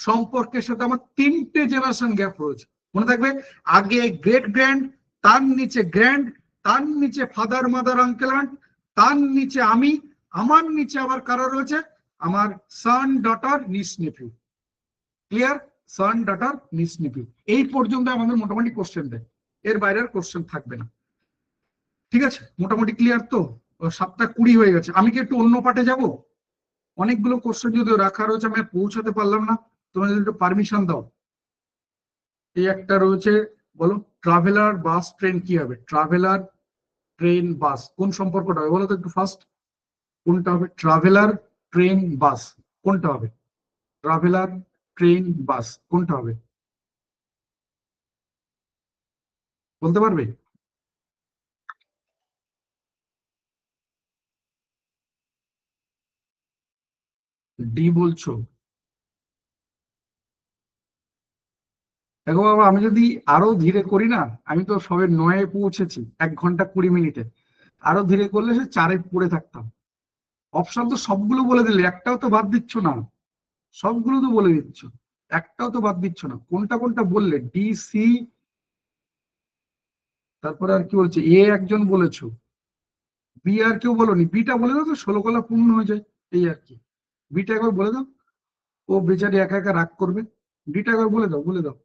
সম্পর্কের সাথে আমার 3টে জেনারেশন গ্যাপ রয়েছে, মনে থাকবে। আগে গ্রেট গ্র্যান্ড, তার নিচে গ্র্যান্ড, তার নিচে ফাদার মাদার আঙ্কেল আন্ট, তার নিচে আমি, আমার নিচে আবার কারা রয়েছে? আমার সান ডটার নিস নেফিউ। ক্লিয়ার? সান ডটার নিস নেফিউ, এই পর্যন্ত আমাদের মোটামুটি কোশ্চেন দেয়, এর বাইরের কোশ্চেন থাকবে না। ঠিক আছে, মোটামুটি ক্লিয়ার তো? 7টা 20 হয়ে গেছে, আমি কি একটু অন্য পার্টে যাব? অনেকগুলো কোশ্চেন যদি রাখা রয়েছে, আমি পৌঁছাতে পারলাম না, তোমরা যদি একটু পারমিশন দাও। এই একটা রয়েছে, বলো ট্রাভেলার বাস ট্রেন কি হবে? ট্রাভেলার ট্রেন বাস কোন সম্পর্কটা হবে বলো তো একটু ফার্স্ট। কোনটা হবে? ট্রাভেলার ট্রেন বাস কোনটা হবে? ট্রাভেলার ট্রেন বাস কোনটা হবে? বলতে পারবে? ডি বলছো? দেখো বাবা, আমি যদি আরো ধীরে করি না, আমি তো সবে 9-এ পৌঁছেছি, 1 ঘন্টা 20 মিনিটে। আরো ধীরে করলে সে 4-এ পড়ে থাকতাম। অপশন তো সবগুলো বলে দিলে, একটাও তো বাদ দিচ্ছ না। সবগুলো তো বলে দিচ্ছ, একটাও তো বাদ দিচ্ছ না। কোনটা কোনটা বললে? ডি, সি, তারপরে আর কি বলছে? এ একজন বলেছো, বি আর কেউ বলোনি। বিটা বলে দাও তো, 16 কলা পূর্ণ হয়ে যায়, এই আর কি। বিটা একবার বলে দাও, ও বেচারি একা একা রাগ করবে। বিটা একবার বলে দাও, বলে দাও,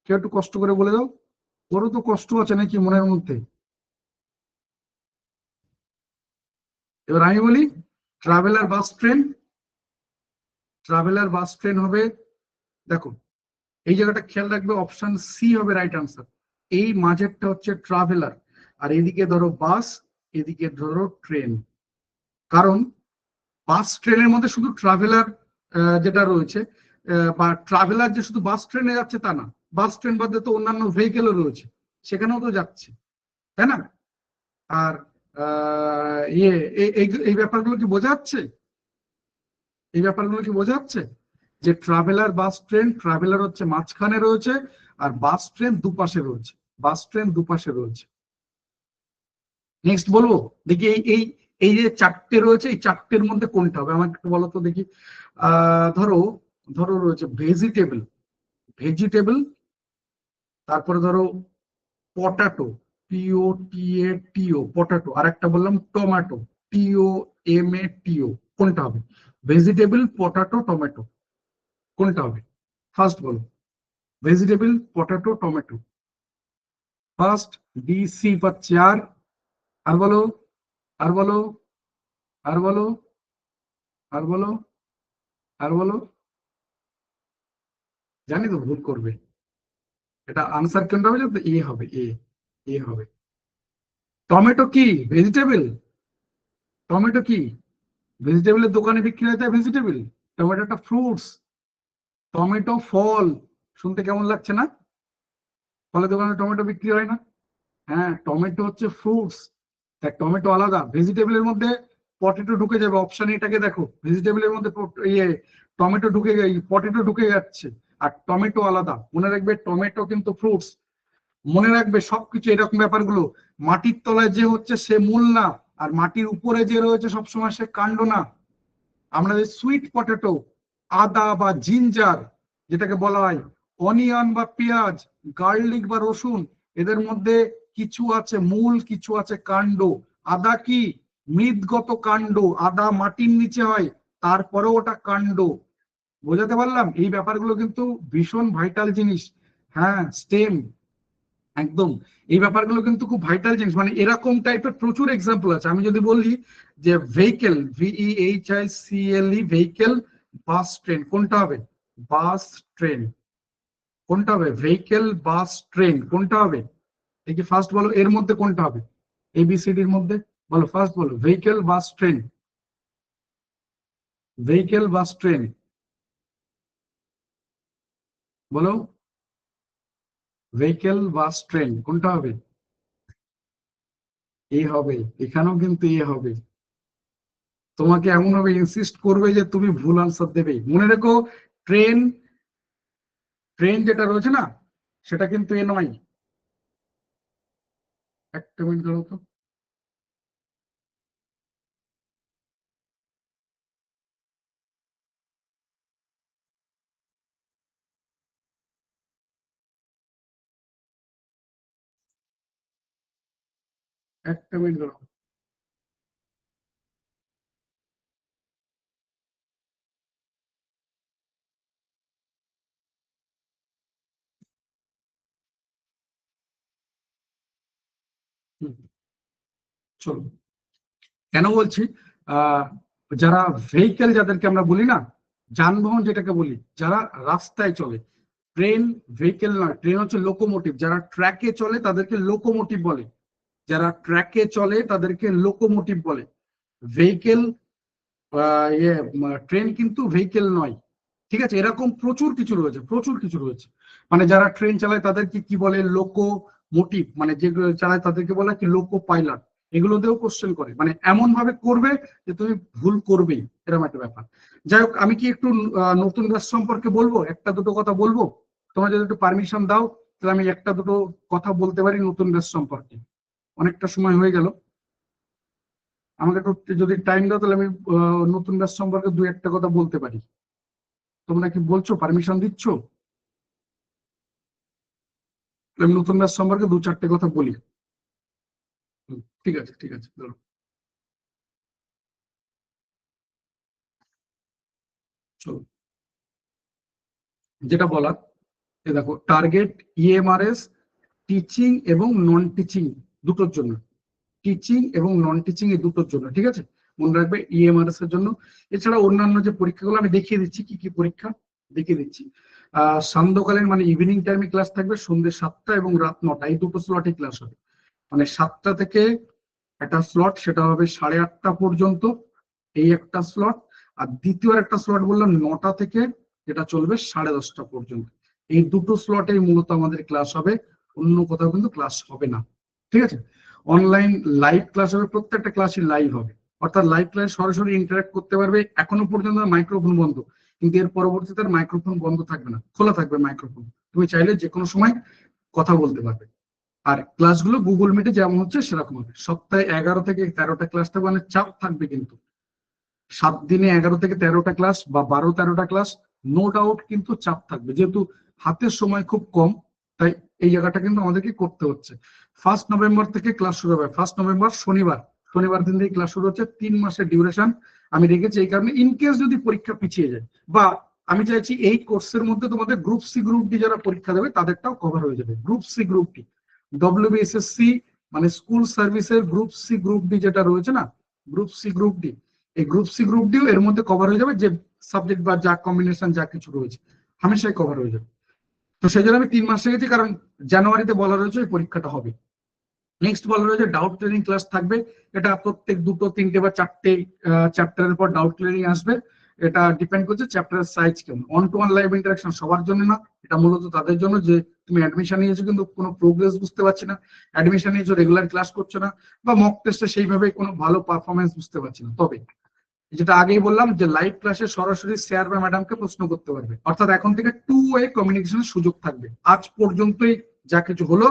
কেউ একটু কষ্ট করে বলে দাও। ওরও তো কষ্ট আছে নাকি মনের মধ্যে। এবার আমি বলি, traveller bus train, traveller bus train হবে, দেখো এই জায়গাটা খেয়াল রাখবে, অপশন সি হবে রাইট আনসার। এই মাঝেরটা হচ্ছে ট্রাভেলার, আর এদিকে ধরো বাস, এদিকে ধরো ট্রেন। কারণ বাস ট্রেনের মধ্যে শুধু ট্রাভেলার যেটা রয়েছে, বা ট্রাভেলার যে শুধু বাস ট্রেনে যাচ্ছে তা না, বাস ট্রেন বাদে তো অন্যান্য ভেহিকেলও রয়েছে, সেখানেও তো যাচ্ছে, তাই না? আর ইয়ে, এই ব্যাপারগুলো কি বোঝা যাচ্ছে? এই ব্যাপারগুলো কি বোঝা যাচ্ছে? যে ট্রাভেলার বাস ট্রেন, ট্রাভেলার হচ্ছে মাঝখানে রয়েছে, আর বাস ট্রেন দুপাশে রয়েছে, বাস ট্রেন দুপাশে রয়েছে। নেক্সট বলবো, দেখি এই এই এই যে 4টে রয়েছে, এই 4টের মধ্যে কোনটা হবে আমাকে একটু বলো তো দেখি। ধরো, ধরো রয়েছে ভেজিটেবল, ভেজিটেবল, তারপরে ধরো পটাটো, পিও টি এ টিও, পটাটো। আর একটা বললাম টমেটো, টিও এম এ টিও। কোনটা হবে? ভেজিটেবল, পটাটো, টমেটো, কোনটা হবে? ফার্স্ট বলো, vegetable, potato, tomato. First, B, C পাচ্ছি, আর বলো, আর বলো, আর বলো, আর বলো, আর বলো। জানি তো ভুল করবে, এটা আনসার কোনটা হবে? তো এ হবে, এ, এ হবে। টমেটো কি ভেজিটেবল? টমেটো কি ভেজিটেবলের দোকানে বিক্রি হয়? তাই ভেজিটেবল? টমেটো একটা ফ্রুটস, টমেটো ফল। শুনতে কেমন লাগছে না? ফলের দোকানে টমেটো বিক্রি হয় না? হ্যাঁ, টমেটো হচ্ছে ফ্রুটস, দেখ টমেটো আলাদা। ভেজিটেবলের মধ্যে পটেটো ঢুকে যাবে, অপশন এটাকে দেখো, ভেজিটেবলের মধ্যে ইয়ে টমেটো ঢুকে পটেটো ঢুকে যাচ্ছে, আর টমেটো আলাদা। মনে রাখবে, টমেটো কিন্তু ফ্রুটস। মনে রাখবে সবকিছু এরকম ব্যাপারগুলো। মাটির তলায় যে হচ্ছে সে মূল না, আর মাটির উপরে যে রয়েছে সবসময় সে কাণ্ড না। আমরা যে সুইট পটেটো, আদা বা জিঞ্জার যেটাকে বলা হয়, অনিয়ন বা পেঁয়াজ, গার্লিক বা রসুন, এদের মধ্যে কিছু আছে মূল, কিছু আছে কাণ্ড। আদা কি? মৃদগত কাণ্ড। আদা মাটির নিচে হয়, তারপরেও ওটা কাণ্ড। বোঝাতে পারলাম? এই ব্যাপারগুলো কিন্তু ভীষণ ভাইটাল জিনিস। হ্যাঁ, স্টেম, একদম। এই ব্যাপারগুলো কিন্তু খুব ভাইটাল জিনিস, মানে এরকম টাইপের প্রচুর এক্সাম্পল আছে। আমি যদি বলি যে vehicle, VEHICLE, vehicle, bus train, কোনটা হবে? বাস ট্রেন, কোনটা হবে? ভেহিকেল, বাস ট্রেন, কোনটা হবে? দেখি ফার্স্ট বলো, এর মধ্যে কোনটা হবে? ABCDর মধ্যে বলো, ফার্স্ট বলো, vehicle, bus train, vehicle, bus train, বলো। ভেহিকেল, বাস ট্রেন, কোনটা হবে? এ হবে, এখানেও কিন্তু এ হবে। তোমাকে এমন ভাবে ইনসিস্ট করবে যে তুমি ভুল আনসার দেবে। মনে রেখো, ট্রেন, ট্রেন যেটা রয়েছে না, সেটা কিন্তু এ নয়। একটা মিনিট ধরো তো। একটা মিনিট ধরো। চলো, কেন বলছি, আহ যারা ভেহিকেল যাদেরকে আমরা বলি না, যানবাহন যেটাকে বলি, যারা রাস্তায় চলে, ট্রেন ভেহিকেল নয়, ট্রেন হচ্ছে লোকোমোটিভ, যারা ট্র্যাকে চলে তাদেরকে লোকোমোটিভ বলে, যারা ট্র্যাকে চলে তাদেরকে লোকোমোটিভ বলে। ভেহিকেল, ট্রেন কিন্তু ভেহিকেল নয়, ঠিক আছে? এরকম প্রচুর কিছু রয়েছে, প্রচুর কিছু রয়েছে। মানে যারা ট্রেন চালায় তাদেরকে কি বলে, লোকো মোটিভ, মানে যেগুলো চালায় তাদেরকে বলে কি লোকো পাইলট। এগুলোতেও কোশ্চেন করে, মানে এমন ভাবে করবে যে তুমি ভুল করবেই, এরকম একটা ব্যাপার। যাই হোক, আমি কি একটু নতুন ব্যাচ সম্পর্কে বলবো, একটা দুটো কথা বলবো? তোমরা যদি একটু পারমিশন দাও তাহলে আমি একটা দুটো কথা বলতে পারি নতুন ব্যাচ সম্পর্কে। অনেকটা সময় হয়ে গেল, আমাকে একটু যদি টাইম দাও তাহলে আমি নতুন ব্যাচ সম্পর্কে দু একটা কথা বলতে পারি। তোমরা কি বলছো, পারমিশন দিচ্ছ? আমি নতুন ব্যাচ সম্পর্কে দু চারটে কথা বলি। ঠিক আছে, ঠিক আছে, ধরো। চলো, যেটা বলার, দেখো, টার্গেট ইএমআরএস টিচিং এবং নন টিচিং দুটোর জন্য, টিচিং এবং নন টিচিং এই দুটোর জন্য, ঠিক আছে? মনে রাখবে ইএমআরএস এর জন্য। এছাড়া অন্যান্য যে পরীক্ষাগুলো আমি দেখিয়ে দিচ্ছি, কি কি পরীক্ষা দেখিয়ে দিচ্ছি। সান্ধ্যকালীন মানে ইভিনিং টাইমে ক্লাস থাকবে, সন্ধ্যে 7টা এবং রাত 9টা, এই দুটো স্লটে ক্লাস হবে। মানে 7টা থেকে একটা স্লট, সেটা হবে 8:30 পর্যন্ত, এই একটা স্লট। আর দ্বিতীয় একটা স্লট বললাম 9টা থেকে, যেটা চলবে 10:30 পর্যন্ত। এই দুটো স্লটে মূলত আমাদের ক্লাস হবে, অন্য কোথাও কিন্তু ক্লাস হবে না, ঠিক আছে? অনলাইন লাইভ ক্লাস হবে, প্রত্যেকটা ক্লাসই লাইভ হবে, অর্থাৎ লাইভ ক্লাস সরাসরি ইন্টারাক্ট করতে পারবে। এখনো পর্যন্ত মাইক্রোফোন বন্ধ, কিন্তু এর পরবর্তীতে মাইক্রোফোন বন্ধ থাকবে না, খোলা থাকবে মাইক্রোফোন, তুমি চাইলে যে কোনো সময় কথা বলতে পারবে। আর ক্লাসগুলো গুগল মিটে যেমন হচ্ছে সেরকম হবে, সপ্তাহে 11 থেকে 13টা ক্লাস থাকবে, মানে চাপ থাকবে কিন্তু। 7 দিনে 11 থেকে 13টা ক্লাস বা 12-13টা ক্লাস, নো ডাউট কিন্তু চাপ থাকবে, যেহেতু হাতের সময় খুব কম, তাই এই জায়গাটা কিন্তু আমাদেরকে করতে হচ্ছে। 1 নভেম্বর থেকে ক্লাস শুরু হবে, 1 নভেম্বর শনিবার, শনিবার দিন থেকে ক্লাস শুরু হচ্ছে। 3 মাসের ডিউরেশন আমি রেখেছি এই কারণে, ইনকেস যদি পরীক্ষা পিছিয়ে যায়, বা আমি চাইছি এই কোর্সের মধ্যে তোমাদের গ্রুপ সি গ্রুপ ডি যারা পরীক্ষা দেবে তাদেরটাও কভার হয়ে যাবে। Group C group D, WBSSC মানে স্কুল সার্ভিসের গ্রুপ সি গ্রুপ ডি যেটা রয়েছে না, গ্রুপ সি গ্রুপ ডি, এই গ্রুপ সি গ্রুপ ডিও এর মধ্যে কভার হয়ে যাবে, যে সাবজেক্ট বা যা কম্বিনেশন যা কিছু রয়েছে হামেশাই কভার হয়ে যাবে। তো সেই জন্য আমি 3 মাস রেখেছি, কারণ জানুয়ারিতে বলা রয়েছে এই পরীক্ষাটা হবে। নেক্সট বলা রয়েছে ডাউট ক্লিয়ারিং ক্লাস থাকবে, এটা প্রত্যেক 2, 3 বা 4টে চ্যাপ্টারের পর ডাউট ক্লিয়ারিং আসবে। এটা ডিপেন্ড করছে চ্যাপ্টারের সাইজ কেমন। One to one live interaction সবার জন্য না, এটা মূলত তাদের জন্য যে তুমি অ্যাডমিশন নিয়েছো কিন্তু কোনো প্রোগ্রেস বুঝতে পারছি না, অ্যাডমিশন নিয়েছো রেগুলার ক্লাস করছো না, বা মক টেস্টে সেইভাবে কোনো ভালো পারফরমেন্স বুঝতে পারছি না। তবে যেটা আগেই বললাম যে লাইভ ক্লাসে সরাসরি স্যার বা ম্যাডামকে প্রশ্ন করতে পারবে, অর্থাৎ এখন থেকে টু ওয়ে কমিউনিকেশনের সুযোগ থাকবে। আজ পর্যন্তই যা কিছু হলো,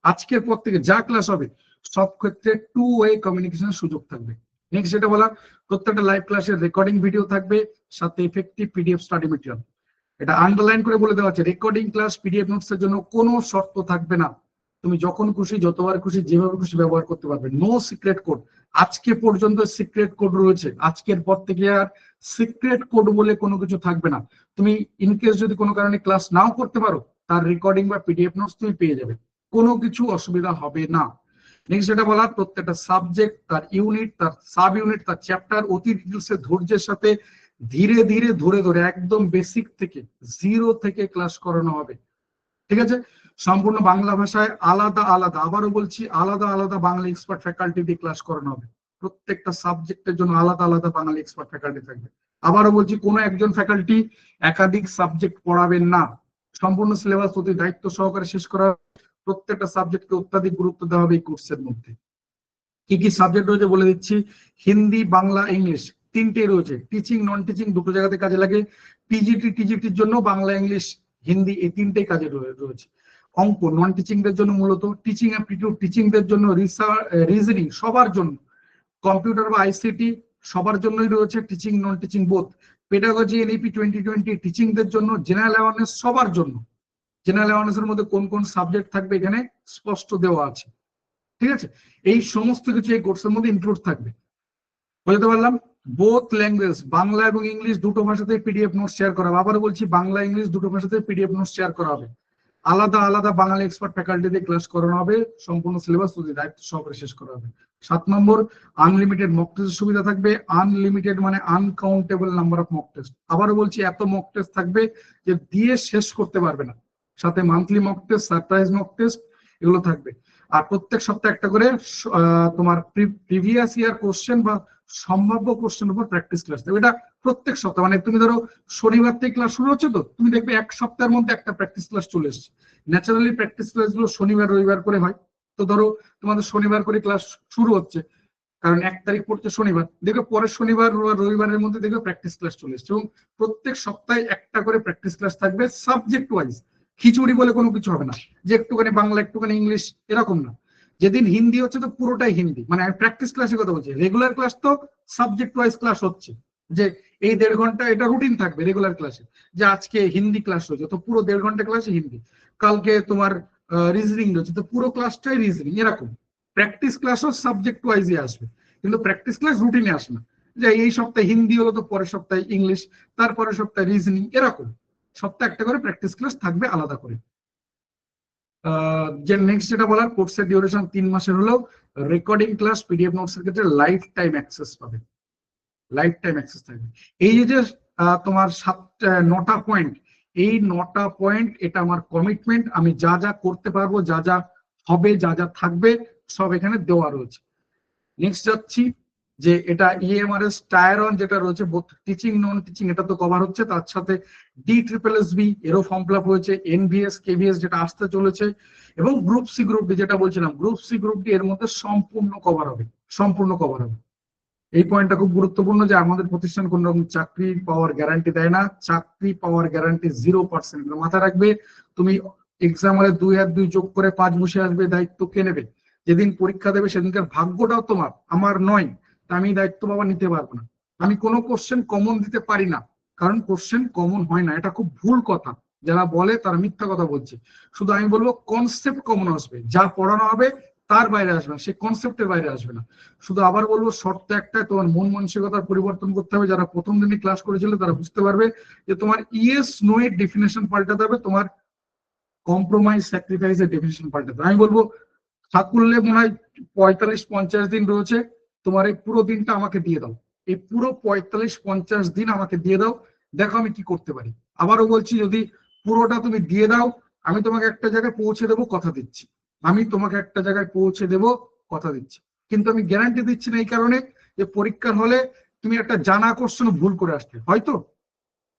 আজকের পর থেকে যা ক্লাস হবে সব ক্ষেত্রে টু ওয়ে কমিউনিকেশনের সুযোগ থাকবে। নেক্সট যেটা বলা, প্রত্যেকটা লাইভ ক্লাসের রেকর্ডিং ভিডিও থাকবে, সাথে এফেক্টিভ পিডিএফ স্টাডি মেটেরিয়াল। এটা আন্ডারলাইন করে বলে দেওয়া আছে, রেকর্ডিং ক্লাস পিডিএফ নোটস এর জন্য কোনো শর্ত থাকবে না, তুমি যখন খুশি যতবার খুশি যেভাবে খুশি ব্যবহার করতে পারবে, নো সিক্রেট কোড। আজকে পর্যন্ত সিক্রেট কোড রয়েছে, আজকের পর থেকে আর সিক্রেট কোড বলে কোনো কিছু থাকবে না। তুমি ইনকেস যদি কোনো কারণে ক্লাস নাও করতে পারো, তার রেকর্ডিং বা পিডিএফ নোটস তুমি পেয়ে যাবে, কোনো কিছু অসুবিধা হবে না। নেক্সট যেটা বলার, প্রত্যেকটা সাবজেক্ট তার ইউনিট তার সাব ইউনিট তার চ্যাপ্টার অতি ডিটেলসে ধৈর্যের সাথে ধীরে ধীরে ধরে ধরে একদম বেসিক থেকে জিরো থেকে ক্লাস করানো হবে, ঠিক আছে? সম্পূর্ণ বাংলা ভাষায় আলাদা আলাদা, আবারও বলছি আলাদা আলাদা বাংলা এক্সপার্ট ফ্যাকাল্টি দিয়ে ক্লাস করানো হবে। প্রত্যেকটা সাবজেক্টের জন্য আলাদা আলাদা বাঙালি এক্সপার্ট ফ্যাকাল্টি থাকবে। আবারও বলছি, কোনো একজন ফ্যাকাল্টি একাধিক সাবজেক্ট পড়াবেন না, সম্পূর্ণ সিলেবাস অতি দায়িত্ব সহকারে শেষ করা। প্রত্যেকটা সাবজেক্টকে অত্যাধিক গুরুত্ব দেওয়া হবে এই কোর্সের মধ্যে। কি কি সাবজেক্ট রয়েছে বলে দিচ্ছি, হিন্দি বাংলা ইংলিশ তিনটে রয়েছে, টিচিং নন টিচিং দুটো জায়গাতে কাজে লাগে। পিজিটি টিজিটির জন্য বাংলা ইংলিশ হিন্দি এই তিনটেই কাজে রয়েছে। অঙ্ক নন টিচিং দের জন্য মূলত, টিচিং অ্যাপটিটিউড টিচিং দের জন্য, রিসার্চ রিজনিং সবার জন্য, কম্পিউটার বা আইসিটি সবার জন্যই রয়েছে, teaching non teaching both. Pedagogy NEP 2020 teaching দের জন্য, জেনারেল অ্যাওয়ারনেস সবার জন্য। জেনারেল অ্যাওয়ারনেস এর মধ্যে কোন কোন সাবজেক্ট থাকবে এখানে স্পষ্ট দেওয়া আছে, ঠিক আছে? এই সমস্ত কিছু এই কোর্সের মধ্যে ইনক্লুড থাকবে। বুঝতে পারলাম? বোথ ল্যাঙ্গুয়েজ, বাংলা এবং ইংলিশ দুটো ভাষাতে পিডিএফ নোট শেয়ার করা হবে। আবারও বলছি, বাংলা ইংলিশ দুটো ভাষাতে পিডিএফ নোট শেয়ার করা হবে। আলাদা আলাদা বাঙালি এক্সপার্ট ফ্যাকাল্টি দিয়ে ক্লাস করানো হবে, সম্পূর্ণ সিলেবাস যদি দায়িত্ব সহকারে শেষ করা হবে। 7 নম্বর, আনলিমিটেড মক টেস্টের সুবিধা থাকবে। আনলিমিটেড মানে uncountable number of mock test. আবারও বলছি, এত মক টেস্ট থাকবে যে দিয়ে শেষ করতে পারবে না। সাথে monthly mock test, surprise mock test, এগুলো থাকবে। আর প্রত্যেক সপ্তাহে একটা করে তোমার প্রিভিয়াস ইয়ার কোশ্চেন বা সম্ভাব্য কোশ্চেন উপর প্র্যাকটিস ক্লাস দেবে। এটা প্রত্যেক সপ্তাহ, মানে তুমি ধরো শনিবার থেকে ক্লাস শুরু হচ্ছে, তো তুমি দেখবে এক সপ্তাহের মধ্যে একটা প্র্যাকটিস ক্লাস চলে এসছে। ন্যাচারালি প্র্যাকটিস ক্লাস গুলো শনিবার রবিবার করে হয়। তো ধরো তোমাদের শনিবার করে ক্লাস শুরু হচ্ছে, কারণ 1 তারিখ পড়ছে শনিবার, দেখবে পরের শনিবার রবিবারের মধ্যে দেখবে প্র্যাকটিস ক্লাস চলে এসছে। এবং প্রত্যেক সপ্তাহে একটা করে প্র্যাকটিস ক্লাস থাকবে সাবজেক্ট ওয়াইজ। খিচুড়ি বলে কোনো কিছু হবে না যে একটুখানি বাংলা একটুখানি ইংলিশ, এরকম না। যেদিন হিন্দি হচ্ছে তো পুরোটাই হিন্দি, মানে আমি প্র্যাকটিস ক্লাসের কথা বলছি। রেগুলার ক্লাস তো সাবজেক্ট ওয়াইজ ক্লাস হচ্ছে, যে এই 1.5 ঘন্টা এটা রুটিন থাকবে রেগুলার ক্লাসে, যে আজকে হিন্দি ক্লাস হচ্ছে তো পুরো 1.5 ঘন্টা ক্লাসে হিন্দি, কালকে তোমার রিজনিং হচ্ছে তো পুরো ক্লাসটাই রিজনিং, এরকম। প্র্যাকটিস ক্লাসও সাবজেক্ট ওয়াইজই আসবে, কিন্তু প্র্যাকটিস ক্লাস রুটিনে আসে না, যে এই সপ্তাহে হিন্দি হলো তো পরের সপ্তাহে ইংলিশ, তারপরের সপ্তাহে রিজনিং, এরকম। সপ্তাহে একটা করে প্র্যাকটিস ক্লাস থাকবে আলাদা করে। যে নেক্সট যেটা বলার, কোর্সের ডিউরেশন 3 মাসের হলেও রেকর্ডিং ক্লাস পিডিএফ নোটস এর ক্ষেত্রে লাইফ টাইম অ্যাক্সেস পাবে, লাইফ টাইম অ্যাক্সেস থাকবে। এই যে তোমার 9টা পয়েন্ট, এই 9টা পয়েন্ট এটা আমার কমিটমেন্ট। আমি যা যা করতে পারবো, যা যা হবে, যা যা থাকবে, সব এখানে দেওয়া রয়েছে। নেক্সট যাচ্ছি, যে এটা ইএমআরএস টায়ার ওয়ান যেটা রয়েছে, বোথ টিচিং নন টিচিং, এটা তো কভার হচ্ছে। তার সাথে DSSSB এরও ফর্ম ফিল আপ হয়েছে, এনভিএস কেভিএস যেটা আসতে চলেছে, এবং গ্রুপ সি গ্রুপ ডি যেটা বলছিলাম, গ্রুপ সি গ্রুপ ডি এর মধ্যে সম্পূর্ণ কভার হবে, সম্পূর্ণ কভার হবে। এই পয়েন্টটা খুব গুরুত্বপূর্ণ, যে আমাদের প্রতিষ্ঠান কোন রকম চাকরি পাওয়ার গ্যারান্টি দেয় না। চাকরি পাওয়ার গ্যারান্টি 0%। মাথায় রাখবে, তুমি এক্সাম হলে 2 আর 2 যোগ করে 5 বসে আসবে, দায়িত্ব কে নেবে? যেদিন পরীক্ষা দেবে সেদিনকার ভাগ্যটাও তোমার, আমার নয়। তা আমি দায়িত্ব বাবা নিতে পারবো না। আমি কোনো কোশ্চেন কমন দিতে পারি না, কারণ কোশ্চেন কমন হয় না, এটা খুব ভুল কথা। যারা বলে তারা মিথ্যা কথা বলছে। শুধু আমি বলবো কনসেপ্ট কমন আসবে, যা পড়ানো হবে তার বাইরে আসবে না, সে কনসেপ্টের বাইরে আসবে না। শুধু আবার বলবো, শর্ত একটাই, তোমার মন মানসিকতার পরিবর্তন করতে হবে। যারা প্রথম দিনে ক্লাস করেছিল তারা বুঝতে পারবে যে তোমার ইয়েস নো এর ডেফিনেশন পাল্টাতে হবে, তোমার কম্প্রোমাইজ স্যাক্রিফাইসের ডেফিনেশন পাল্টাতে হবে। আমি বলবো সাকুল্যে মনে হয় 45-50 দিন রয়েছে, তোমার এই পুরো দিনটা আমাকে দিয়ে দাও, এই পুরো 45-50 দিন আমাকে দিয়ে দাও, দেখো আমি কি করতে পারি। আবারও বলছি, যদি পুরোটা তুমি দিয়ে দাও, আমি তোমাকে একটা জায়গায় পৌঁছে দেবো, কথা দিচ্ছি। আমি তোমাকে একটা জায়গায় পৌঁছে দেবো, কথা দিচ্ছি। কিন্তু আমি গ্যারান্টি দিচ্ছি না এই কারণে, যে পরীক্ষার হলে তুমি একটা জানা কোশ্চেন ভুল করে আসতে হয়তো,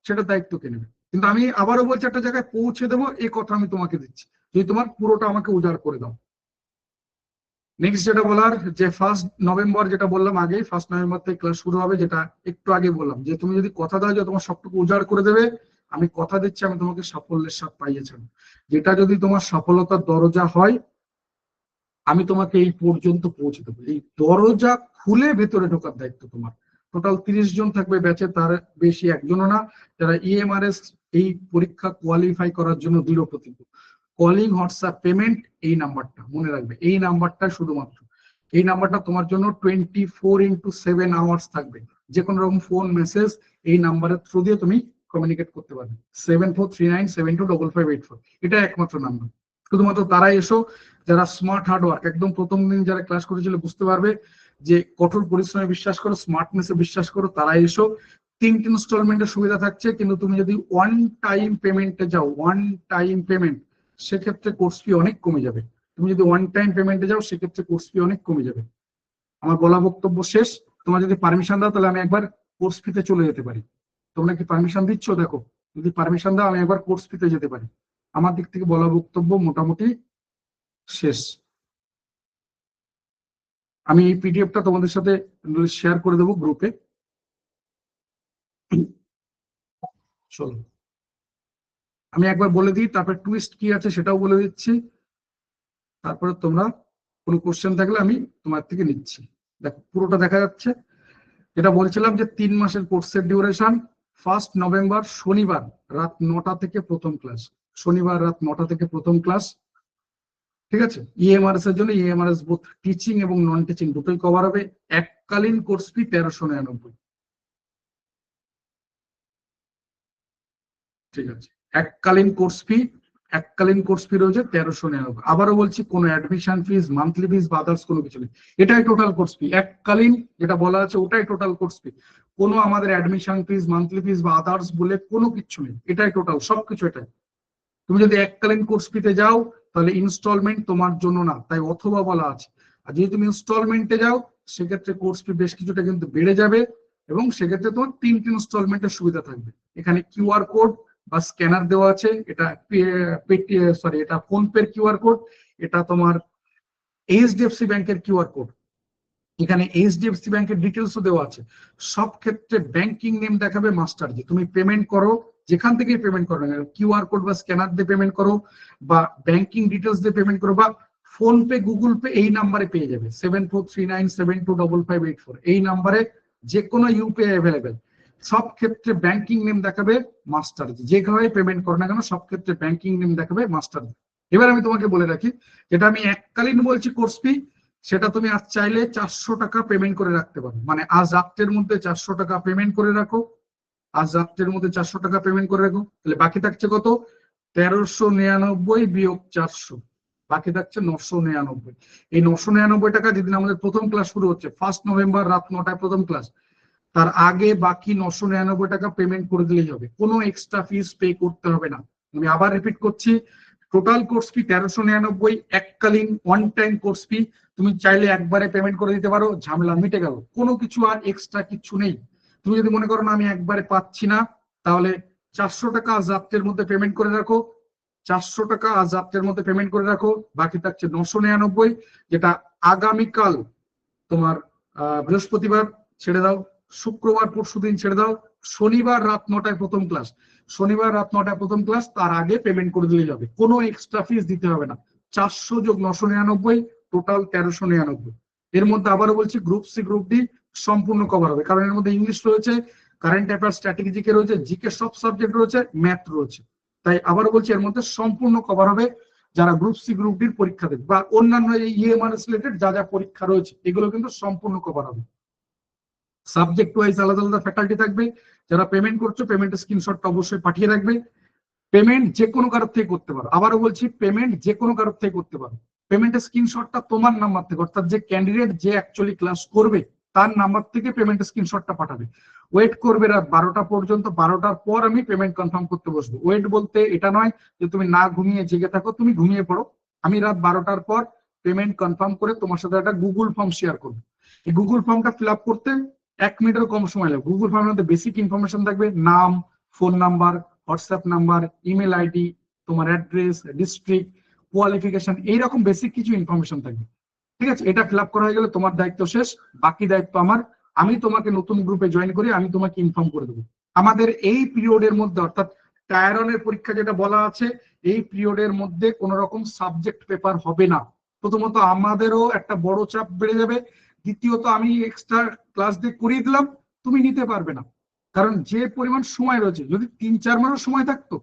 সেটা দায়িত্ব কে নেবে? কিন্তু আমি আবারও বলছি, একটা জায়গায় পৌঁছে দেবো, এই কথা আমি তোমাকে দিচ্ছি, যদি তোমার পুরোটা আমাকে উজাড় করে দাও। নেক্সট যেটা বলার, যে 1 নভেম্বর যেটা বললাম আগে, 1 নভেম্বর থেকে ক্লাস শুরু হবে, যেটা একটু আগে বললাম, যে তুমি যদি কথা দাও যে তোমার সবটুকু উজাড় করে দেবে, আমি কথা দিচ্ছি আমি তোমাকে সাফল্যের স্বাদ পাইয়েছি। যেটা যদি তোমার সফলতার দরজা হয়, আমি তোমাকে এই পর্যন্ত পৌঁছে দেবো। এই দরজা খুলে ভেতরে ঢোকার দায়িত্ব তোমার। টোটাল 30 জন থাকবে ব্যাচে, তার বেশি একজনও না, যারা ইএমআরএস এই পরীক্ষা কোয়ালিফাই করার জন্য দৃঢ় প্রতিজ্ঞ। কলিং, হোয়াটসঅ্যাপ পেমেন্ট, এই নাম্বারটা মনে রাখবে, এই নাম্বারটা শুধুমাত্র, এই নাম্বারটা তোমার জন্য 24x7 আওয়ার্স থাকবে। যে কোনো রকম ফোন মেসেজ এই নাম্বারের থ্রু দিয়ে তুমি কমিউনিকেট করতে পারবে। 7439725584, এটা একমাত্র নাম্বার। শুধুমাত্র তারাই এসো যারা স্মার্ট হার্ডওয়ার্ক, একদম প্রথম দিন যারা ক্লাস করেছিল বুঝতে পারবে যে কঠোর পরিশ্রমে বিশ্বাস করো, স্মার্টনেসে বিশ্বাস করো, তারাই এসো। 3টে ইনস্টলমেন্টের সুবিধা থাকছে, কিন্তু তুমি যদি ওয়ান টাইম পেমেন্টে যাও, ওয়ান টাইম পেমেন্ট, সেক্ষেত্রে কোর্স ফি অনেক কমে যাবে। তুমি যদি ওয়ান টাইম পেমেন্টে যাও, সেক্ষেত্রে কোর্স ফি অনেক কমে যাবে। আমার বলা বক্তব্য শেষ। তোমার যদি পারমিশন দাও, তাহলে আমি একবার কোর্স ফিতে চলে যেতে পারি। তোমরা কি পারমিশন দিচ্ছ? দেখো, যদি পারমিশন দাও আমি একবার কোর্স ফিতে যেতে পারি। আমার দিক থেকে বলা বক্তব্য মোটামুটি শেষ। আমি এই পিডিএফটা তোমাদের সাথে শেয়ার করে দেবো গ্রুপে। চলো আমি একবার বলে দিই, তারপর টুইস্ট কি আছে সেটাও বলে দিচ্ছি। তারপরে তোমরা কোনো কোশ্চেন থাকলে আমি তোমার থেকে নিচ্ছি। দেখো পুরোটা দেখা যাচ্ছে। যেটা বলছিলাম যে 3 মাসের কোর্সের ডিউরেশন। 1 নভেম্বর শনিবার রাত 9টা থেকে প্রথম ক্লাস, শনিবার রাত 9টা থেকে প্রথম ক্লাস। ঠিক আছে। ইএমআরএস এর জন্য ইএমআরএস বোথ টিচিং এবং নন টিচিং দুটোই কভার হবে। এককালীন কোর্স ফি 1399। ঠিক আছে, এককালীন কোর্স ফি, এককালীন কোর্স ফি রয়েছে 1399। আবারও বলছি, কোনো অ্যাডমিশন ফিস, মান্থলি ফিস বা আদার্স কোনো কিছু নেই, এটাই টোটাল কোর্স ফি। এককালীন যেটা বলা আছে ওটাই টোটাল কোর্স ফি। কোনো আমাদের অ্যাডমিশন ফিস, মান্থলি ফিস বা আদার্স বলে কোনো কিছু নেই, এটাই টোটাল, সবকিছু এটাই। তুমি যদি এককালীন কোর্স ফিতে যাও তাহলে ইনস্টলমেন্ট তোমার জন্য না, তাই অথবা বলা আছে। আর যদি তুমি ইনস্টলমেন্টে যাও সেক্ষেত্রে কোর্স ফি বেশ কিছুটা কিন্তু বেড়ে যাবে, এবং সেক্ষেত্রে তোমার 3টে ইনস্টলমেন্টের সুবিধা থাকবে। এখানে কিউআর কোড বা স্ক্যানার দেওয়া আছে, এটা এটা ফোন পের কিউআর কোড, এটা তোমার এইচডিএফসি ব্যাংকের কিউআর কোড। এখানে এইচডিএফসি ব্যাংকের ডিটেলসও দেওয়া আছে। সব ক্ষেত্রে ব্যাংকিং নেম দেখাবে মাস্টার, যে তুমি পেমেন্ট করো যেখান থেকে পেমেন্ট করো না, কিউআর কোড বা স্ক্যানার দিয়ে পেমেন্ট করো বা ব্যাংকিং ডিটেলস দিয়ে পেমেন্ট করো বা ফোন পে, গুগল পে, এই নাম্বারে পেয়ে যাবে 7439725584, এই নাম্বারে যে কোনো ইউপিআই অ্যাভেলেবেল। সব ক্ষেত্রে ব্যাংকিং নেম দেখাবে মাস্টার, যেভাবে পেমেন্ট করো না কেন সব ক্ষেত্রে ব্যাংকিং নেম দেখাবে মাস্টার। এবার আমি তোমাকে বলে রাখি, যেটা আমি এককালীন বলছি কোর্স ফি, সেটা তুমি আজ চাইলে 400 টাকা পেমেন্ট করে রাখতে পারো। মানে আজ রাত্রের মধ্যে 400 টাকা পেমেন্ট করে রাখো, আজ রাত্রের মধ্যে 400 টাকা পেমেন্ট করে রাখো, তাহলে বাকি থাকছে কত? 1399 বিয়োগ 400, বাকি থাকছে 999। এই 999 টাকা যেদিন আমাদের প্রথম ক্লাস শুরু হচ্ছে, 1 নভেম্বর রাত 9টায় প্রথম ক্লাস, তার আগে বাকি 999 টাকা পেমেন্ট করে দিলেই হবে, কোনো এক্সট্রা ফিস পে করতে হবে না। আমি আবার রিপিট করছি, টোটাল কোর্স ফি 1399, এককালীন ওয়ান টাইম কোর্স ফি। তুমি চাইলে একবারে পেমেন্ট করে দিতে পারো, ঝামেলা মিটে গেল, কোনো কিছু আর এক্সট্রা কিছু নেই। তুমি যদি মনে করো না আমি একবারে পাচ্ছি না, তাহলে 400 টাকা আজ রাত্রের মধ্যে পেমেন্ট করে রাখো, 400 টাকা আজ রাত্রের মধ্যে পেমেন্ট করে রাখো, বাকি থাকছে 999, যেটা আগামীকাল তোমার বৃহস্পতিবার ছেড়ে দাও, শুক্রবার পরশুদিন ছেড়ে দাও, শনিবার রাত 9টায় প্রথম ক্লাস, শনিবার রাত 9টায় প্রথম ক্লাস, তার আগে পেমেন্ট করে দিলেই হবে, কোনো এক্সট্রা ফিস দিতে হবে না। 400 যোগ 999, টোটাল 1399। এর মধ্যে আবারও বলছি, গ্রুপ সি গ্রুপ ডি সম্পূর্ণ কভার হবে, কারণ এর মধ্যে ইংলিশ রয়েছে, কারেন্ট অ্যাফেয়ার্স, স্ট্র্যাটেজিকে রয়েছে, জিকে সব সাবজেক্ট রয়েছে, ম্যাথ রয়েছে। তাই আবারও বলছি, এর মধ্যে সম্পূর্ণ কভার হবে। যারা গ্রুপ সি গ্রুপ ডির পরীক্ষা দেবে বা অন্যান্য ইএমআরএস রিলেটেড যা যা পরীক্ষা রয়েছে, এগুলো কিন্তু সম্পূর্ণ কভার হবে। সাবজেক্ট ওয়াইজ আলাদা আলাদা ফ্যাকাল্টি থাকবে। যারা পেমেন্ট করছো পেমেন্টের স্ক্রিনশটটা অবশ্যই পাঠিয়ে রাখবে। পেমেন্ট যে কোনো কারোর থেকে করতে পারো, আবারও বলছি পেমেন্ট যে কোনো কারোর থেকে করতে পারো। পেমেন্টের স্ক্রিনশটটা তোমার নাম্বার থেকে, অর্থাৎ যে ক্যান্ডিডেট যে অ্যাকচুয়ালি ক্লাস করবে তার নাম্বার থেকে পেমেন্টের স্ক্রিনশটটা পাঠাবে। ওয়েট করবে রাত 12টা পর্যন্ত, 12টার পর আমি পেমেন্ট কনফার্ম করতে বসবো। ওয়েট বলতে এটা নয় যে তুমি না ঘুমিয়ে জেগে থাকো, তুমি ঘুমিয়ে পড়ো, আমি রাত 12টার পর পেমেন্ট কনফার্ম করে তোমার সাথে একটা গুগল ফর্ম শেয়ার করবো। এই গুগল ফর্মটা ফিল আপ করতে 1 মিনিটের কম সময় লাগবে। গুগল ফর্মের মধ্যে বেসিক ইনফরমেশন থাকবে, নাম, phone number, WhatsApp number, email ID, তোমার অ্যাড্রেস, ডিস্ট্রিক্ট, কোয়ালিফিকেশন, এইরকম বেসিক কিছু ইনফরমেশন থাকবে। ঠিক আছে, এটা ফিল আপ করা হয়ে গেলে তোমার দায়িত্ব শেষ, বাকি দায়িত্ব আমার। আমি তোমাকে নতুন গ্রুপে জয়েন করি, আমি তোমাকে ইনফর্ম করে দেবো। আমাদের এই পিরিয়ডের মধ্যে, অর্থাৎ টায়ার ওয়ানের পরীক্ষা যেটা বলা আছে, এই পিরিয়ডের মধ্যে কোন রকম সাবজেক্ট পেপার হবে না। প্রথমত আমাদেরও একটা বড় চাপ বেড়ে যাবে, দ্বিতীয়ত আমি এক্সট্রা ক্লাস দিয়ে করিয়ে দিলাম, তুমি নিতে পারবে না। কারণ যে পরিমাণ সময় রয়েছে, যদি 3-4 মাসের সময় থাকতো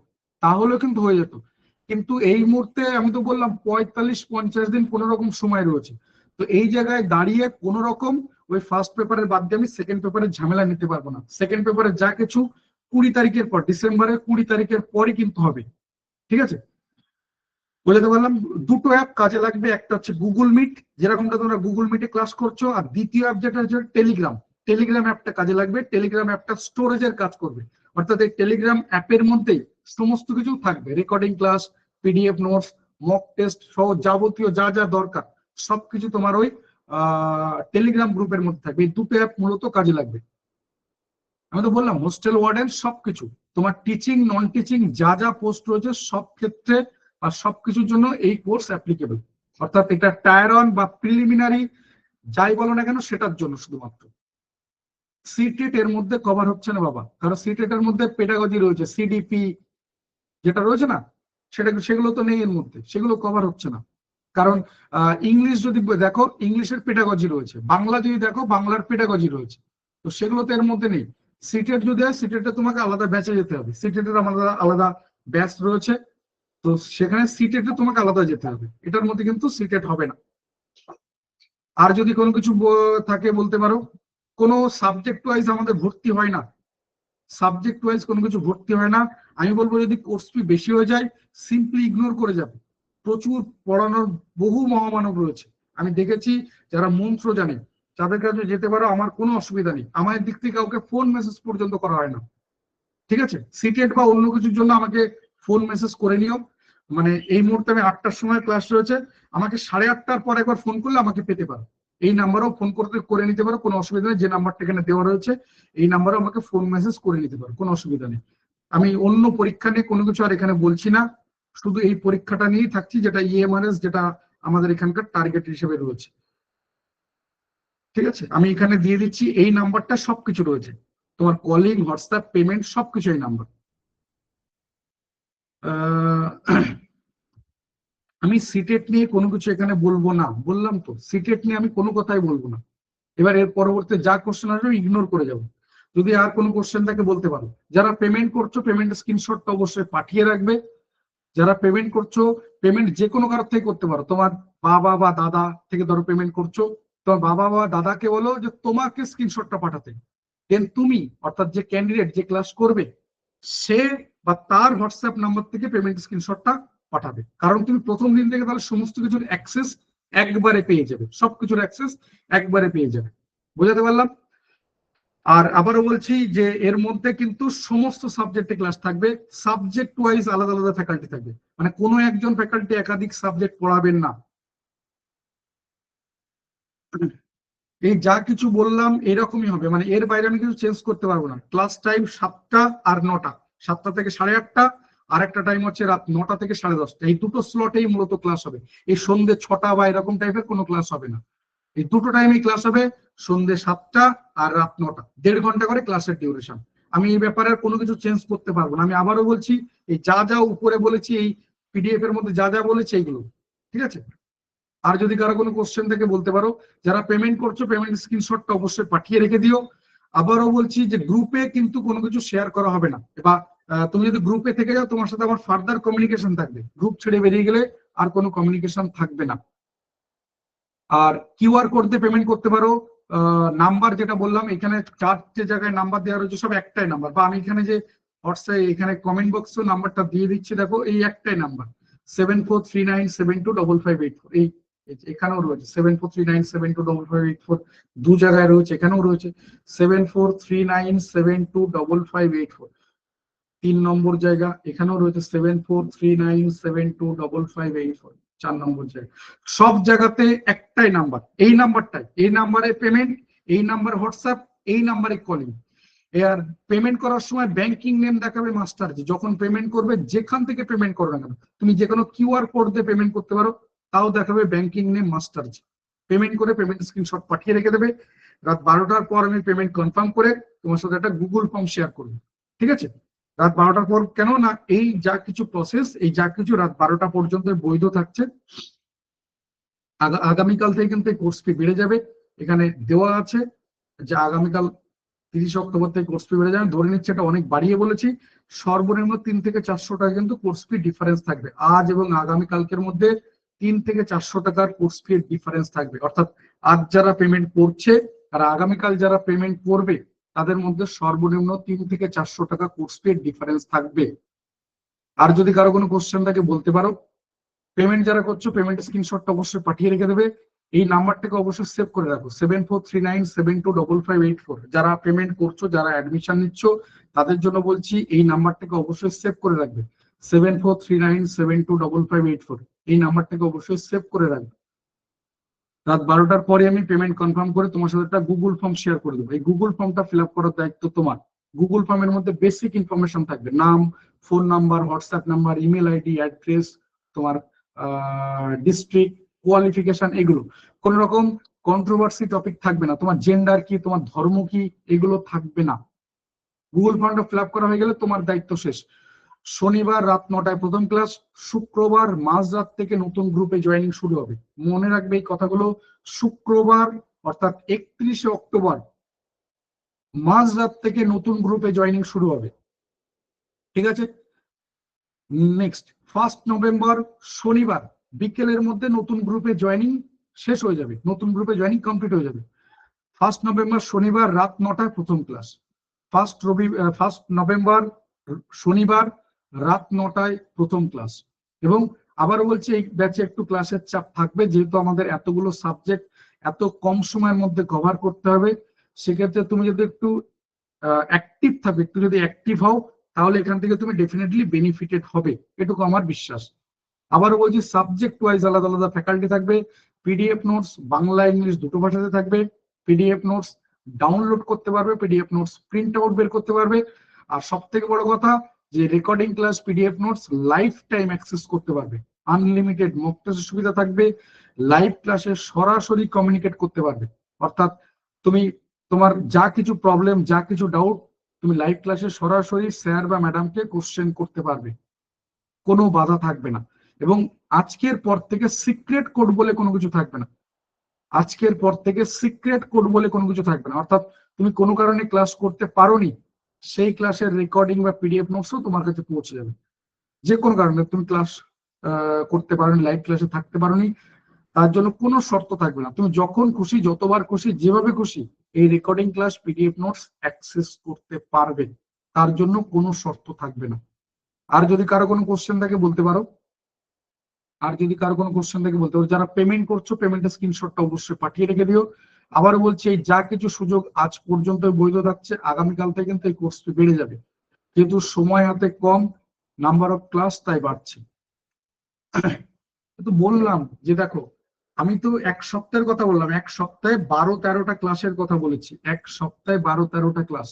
তাহলেও কিন্তু হয়ে যেত, কিন্তু এই মুহূর্তে আমি তো বললাম 45-50 দিন কোন রকম সময় রয়েছে। তো এই জায়গায় দাঁড়িয়ে কোন রকম ওই ফার্স্ট পেপারের বাদ দিয়ে আমি সেকেন্ড পেপারের ঝামেলা নিতে পারবো না। সেকেন্ড পেপারে যা কিছু 20 তারিখের পর, ডিসেম্বরের 20 তারিখের পরই কিন্তু হবে। ঠিক আছে, বলে পারলাম। দুটো অ্যাপ কাজে লাগবে, একটা হচ্ছে গুগল মিট, যেরকমটা তোমরা গুগল মিটে ক্লাস করছো, আর দ্বিতীয় অ্যাপ যেটা হচ্ছে টেলিগ্রাম। টেলিগ্রাম অ্যাপটা কাজে লাগবে, টেলিগ্রাম অ্যাপটা স্টোরেজের কাজ করবে, অর্থাৎ এই টেলিগ্রাম অ্যাপের মধ্যেই সমস্ত কিছু থাকবে, recording class, PDF notes, mock test সহ যাবতীয় যা যা দরকার সবকিছু তোমার ওই টেলিগ্রাম গ্রুপের মধ্যে থাকবে। এই দুটো অ্যাপ মূলত কাজে লাগবে। আমি তো বললাম হোস্টেল ওয়ার্ডেন সবকিছু, তোমার টিচিং নন টিচিং যা যা পোস্ট রয়েছে সব ক্ষেত্রে আর সবকিছুর জন্য এই কোর্স অ্যাপ্লিকেবল। অর্থাৎ এটা টায়ার অন বা প্রিলিমিনারি যাই বলো না কেন সেটার জন্য শুধুমাত্র। সিটেট এর মধ্যে কভার হচ্ছে না বাবা, কারণ সিটেট এর মধ্যে পেডাগজি রয়েছে, সিডিপি যেটা রয়েছে না, সেগুলো তো নেই এর মধ্যে, সেগুলো কভার হচ্ছে না। কারণ ইংলিশ যদি দেখো ইংলিশের পেডাগজি রয়েছে, বাংলা যদি দেখো বাংলার পেডাগজি রয়েছে, তো সেগুলো তো এর মধ্যে নেই। সিটেট যদি হয় সিটেটে তোমাকে আলাদা ব্যাচে যেতে হবে, সিটেটের আমাদের আলাদা ব্যাচ রয়েছে, তো সেখানে সিটেটে তোমাকে আলাদা যেতে হবে, এটার মধ্যে কিন্তু সিটেট হবে না। আর যদি কোনো কিছু থাকে বলতে পারো। কোনো সাবজেক্ট ওয়াইজ আমাদের ভর্তি হয় না, সাবজেক্ট ওয়াইজ কোনো কিছু ভর্তি হয় না। আমি বলবো যদি কোর্স ফি বেশি হয়ে যায় সিম্পলি ইগনোর করে যাবে। প্রচুর পড়ানোর বহু মহামানব রয়েছে, আমি দেখেছি যারা মন্ত্র জানে, যাদের কাছে যেতে পারো, আমার কোনো অসুবিধা নেই। আমার দিক থেকে কাউকে ফোন মেসেজ পর্যন্ত করা হয় না। ঠিক আছে, সিটেট বা অন্য কিছুর জন্য আমাকে ফোন মেসেজ করে নিও। মানে এই মুহূর্তে আমি 8টার সময় ক্লাস রয়েছে, আমাকে 8:30টার পর একবার ফোন করলে আমাকে পেতে পারো। এই নাম্বারেও ফোন করতে করে নিতে পারো, কোনো অসুবিধা নেই। যে নাম্বারটা এখানে দেওয়া রয়েছে এই নাম্বারে আমাকে ফোন মেসেজ করে নিতে পারো, কোনো অসুবিধা নেই। আমি অন্য পরীক্ষা নিয়ে কোনো কিছু আর এখানে বলছি না, শুধু এই পরীক্ষাটা নিয়েই থাকছি, যেটা ইএমআরএস, যেটা আমাদের এখানকার টার্গেট হিসেবে রয়েছে। ঠিক আছে, আমি এখানে দিয়ে দিচ্ছি এই নাম্বারটা, সবকিছু রয়েছে, তোমার কলিং, হোয়াটসঅ্যাপ, পেমেন্ট সবকিছু এই নাম্বার। আমি সিটেট নিয়ে কোনো কিছু এখানে বলবো না, বললাম তো সিটেট নিয়ে আমি কোনো কথাই বলবো না। এবার এর পরবর্তী যা কোশ্চেন আসবে ইগনোর করে যাবো। যদি আর কোনো কোশ্চেন থাকে বলতে পারো। যারা পেমেন্ট করছো পেমেন্ট স্ক্রিনশটটা অবশ্যই পাঠিয়ে রাখবে। যারা পেমেন্ট করছো, পেমেন্ট যে কোনো কারোর থেকে করতে পারো, তোমার বাবা বা দাদা থেকে ধরো পেমেন্ট করছো, তোমার বাবা বা দাদাকে বলো যে তোমাকে স্ক্রিনশটটা পাঠাতে। দেন তুমি, অর্থাৎ যে ক্যান্ডিডেট যে ক্লাস করবে, সে বা তার হোয়াটসঅ্যাপ নাম্বার থেকে পেমেন্ট স্ক্রিনশটটা পাঠাবে। কারণ তুমি প্রথম দিন থেকে তাহলে সমস্ত কিছুর অ্যাক্সেস একবারে পেয়ে যাবে, সবকিছুর অ্যাক্সেস একবারে পেয়ে যাবে। বুঝাতে পারলাম? আর আবারও বলছি যে এর মধ্যে কিন্তু সমস্ত সাবজেক্টে ক্লাস থাকবে, সাবজেক্ট ওয়াইজ আলাদা আলাদা ফ্যাকাল্টি থাকবে, মানে কোনো একজন ফ্যাকাল্টি একাধিক সাবজেক্ট পড়াবেন না। এই যা কিছু বললাম এরকমই হবে, মানে এর বাইরে আমি কিছু চেঞ্জ করতে পারবো না। ক্লাস টাইম 7টা আর 9টা, 7টা থেকে 8:30, আর একটা টাইম হচ্ছে রাত 9টা থেকে 10:30। এই দুটো স্লটেই মূলত ক্লাস হবে। এই সন্ধ্যে 6টা বা এরকম টাইপের কোনো ক্লাস হবে না। এই দুটো টাইমে ক্লাস হবে, সন্ধ্যে 7টা আর রাত 9টা, 1.5 ঘন্টা করে ক্লাসের ডিউরেশন। আমি এই ব্যাপারে আর কোনো কিছু চেঞ্জ করতে পারবো না। আমি আবারও বলছি, এই যা যা উপরে বলেছি, এই পিডিএফ এর মধ্যে যা যা বলেছি এইগুলো, ঠিক আছে। আর যদি কারো কোনো কোশ্চেন থেকে বলতে পারো। যারা পেমেন্ট করছো পেমেন্ট স্ক্রিনশটটা অবশ্যই পাঠিয়ে রেখে দিও। আবারও বলছি যে গ্রুপে কিন্তু কোনো কিছু শেয়ার করা হবে না, বা তুমি যদি গ্রুপে থেকে যাও তোমার সাথে আমার ফার্দার কমিউনিকেশন থাকবে, গ্রুপ ছেড়ে বেরিয়ে গেলে আর কোনো কমিউনিকেশন থাকবে না। আর কিউআর কোড দিয়ে পেমেন্ট করতে পারো। নাম্বার যেটা বললাম, এখানে 4টে জায়গায় নাম্বার দেওয়া রয়েছে, সব একটাই নাম্বার, বা আমি এখানে যে হোয়াটসঅ্যাপ এখানে কমেন্ট বক্সে নাম্বারটা দিয়ে দিচ্ছি, দেখো এই একটাই নাম্বার, 7439725584। এখানেও রয়েছে 7439725584, দু জায়গায় রয়েছে, এখানেও রয়েছে 7439725584। 3 নম্বর জায়গা এখানেও রয়েছে 7439725584, 4 নম্বর জায়গা। সব জায়গাতে একটাই নাম্বার, এই নাম্বারটাই, এই নাম্বারে পেমেন্ট, এই নাম্বার হোয়াটসঅ্যাপ, এই নাম্বারে কলিং। আর পেমেন্ট করার সময় ব্যাংকিং নেম দেখাবে মাস্টারজি, যখন পেমেন্ট করবে যেখান থেকে পেমেন্ট করবে না কেন, তুমি যে কোনো কিউআর কোড দিয়ে পেমেন্ট করতে পারো, তাও দেখাবে ব্যাংকিং নেম মাস্টারজি। পেমেন্ট করে পেমেন্ট স্ক্রিনশট পাঠিয়ে রেখে দেবে। রাত 12টার পর আমি পেমেন্ট কনফার্ম করে তোমার সাথে একটা গুগল ফর্ম শেয়ার করবো। ঠিক আছে, রাত 12টার পর, কেন না এই যা কিছু প্রসেস, এই যা কিছু রাত 12টা পর্যন্ত বৈধ থাকছে। আগামীকাল থেকে কিন্তু কোর্স ফি বেড়ে যাবে, এখানে দেওয়া আছে যে আগামীকাল 30 অক্টোবর থেকে কোর্স ফি বেড়ে যাবে। ধরে নিচ্ছে এটা অনেক বাড়িয়ে বলেছি, সর্বনিম্ন 3 থেকে 400 টাকা কিন্তু কোর্স ফি ডিফারেন্স থাকবে। আজ এবং আগামীকালকের মধ্যে 3 থেকে 400 টাকার কোর্স ফি ডিফারেন্স থাকবে। অর্থাৎ আজ যারা পেমেন্ট করছে আর আগামীকাল যারা পেমেন্ট করবে, তাদের মধ্যে সর্বনিম্ন 3 থেকে 400 টাকা কোর্স ফি ডিফারেন্স থাকবে। আর যদি কারো কোনো কোশ্চেন থাকে বলতে পারো। পেমেন্ট যারা করছো পেমেন্ট স্ক্রিনশটটা অবশ্যই পাঠিয়ে রেখে দেবে। এই নাম্বারটাকে অবশ্যই সেভ করে রাখো, 7439725584। যারা পেমেন্ট করছো, যারা অ্যাডমিশন নিচ্ছ, তাদের জন্য বলছি এই নাম্বারটাকে অবশ্যই সেভ করে রাখবে, 7439725584। এই নাম্বারটাকে অবশ্যই সেভ করে রাখবে। রাত 12টার পরে আমি পেমেন্ট কনফার্ম করে তোমার সাথে একটা গুগল ফর্ম শেয়ার করে দেবো। এই গুগল ফর্মটা ফিল আপ করার দায়িত্ব তোমার। গুগল ফর্মের মধ্যে বেসিক ইনফরমেশন থাকবে, নাম, phone number, WhatsApp number, email ID, address, তোমার ডিস্ট্রিক্ট, কোয়ালিফিকেশন, এগুলো। কোন রকম কন্ট্রোভার্সি টপিক থাকবে না, তোমার জেন্ডার কি, তোমার ধর্ম কি, এগুলো থাকবে না। গুগল ফর্মটা ফিল আপ করা হয়ে গেলে তোমার দায়িত্ব শেষ। শনিবার রাত 9টায় প্রথম ক্লাস, শুক্রবার মাঝরাত থেকে নতুন গ্রুপে জয়েনিং শুরু হবে। মনে রাখবে এই কথাগুলো, শুক্রবার অর্থাৎ 31 অক্টোবর মাঝরাত থেকে নতুন গ্রুপে জয়েনিং শুরু হবে। ঠিক আছে, নেক্সট 1 নভেম্বর শনিবার বিকেলের মধ্যে নতুন গ্রুপে জয়েনিং শেষ হয়ে যাবে, নতুন গ্রুপে জয়েনিং কমপ্লিট হয়ে যাবে। 1 নভেম্বর শনিবার রাত 9টায় প্রথম ক্লাস। 1 নভেম্বর শনিবার রাত 9টায় প্রথম ক্লাস। এবং আবার বলছি এই ব্যাচে একটু ক্লাসের চাপ থাকবে, যেহেতু আমাদের এতগুলো সাবজেক্ট এত কম সময়ের মধ্যে কভার করতে হবে। সেক্ষেত্রে তুমি যদি একটু অ্যাক্টিভ থাকবে, একটু যদি অ্যাক্টিভ হও, তাহলে এখান থেকে তুমি ডেফিনেটলি বেনিফিটেড হবে, এটুকু আমার বিশ্বাস। আবারও বলছি সাবজেক্ট ওয়াইজ আলাদা আলাদা ফ্যাকাল্টি থাকবে। পিডিএফ নোটস বাংলা ইংলিশ দুটো ভাষাতে থাকবে। পিডিএফ নোটস ডাউনলোড করতে পারবে, পিডিএফ নোটস প্রিন্ট আউট বের করতে পারবে। আর সব থেকে বড় কথা যে recording class PDF notes life time access করতে পারবে, আনলিমিটেড মক টেস্টের সুবিধা থাকবে, লাইভ ক্লাসে সরাসরি কমিউনিকেট করতে পারবে। অর্থাৎ তুমি তোমার যা কিছু প্রবলেম, যা কিছু ডাউট, তুমি লাইভ ক্লাসে সরাসরি স্যার বা ম্যাডামকে কোশ্চেন করতে পারবে, কোনো বাধা থাকবে না। এবং আজকের পর থেকে সিক্রেট কোড বলে কোনো কিছু থাকবে না। আজকের পর থেকে সিক্রেট কোড বলে কোনো কিছু থাকবে না। অর্থাৎ তুমি কোনো কারণে ক্লাস করতে পারোনি, সেই ক্লাসের রেকর্ডিং বা পিডিএফ নোটসও তোমার কাছে পৌঁছে যাবে। যে কোনো কারণে তুমি ক্লাস করতে পারোনি, লাইভ ক্লাসে থাকতে পারোনি, তার জন্য কোনো শর্ত থাকবে না। তুমি যখন খুশি, যতবার খুশি, যেভাবে খুশি এই recording class PDF notes access করতে পারবে, তার জন্য কোনো শর্ত থাকবে না। আর যদি কারো কোনো কোশ্চেন থাকে বলতে পারো। আর যদি কারো কোনো কোশ্চেন থাকে বলতে পারো। যারা পেমেন্ট করছো পেমেন্টের স্ক্রিনশটটা অবশ্যই পাঠিয়ে রেখে দিও। আবার বলছি এই যা কিছু সুযোগ আজ পর্যন্ত বৈধ থাকছে, আগামীকাল থেকে কিন্তু এই কোর্সটি বেড়ে যাবে, যেহেতু সময় হাতে কম, নাম্বার অফ ক্লাস তাই বাড়ছে। তো বললাম যে দেখো, আমি তো এক সপ্তাহের কথা বললাম, এক সপ্তাহে 12-13টা ক্লাসের কথা বলেছি। এক সপ্তাহে 12-13টা ক্লাস,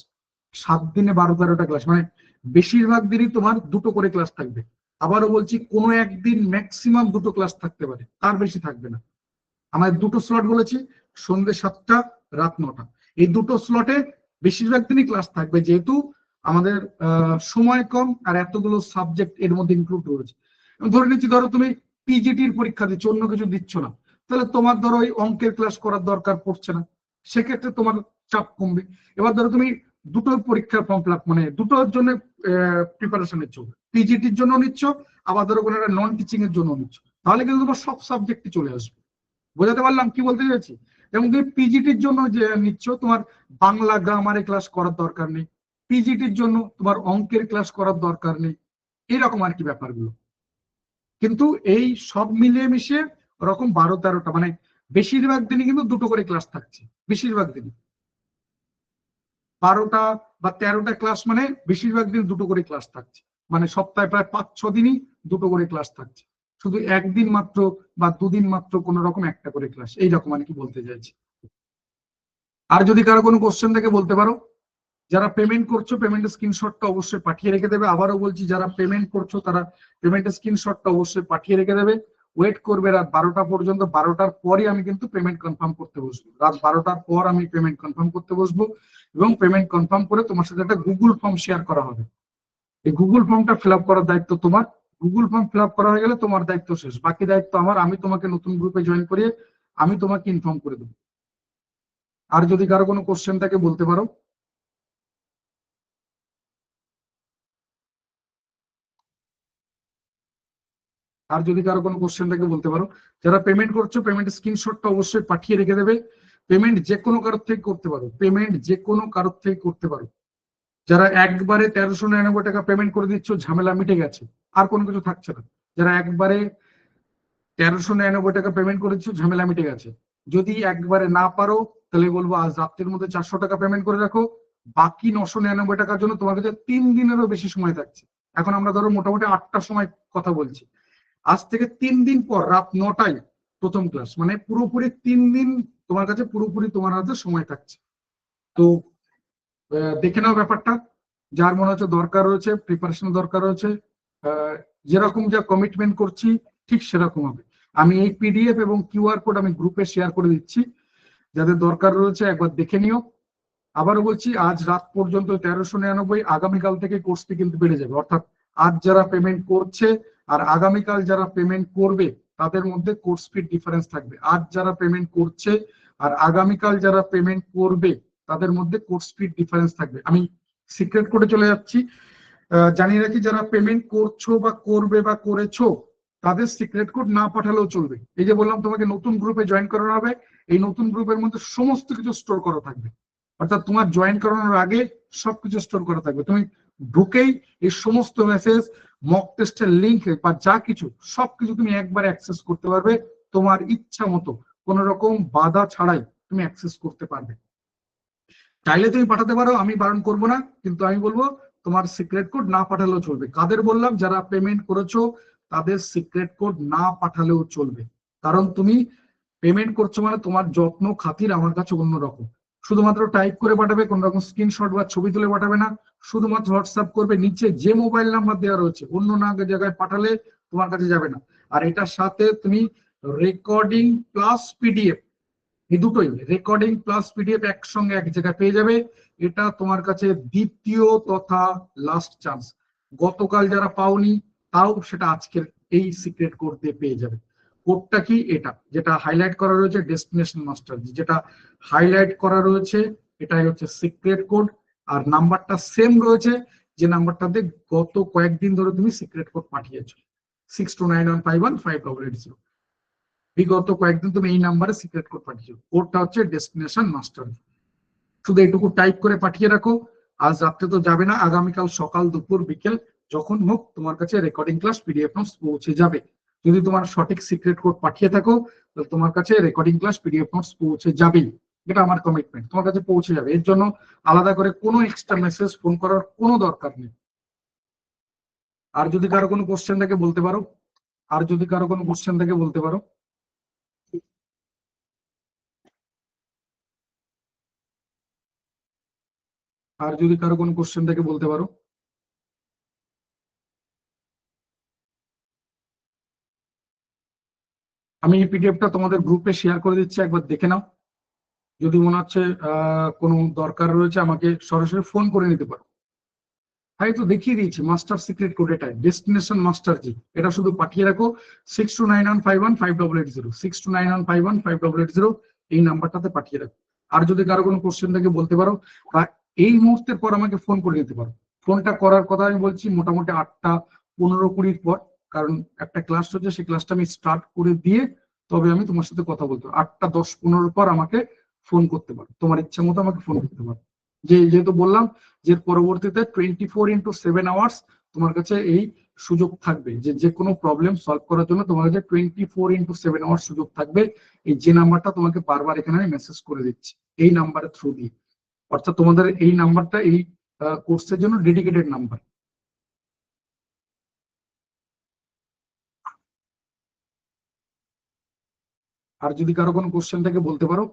7 দিনে 12-13টা ক্লাস, মানে বেশিরভাগ দিনই তোমার দুটো করে ক্লাস থাকবে। আবারও বলছি কোনো একদিন ম্যাক্সিমাম দুটো ক্লাস থাকতে পারে, তার বেশি থাকবে না। আমার দুটো স্লট বলেছি, সন্ধ্যে 7টা রাত 9টা, এই দুটো স্লটে বেশিরভাগ দিনই ক্লাস থাকবে, যেহেতু আমাদের সময় কম আর এতগুলো সাবজেক্ট এর মধ্যে ইনক্লুড রয়েছে। ধরে নিচ্ছি ধরো তুমি পিজিটির পরীক্ষা দিচ্ছ, অন্য কিছু দিচ্ছ না, তাহলে তোমার ধরো ওই অঙ্কের ক্লাস করার দরকার পড়ছে না, সেক্ষেত্রে তোমার চাপ কমবে। এবার ধরো তুমি দুটো পরীক্ষার ফর্ম ফিল আপ, মানে দুটোর জন্য প্রিপারেশন নিচ্ছ, পিজিটির জন্য নিচ্ছ, আবার ধরো কোনো একটা নন টিচিং এর জন্য নিচ্ছ, তাহলে কিন্তু তোমার সব সাবজেক্টই চলে আসবে। বোঝাতে পারলাম কি বলতে চাইছি? এবং তুমি পিজিটির জন্য যে নিচ্ছ, তোমার বাংলা গ্রামারে ক্লাস করার দরকার নেই, পিজিটির জন্য তোমার অঙ্কের ক্লাস করার দরকার নেই, এরকম আর কি ব্যাপারগুলো। কিন্তু এই সব মিলিয়ে মিশিয়ে ওরকম 12-13টা, মানে বেশিরভাগ দিনই কিন্তু দুটো করে ক্লাস থাকছে, বেশিরভাগ দিনই 12টা বা 13টা ক্লাস, মানে বেশিরভাগ দিন দুটো করে ক্লাস থাকছে, মানে সপ্তাহে প্রায় 5-6 দিনই দুটো করে ক্লাস থাকছে। শুধু একদিন মাত্র বা দুদিন মাত্র কোনো রকম একটা করে ক্লাস, এইরকম আর কি বলতে চাইছি। আর যদি কারো কোনো কোশ্চেন থাকে বলতে পারো। যারা পেমেন্ট করছো পেমেন্টের স্ক্রিনশটটা অবশ্যই পাঠিয়ে রেখে দেবে। আবারও বলছি যারা পেমেন্ট করছো তারা পেমেন্টের স্ক্রিনশটটা অবশ্যই পাঠিয়ে রেখে দেবে। ওয়েট করবে রাত 12টা পর্যন্ত, 12টার পরই আমি কিন্তু পেমেন্ট কনফার্ম করতে বসবো। রাত 12টার পর আমি পেমেন্ট কনফার্ম করতে বসবো, এবং পেমেন্ট কনফার্ম করে তোমার সাথে একটা গুগল ফর্ম শেয়ার করা হবে। এই গুগল ফর্মটা ফিল আপ করার দায়িত্ব তোমার। গুগল ফর্ম ফিল আপ করা হয়ে গেলে তোমার দায়িত্ব শেষ, বাকি দায়িত্ব আমার। আমি তোমাকে নতুন গ্রুপে জয়েন করিয়ে আমি তোমাকে ইনফর্ম করে দেবো। আর যদি কারো কোনো কোশ্চেন থাকে বলতে পারো। আর যদি কারো কোনো কোশ্চেন থাকে বলতে পারো। যারা পেমেন্ট করছো পেমেন্ট স্ক্রিনশটটা অবশ্যই পাঠিয়ে রেখে দেবে। পেমেন্ট যে কোনো কারোর থেকে করতে পারো, পেমেন্ট যে কোনো কারোর থেকে করতে পারো। যারা একবারে 1399 টাকা পেমেন্ট করে দিচ্ছ, ঝামেলা মিটে গেছে, আর কোনো কিছু থাকছে না। যারা একবারে 1399 টাকা পেমেন্ট করে দিচ্ছ, ঝামেলা মিটে গেছে। যদি একবারে না পারো, তাহলে বলবো আজ রাত্রের মধ্যে 400 টাকা পেমেন্ট করে রাখো। বাকি 999 টাকার জন্য তোমার কাছে 3 দিনেরও বেশি সময় থাকছে। এখন আমরা ধরো মোটামুটি 8টার সময় কথা বলছি, আজ থেকে 3 দিন পর রাত 9টায় প্রথম ক্লাস, মানে পুরোপুরি 3 দিন তোমার কাছে পুরোপুরি তোমার হাতে সময় থাকছে। তো দেখে নাও ব্যাপারটা, যার মনে হচ্ছে দরকার রয়েছে, প্রিপারেশন দরকার রয়েছে, আহ, যেরকম যা কমিটমেন্ট করছি ঠিক সেরকম হবে। আমি এই পিডিএফ এবং কিউআর কোড আমি গ্রুপে শেয়ার করে দিচ্ছি, যাদের দরকার রয়েছে একবার দেখে নিও। আবারও বলছি আজ রাত পর্যন্ত 1399, আগামীকাল থেকে কোর্সটি কিন্তু বেড়ে যাবে। অর্থাৎ আজ যারা পেমেন্ট করছে আর আগামীকাল যারা পেমেন্ট করবে তাদের মধ্যে কোর্স ফি ডিফারেন্স থাকবে। আজ যারা পেমেন্ট করছে আর আগামীকাল যারা পেমেন্ট করবে তাদের মধ্যে কোর্স ফি ডিফারেন্স থাকবে। আমি সিক্রেট কোডে চলে যাচ্ছি, জানিয়ে রাখি, যারা পেমেন্ট করছো বা করবে বা করেছো তাদের সিক্রেট কোড না পাঠালেও চলবে। এই যে বললাম তোমাকে নতুন গ্রুপে জয়েন করানো হবে, এই নতুন গ্রুপের মধ্যে সমস্ত কিছু স্টোর করা থাকবে। অর্থাৎ তোমার জয়েন করানোর আগে সবকিছু স্টোর করা থাকবে। তুমি ঢুকেই এই সমস্ত মেসেজ, মক টেস্টের লিঙ্ক বা যা কিছু সবকিছু তুমি একবার অ্যাক্সেস করতে পারবে তোমার ইচ্ছা মতো, কোনো রকম বাধা ছাড়াই তুমি অ্যাক্সেস করতে পারবে। চাইলে তুমি পাঠাতে পারো, আমি বারণ করবো না, কিন্তু আমি বলবো তোমার সিক্রেট কোড না পাঠালেও চলবে। কাদের বললাম? যারা পেমেন্ট করেছো তাদের সিক্রেট কোড না পাঠালেও চলবে। কারণ তুমি পেমেন্ট করছো মানে তোমার যত্ন খাতির আমার কাছে অন্যরকম। শুধুমাত্র টাইপ করে পাঠাবে, কোন রকম স্ক্রিনশট বা ছবি তুলে পাঠাবে না, শুধুমাত্র হোয়াটসঅ্যাপ করবে, নিচে যে মোবাইল নাম্বার দেওয়া রয়েছে অন্য না জায়গায় পাঠালে তোমার কাছে যাবে না। আর এটার সাথে তুমি রেকর্ডিং প্লাস পিডিএফ, এই দুটোই, রেকর্ডিং প্লাস পিডিএফ একসঙ্গে এক জায়গায় পেয়ে যাবে। এটা তোমার কাছে দ্বিতীয় তথা লাস্ট চান্স। গতকাল যারা পাওনি তাও সেটা আজকের এই সিক্রেট কোড দিয়ে পেয়ে যাবে। কোডটা কি? এটা যেটা হাইলাইট করা রয়েছে ডেস্টিনেশন মাস্টার, যেটা হাইলাইট করা রয়েছে এটাই হচ্ছে সিক্রেট কোড। আর নাম্বারটা সেম রয়েছে যে নাম্বারটাতে গত কয়েকদিন ধরে তুমি সিক্রেট কোড পাঠিয়েছো, 6291515880। বিগত কয়েকদিন তুমি এই নাম্বারে সিক্রেট কোড পাঠিয়েছো, কোডটা হচ্ছে ডেস্টিনেশন মাস্টার। শুধু এইটুকু টাইপ করে পাঠিয়ে রাখো। আজ রাত্রে তো যাবে না, আগামীকাল সকাল দুপুর বিকেল যখন হোক তোমার কাছে রেকর্ডিং ক্লাস পিডিএফ নোটস পৌঁছে যাবে। যদি তোমার সঠিক সিক্রেট কোড পাঠিয়ে থাকো তাহলে তোমার কাছে রেকর্ডিং ক্লাস পিডিএফ নোটস পৌঁছে যাবেই। এটা আমার কমিটমেন্ট, তোমার কাছে পৌঁছে যাবে। এর জন্য আলাদা করে কোনো এক্সট্রা মেসেজ ফোন করার কোনো দরকার নেই। আর যদি কারো কোনো কোশ্চেন থাকে বলতে পারো। আর যদি কারো কোনো কোশ্চেন থাকে বলতে পারো। আর যদি কারো কোনো কোশ্চেন থাকে বলতে পারো। আমি এই পিডিএফটা তোমাদের গ্রুপে শেয়ার করে দিচ্ছি, একবার দেখে নাও। যদি মনে হচ্ছে কোনো দরকার রয়েছে আমাকে সরাসরি ফোন করে নিতে পারো। আমি তো দেখিয়ে দিয়েছি মাস্টার সিক্রেট কোড, এটাই ডেস্টিনেশন মাস্টার জি। এটা শুধু পাঠিয়ে রাখো 6291515880, 6291515880, এই নাম্বারটাতে পাঠিয়ে রাখো। আর যদি কারো কোনো কোশ্চেন থাকে বলতে পারো, বা এই মুহূর্তের পর আমাকে ফোন করে নিতে পারো। ফোনটা করার কথা আমি বলছি মোটামুটি 8টা 15-20 পর, কারণ একটা ক্লাস হচ্ছে, সেই ক্লাসটা আমি স্টার্ট করে দিয়ে তবে আমি তোমার সাথে কথা বলতে পারবো। 8টা 10-15 পর আমাকে ফোন করতে পারো, তোমার ইচ্ছা মতো আমাকে ফোন করতে পারো। যেহেতু বললাম যে পরবর্তীতে 24x7 আওয়ার্স তোমার কাছে এই সুযোগ থাকবে, যে যে কোনো প্রবলেম সলভ করার জন্য তোমার কাছে 24x7 আওয়ার্স সুযোগ থাকবে। এই যে নাম্বারটা তোমাকে বারবার এখানে আমি মেসেজ করে দিচ্ছি এই নাম্বারের থ্রু দিয়ে, অর্থাৎ তোমাদের এই নাম্বারটা এই কোর্সের জন্য ডেডিকেটেড নাম্বার। আর যদি কারো কোনো কোশ্চেন থাকে বলতে পারো।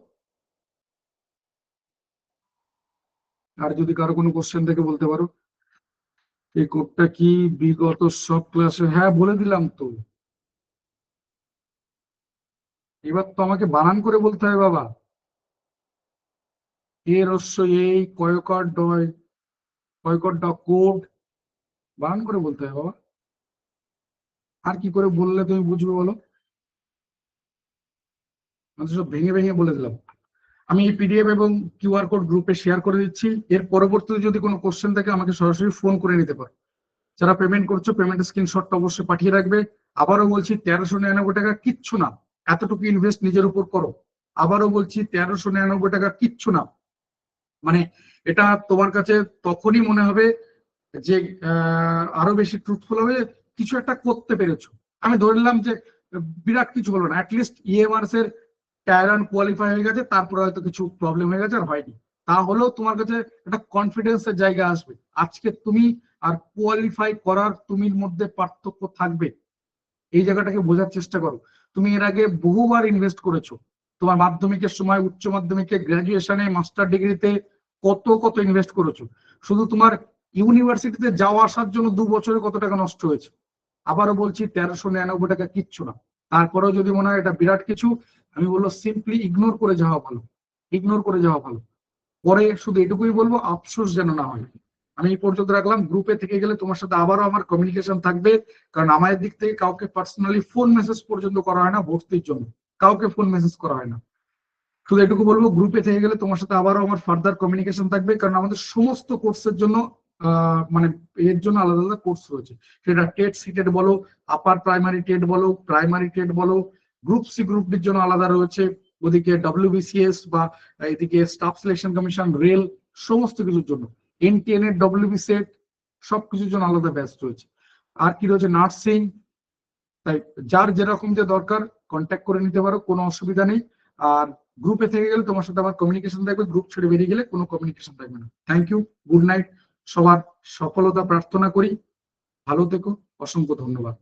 আর যদি কারো কোনো কোশ্চেন থাকে বলতে পারো। এই কোডটা কি বিগত সব ক্লাসে? হ্যাঁ বলে দিলাম তো। এবার তো আমাকে বানান করে বলতে হয় বাবা। এ রস্য এই কয়কর ডয়, কয়কর ড কোড, বানান করে বলতে হয় বাবা। আর কি করে বললে তুমি বুঝবে বলো? আমি তো সব ভেঙে ভেঙে বলে দিলাম। আমি এই পিডিএফ এবং কিউআর কোড গ্রুপে শেয়ার করে দিচ্ছি। এর পরবর্তীতে যদি কোনো কোশ্চেন থাকে আমাকে সরাসরি ফোন করে নিতে পারো। যারা পেমেন্ট করছো পেমেন্টের স্ক্রিনশটটা অবশ্যই পাঠিয়ে রাখবে। আবারও বলছি 1399 টাকা কিচ্ছু না, এতটুকু ইনভেস্ট নিজের উপর করো। আবারও বলছি 1399 টাকা কিচ্ছু না। মানে এটা তোমার কাছে তখনই মনে হবে যে আরো বেশি ট্রুথফুল হবে, কিছু একটা করতে পেরেছো। আমি ধরে নিলাম যে বিরাট কিছু হলো না, অ্যাটলিস্ট ইএমআরএস এর টায়ার ওয়ান কোয়ালিফাই হয়ে গেছে, তারপরে হয়তো কিছু প্রবলেম হয়ে গেছে আর হয়নি, তাহলেও তোমার কাছে একটা কনফিডেন্সের জায়গা আসবে। আজকে তুমি আর কোয়ালিফাই করার তুমির মধ্যে পার্থক্য থাকবে। এই জায়গাটাকে বোঝার চেষ্টা করো। তুমি এর আগে বহুবার ইনভেস্ট করেছো, তোমার মাধ্যমিকের সময়, উচ্চ মাধ্যমিকে, গ্রাজুয়েশনে, মাস্টার ডিগ্রিতে কত কত ইনভেস্ট করেছো। শুধু তোমার ইউনিভার্সিটিতে যাওয়া আসার জন্য 2 বছরে কত টাকা নষ্ট হয়েছে। আবারও বলছি 1399 টাকা কিচ্ছু না। তারপরেও যদি মনে হয় এটা বিরাট কিছু, আমি বলবো সিম্পলি ইগনোর করে যাওয়া ভালো, ইগনোর করে যাওয়া ভালো। পরে শুধু এটুকুই বলবো, আফসোস যেন না হয়। আমি এই পর্যন্ত রাখলাম, গ্রুপে থেকে গেলে তোমার সাথে আবারও আমার কমিউনিকেশন থাকবে। কারণ আমার দিক থেকে কাউকে পার্সোনালি ফোন মেসেজ পর্যন্ত করা হয় না ভর্তির জন্য, কাউকে ফোন মেসেজ করা হয় না। শুধু এটুকু বলবো, গ্রুপে থেকে গেলে তোমার সাথে আবারও আমার ফার্দার কমিউনিকেশন থাকবে, কারণ আমাদের সমস্ত কোর্সের জন্য মানে এর জন্য আলাদা আলাদা কোর্স রয়েছে, সেটা টেট সিটেড বলো, আপার প্রাইমারি টেট বলো, প্রাইমারি টেট বলো, গ্রুপ সি গ্রুপ ডির জন্য আলাদা রয়েছে, ওদিকে ডব্লিউবিসিএস বা এদিকে স্টাফ সিলেকশন কমিশন, রেল, সমস্ত কিছুর জন্য, এনটিএন এর ডব্লিউবিসেট, সবকিছুর জন্য আলাদা ব্যাচ রয়েছে। আর কি রয়েছে, নার্সিং। তাই যার যেরকম যে দরকার কন্ট্যাক্ট করে নিতে পারো, কোনো অসুবিধা নেই। আর গ্রুপে থেকে গেলে তোমার সাথে আমার কমিউনিকেশন থাকবে, গ্রুপ ছেড়ে বেরিয়ে গেলে কোনো কমিউনিকেশন থাকবে না। থ্যাংক ইউ, গুড নাইট, সবার সফলতা প্রার্থনা করি, ভালো থেকো, অসংখ্য ধন্যবাদ।